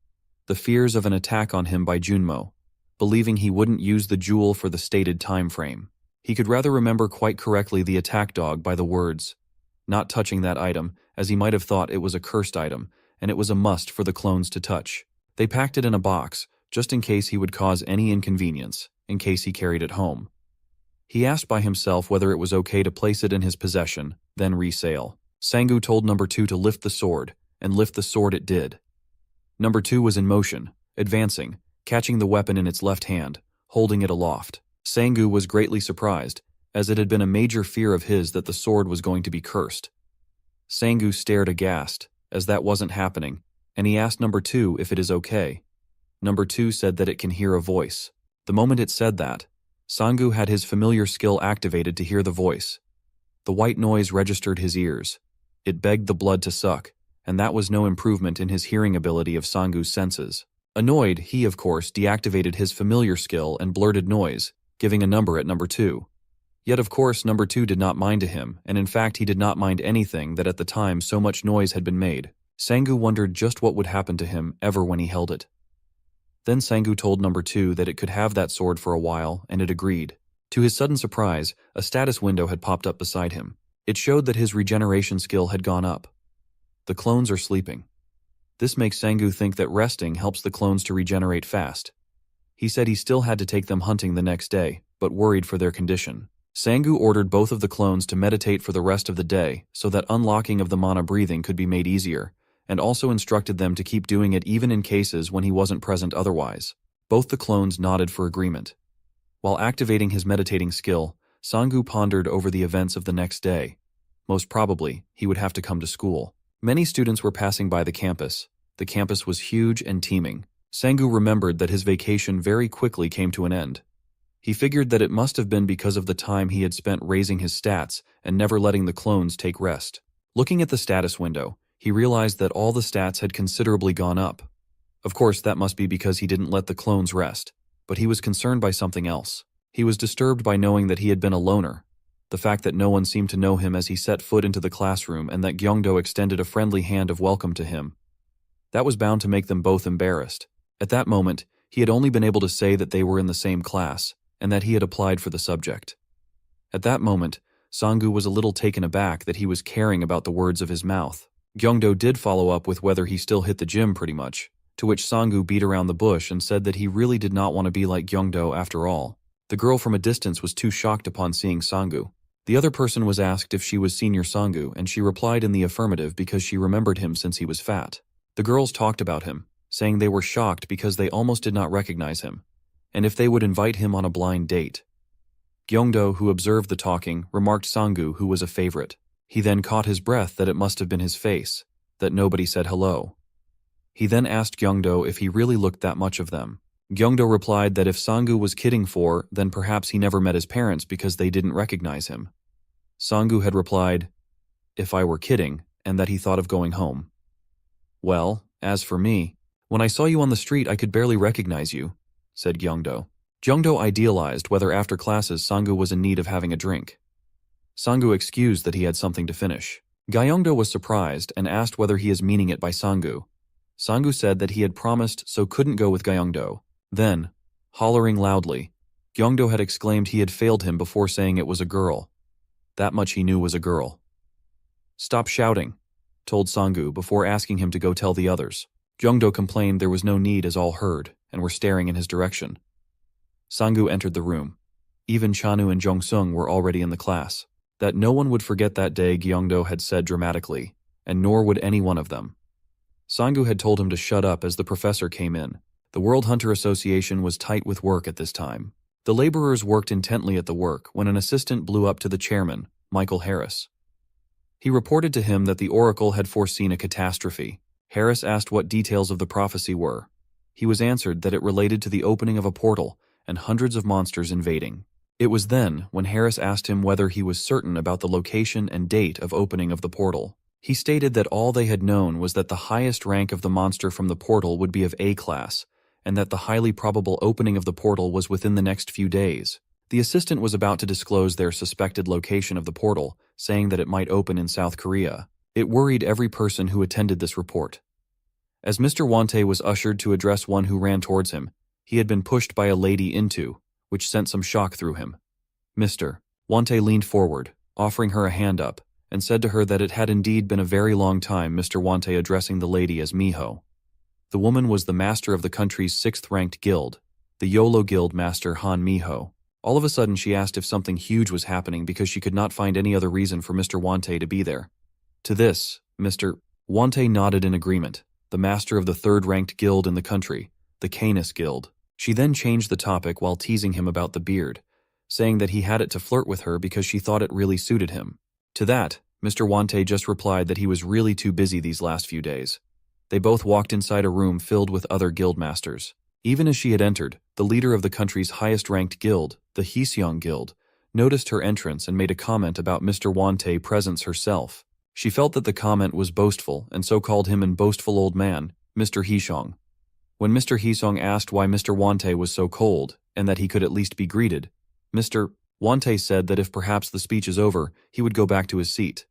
the fears of an attack on him by Junmo, believing he wouldn't use the jewel for the stated time frame. He could rather remember quite correctly the attack dog by the words, not touching that item, as he might have thought it was a cursed item, and it was a must for the clones to touch. They packed it in a box, just in case he would cause any inconvenience, in case he carried it home. He asked by himself whether it was okay to place it in his possession, then resale. Sangu told number 2 to lift the sword, and lift the sword it did. Number 2 was in motion, advancing, catching the weapon in its left hand, holding it aloft. Sangu was greatly surprised, as it had been a major fear of his that the sword was going to be cursed. Sangu stared aghast, as that wasn't happening, and he asked number 2 if it is okay. Number 2 said that it can hear a voice. The moment it said that, Sangu had his familiar skill activated to hear the voice. The white noise registered his ears. It begged the blood to suck, and that was no improvement in his hearing ability of Sangu's senses. Annoyed, he of course deactivated his familiar skill and blurted noise, giving a number at number 2. Yet of course number 2 did not mind to him, and in fact he did not mind anything that at the time so much noise had been made. Sangu wondered just what would happen to him ever when he held it. Then Sangu told number 2 that it could have that sword for a while, and it agreed. To his sudden surprise, a status window had popped up beside him. It showed that his regeneration skill had gone up. The clones are sleeping. This makes Sangu think that resting helps the clones to regenerate fast. He said he still had to take them hunting the next day, but worried for their condition. Sangu ordered both of the clones to meditate for the rest of the day so that unlocking of the mana breathing could be made easier, and also instructed them to keep doing it even in cases when he wasn't present otherwise. Both the clones nodded for agreement. While activating his meditating skill, Sangu pondered over the events of the next day. Most probably, he would have to come to school. Many students were passing by the campus. The campus was huge and teeming. Sangu remembered that his vacation very quickly came to an end. He figured that it must have been because of the time he had spent raising his stats and never letting the clones take rest. Looking at the status window, he realized that all the stats had considerably gone up. Of course, that must be because he didn't let the clones rest, but he was concerned by something else. He was disturbed by knowing that he had been a loner. The fact that no one seemed to know him as he set foot into the classroom and that Gyeongdo extended a friendly hand of welcome to him. That was bound to make them both embarrassed. At that moment, he had only been able to say that they were in the same class, and that he had applied for the subject. At that moment, Sangu was a little taken aback that he was caring about the words of his mouth. Gyeongdo did follow up with whether he still hit the gym pretty much, to which Sangu beat around the bush and said that he really did not want to be like Gyeongdo after all. The girl from a distance was too shocked upon seeing Sangu. The other person was asked if she was Senior Sangu, and she replied in the affirmative because she remembered him since he was fat. The girls talked about him, saying they were shocked because they almost did not recognize him, and if they would invite him on a blind date. Gyeongdo, who observed the talking, remarked Sangu, who was a favorite. He then caught his breath that it must have been his face, that nobody said hello. He then asked Gyeongdo if he really looked that much of them. Gyeongdo replied that if Sangu was kidding then perhaps he never met his parents because they didn't recognize him. Sangu had replied, "If I were kidding," and that he thought of going home. "Well, as for me, when I saw you on the street I could barely recognize you," said Gyeongdo. Gyeongdo idealized whether after classes Sangu was in need of having a drink. Sangu excused that he had something to finish. Gyeongdo was surprised and asked whether he is meaning it by Sangu. Sangu said that he had promised so couldn't go with Gyeongdo. Then, hollering loudly, Gyeongdo had exclaimed he had failed him before saying it was a girl. That much he knew was a girl. "Stop shouting," told Sangu before asking him to go tell the others. Gyeongdo complained there was no need as all heard and were staring in his direction. Sangu entered the room. Even Chanu and Jongsung were already in the class. That no one would forget that day Gyeongdo had said dramatically, and nor would any one of them. Sangu had told him to shut up as the professor came in. The World Hunter Association was tight with work at this time. The laborers worked intently at the work when an assistant blew up to the chairman, Michael Harris. He reported to him that the Oracle had foreseen a catastrophe. Harris asked what details of the prophecy were. He was answered that it related to the opening of a portal and hundreds of monsters invading. It was then when Harris asked him whether he was certain about the location and date of opening of the portal. He stated that all they had known was that the highest rank of the monster from the portal would be of A class, and that the highly probable opening of the portal was within the next few days. The assistant was about to disclose their suspected location of the portal, saying that it might open in South Korea. It worried every person who attended this report. As Mr. Wante was ushered to address one who ran towards him, he had been pushed by a lady into, which sent some shock through him. Mr. Wante leaned forward, offering her a hand up, and said to her that it had indeed been a very long time, Mr. Wante addressing the lady as Miho. The woman was the master of the country's 6th-ranked guild, the Yolo Guild Master Han Miho. All of a sudden she asked if something huge was happening because she could not find any other reason for Mr. Wante to be there. To this, Mr. Wante nodded in agreement, the master of the 3rd-ranked guild in the country, the Canis Guild. She then changed the topic while teasing him about the beard, saying that he had it to flirt with her because she thought it really suited him. To that, Mr. Wante just replied that he was really too busy these last few days. They both walked inside a room filled with other guild masters. Even as she had entered, the leader of the country's highest-ranked guild, the Heseong Guild, noticed her entrance and made a comment about Mr. Wante's presence herself. She felt that the comment was boastful and so called him an boastful old man, Mr. Heseong. When Mr. Heseong asked why Mr. Wante was so cold and that he could at least be greeted, Mr. Wante said that if perhaps the speech is over, he would go back to his seat.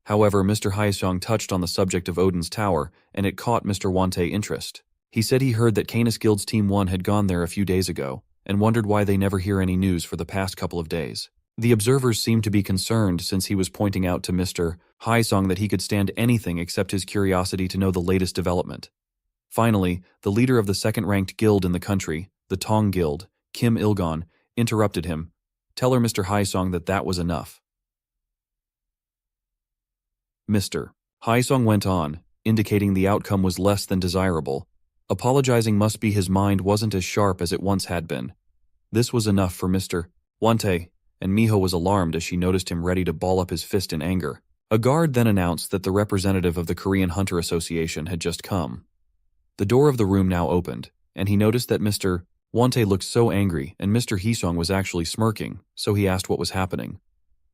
However, Mr. Heseong touched on the subject of Odin's Tower, and it caught Mr. Wante's interest. He said he heard that Canis Guild's Team 1 had gone there a few days ago, and wondered why they never hear any news for the past couple of days. The observers seemed to be concerned since he was pointing out to Mr. Haisong that he could stand anything except his curiosity to know the latest development. Finally, the leader of the second-ranked guild in the country, the Tong Guild, Kim Ilgon, interrupted him. "Tell her, Mr. Haisong, that that was enough." Mr. Haisong went on, indicating the outcome was less than desirable. Apologizing must be his mind wasn't as sharp as it once had been. This was enough for Mr. Wante, and Miho was alarmed as she noticed him ready to ball up his fist in anger. A guard then announced that the representative of the Korean Hunter Association had just come. The door of the room now opened, and he noticed that Mr. Wante looked so angry and Mr. Hisong was actually smirking, so he asked what was happening.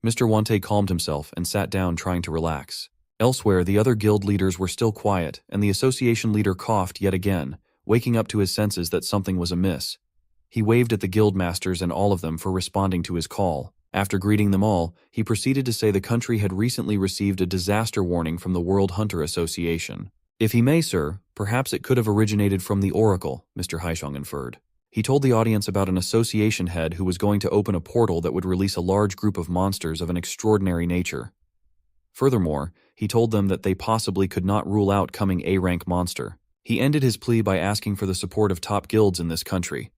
Mr. Wante calmed himself and sat down trying to relax. Elsewhere, the other guild leaders were still quiet, and the association leader coughed yet again, waking up to his senses that something was amiss. He waved at the guild masters and all of them for responding to his call. After greeting them all, he proceeded to say the country had recently received a disaster warning from the World Hunter Association. "If he may, sir, perhaps it could have originated from the Oracle," Mr. Haishong inferred. He told the audience about an association head who was going to open a portal that would release a large group of monsters of an extraordinary nature. Furthermore, he told them that they possibly could not rule out coming A-rank monster. He ended his plea by asking for the support of top guilds in this country.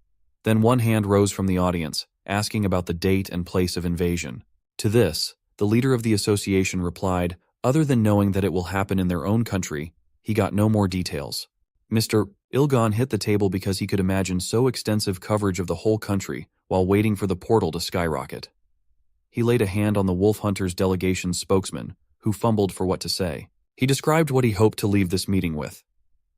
Then one hand rose from the audience, asking about the date and place of invasion. To this, the leader of the association replied, other than knowing that it will happen in their own country, he got no more details. Mr. Ilgon hit the table because he could imagine so extensive coverage of the whole country while waiting for the portal to skyrocket. He laid a hand on the Wolf Hunters delegation's spokesman, who fumbled for what to say. He described what he hoped to leave this meeting with.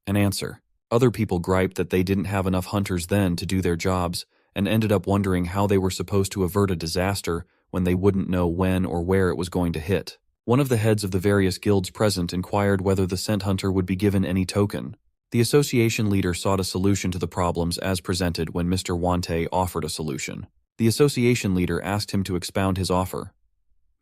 An answer. Other people griped that they didn't have enough hunters then to do their jobs and ended up wondering how they were supposed to avert a disaster when they wouldn't know when or where it was going to hit. One of the heads of the various guilds present inquired whether the scent hunter would be given any token. The association leader sought a solution to the problems as presented when Mr. Wante offered a solution. The association leader asked him to expound his offer.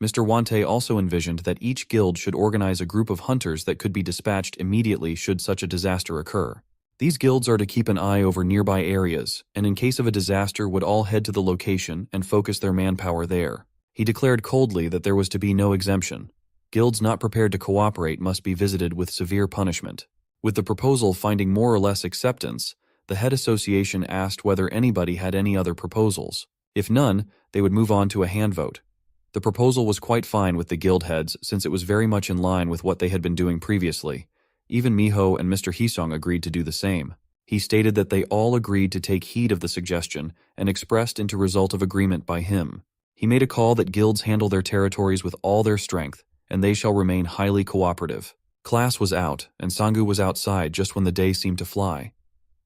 Mr. Wante also envisioned that each guild should organize a group of hunters that could be dispatched immediately should such a disaster occur. These guilds are to keep an eye over nearby areas, and in case of a disaster would all head to the location and focus their manpower there. He declared coldly that there was to be no exemption. Guilds not prepared to cooperate must be visited with severe punishment. With the proposal finding more or less acceptance, the head association asked whether anybody had any other proposals. If none, they would move on to a hand vote. The proposal was quite fine with the guild heads since it was very much in line with what they had been doing previously. Even Miho and Mr. Hisong agreed to do the same. He stated that they all agreed to take heed of the suggestion and expressed into result of agreement by him. He made a call that guilds handle their territories with all their strength, and they shall remain highly cooperative. Class was out, and Sangu was outside just when the day seemed to fly.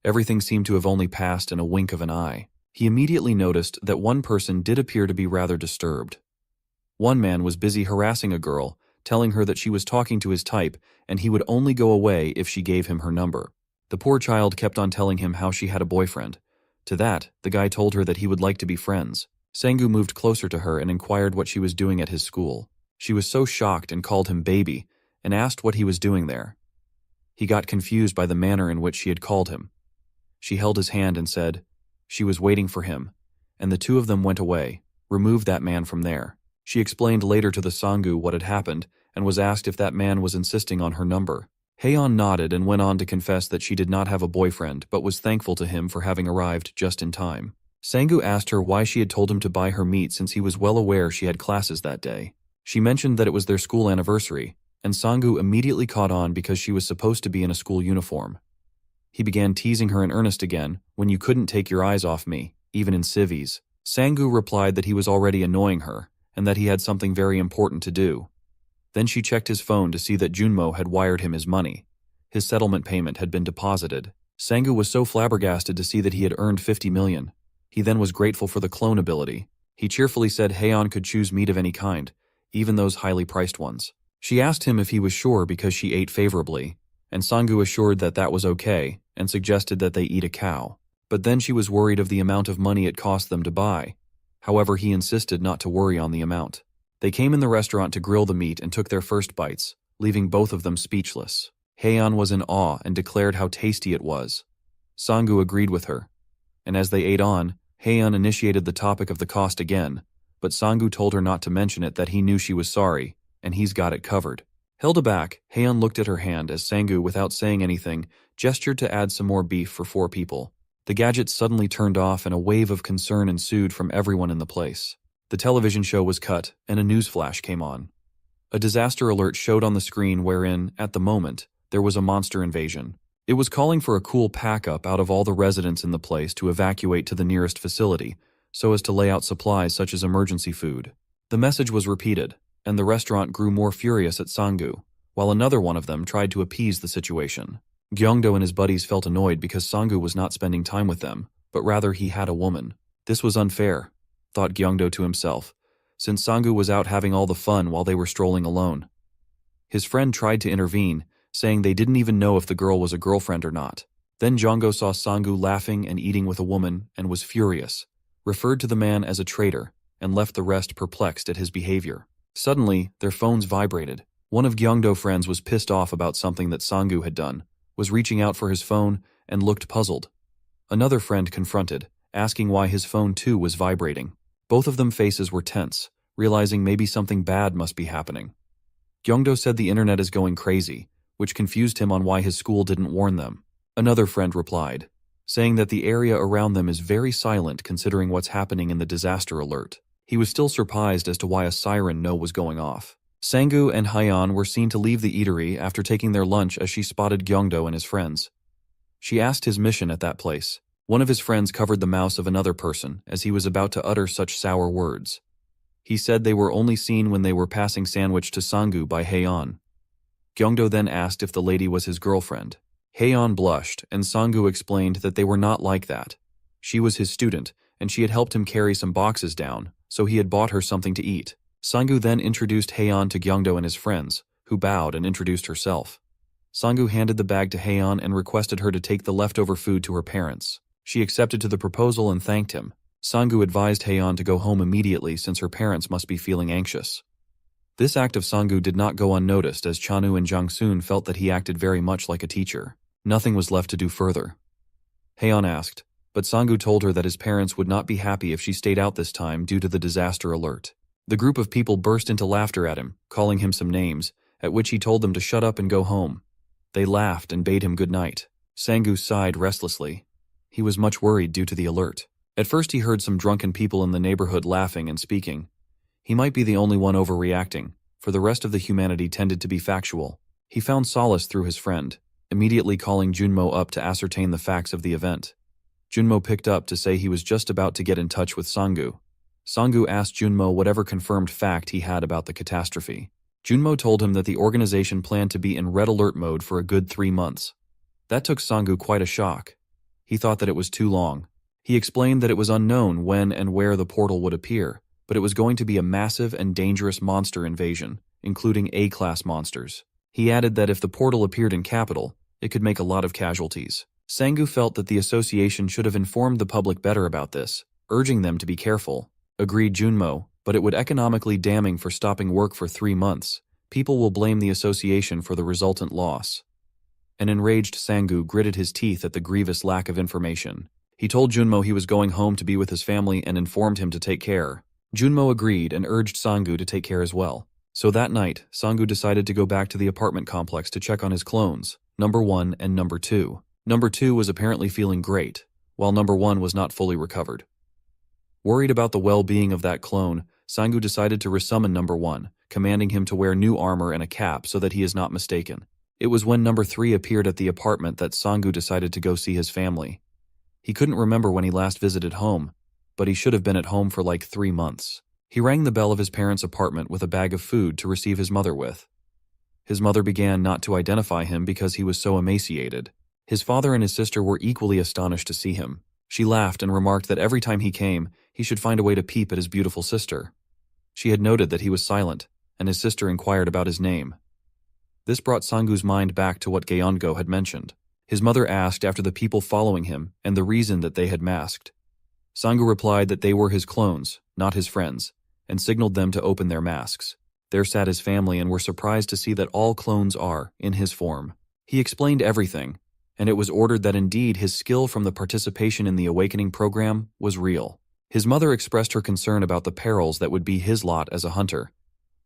Everything seemed to have only passed in a wink of an eye. He immediately noticed that one person did appear to be rather disturbed. One man was busy harassing a girl, telling her that she was talking to his type and he would only go away if she gave him her number. The poor child kept on telling him how she had a boyfriend. To that, the guy told her that he would like to be friends. Sangu moved closer to her and inquired what she was doing at his school. She was so shocked and called him baby and asked what he was doing there. He got confused by the manner in which she had called him. She held his hand and said she was waiting for him, and the two of them went away, removed that man from there. She explained later to the Sangu what had happened and was asked if that man was insisting on her number. Heian nodded and went on to confess that she did not have a boyfriend but was thankful to him for having arrived just in time. Sangu asked her why she had told him to buy her meat since he was well aware she had classes that day. She mentioned that it was their school anniversary, and Sangu immediately caught on because she was supposed to be in a school uniform. He began teasing her in earnest again, when you couldn't take your eyes off me, even in civvies. Sangu replied that he was already annoying her, and that he had something very important to do. Then she checked his phone to see that Junmo had wired him his money. His settlement payment had been deposited. Sangu was so flabbergasted to see that he had earned 50 million. He then was grateful for the clone ability. He cheerfully said Heian could choose meat of any kind, even those highly priced ones. She asked him if he was sure because she ate favorably, and Sangu assured that that was okay and suggested that they eat a cow. But then she was worried of the amount of money it cost them to buy. However, he insisted not to worry on the amount. They came in the restaurant to grill the meat and took their first bites, leaving both of them speechless. Heian was in awe and declared how tasty it was. Sangu agreed with her, and as they ate on, Heian initiated the topic of the cost again, but Sanggu told her not to mention it, that he knew she was sorry, and he's got it covered. Held aback, Haeun looked at her hand as Sanggu, without saying anything, gestured to add some more beef for 4 people. The gadget suddenly turned off and a wave of concern ensued from everyone in the place. The television show was cut and a news flash came on. A disaster alert showed on the screen wherein, at the moment, there was a monster invasion. It was calling for a cool pack-up out of all the residents in the place to evacuate to the nearest facility, so as to lay out supplies such as emergency food. The message was repeated, and the restaurant grew more furious at Sanggu, while another one of them tried to appease the situation. Gyeongdo and his buddies felt annoyed because Sanggu was not spending time with them, but rather he had a woman. This was unfair, thought Gyeongdo to himself, since Sanggu was out having all the fun while they were strolling alone. His friend tried to intervene, saying they didn't even know if the girl was a girlfriend or not. Then Gyeongdo saw Sanggu laughing and eating with a woman and was furious, referred to the man as a traitor, and left the rest perplexed at his behavior. Suddenly, their phones vibrated. One of Gyeongdo's friends was pissed off about something that Sanggu had done, was reaching out for his phone, and looked puzzled. Another friend confronted, asking why his phone too was vibrating. Both of them faces were tense, realizing maybe something bad must be happening. Gyeongdo said the internet is going crazy, which confused him on why his school didn't warn them. Another friend replied, saying that the area around them is very silent considering what's happening in the disaster alert. He was still surprised as to why a siren note was going off. Sanggu and Haeun were seen to leave the eatery after taking their lunch as she spotted Gyeongdo and his friends. She asked his mission at that place. One of his friends covered the mouth of another person as he was about to utter such sour words. He said they were only seen when they were passing sandwich to Sanggu by Haeun. Gyeongdo then asked if the lady was his girlfriend. Haeun blushed, and Sanggu explained that they were not like that. She was his student, and she had helped him carry some boxes down, so he had bought her something to eat. Sanggu then introduced Haeun to Gyeongdo and his friends, who bowed and introduced herself. Sanggu handed the bag to Haeun and requested her to take the leftover food to her parents. She accepted to the proposal and thanked him. Sanggu advised Haeun to go home immediately since her parents must be feeling anxious. This act of Sanggu did not go unnoticed as Chanu and Jangsoon felt that he acted very much like a teacher. Nothing was left to do further. Haeun asked, but Sanggu told her that his parents would not be happy if she stayed out this time due to the disaster alert. The group of people burst into laughter at him, calling him some names, at which he told them to shut up and go home. They laughed and bade him good night. Sanggu sighed restlessly. He was much worried due to the alert. At first he heard some drunken people in the neighborhood laughing and speaking. He might be the only one overreacting, for the rest of the humanity tended to be factual. He found solace through his friend, immediately calling Junmo up to ascertain the facts of the event. Junmo picked up to say he was just about to get in touch with Sanggu. Sanggu asked Junmo whatever confirmed fact he had about the catastrophe. Junmo told him that the organization planned to be in red alert mode for a good 3 months. That took Sanggu quite a shock. He thought that it was too long. He explained that it was unknown when and where the portal would appear, but it was going to be a massive and dangerous monster invasion, including A-class monsters. He added that if the portal appeared in capital, it could make a lot of casualties. Sanggu felt that the association should have informed the public better about this, urging them to be careful. Agreed Junmo, but it would economically damning for stopping work for 3 months. People will blame the association for the resultant loss. An enraged Sanggu gritted his teeth at the grievous lack of information. He told Junmo he was going home to be with his family and informed him to take care. Junmo agreed and urged Sanggu to take care as well. So that night, Sanggu decided to go back to the apartment complex to check on his clones, number 1 and number 2. Number 2 was apparently feeling great, while number 1 was not fully recovered. Worried about the well-being of that clone, Sanggu decided to resummon number 1, commanding him to wear new armor and a cap so that he is not mistaken. It was when number 3 appeared at the apartment that Sanggu decided to go see his family. He couldn't remember when he last visited home, but he should have been at home for like 3 months. He rang the bell of his parents' apartment with a bag of food to receive his mother with. His mother began not to identify him because he was so emaciated. His father and his sister were equally astonished to see him. She laughed and remarked that every time he came, he should find a way to peep at his beautiful sister. She had noted that he was silent, and his sister inquired about his name. This brought Sanggu's mind back to what Gyeongdo had mentioned. His mother asked after the people following him and the reason that they had masked. Sanggu replied that they were his clones, not his friends, and signaled them to open their masks. There sat his family and were surprised to see that all clones are, in his form. He explained everything, and it was ordered that indeed his skill from the participation in the awakening program was real. His mother expressed her concern about the perils that would be his lot as a hunter,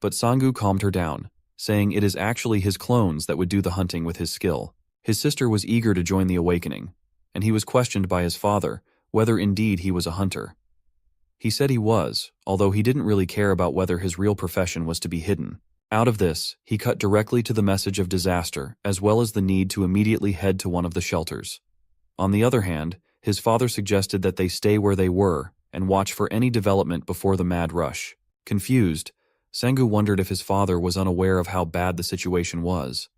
but Sangu calmed her down, saying it is actually his clones that would do the hunting with his skill. His sister was eager to join the awakening, and he was questioned by his father whether indeed he was a hunter. He said he was, although he didn't really care about whether his real profession was to be hidden. Out of this, he cut directly to the message of disaster as well as the need to immediately head to one of the shelters. On the other hand, his father suggested that they stay where they were and watch for any development before the mad rush. Confused, Sangu wondered if his father was unaware of how bad the situation was.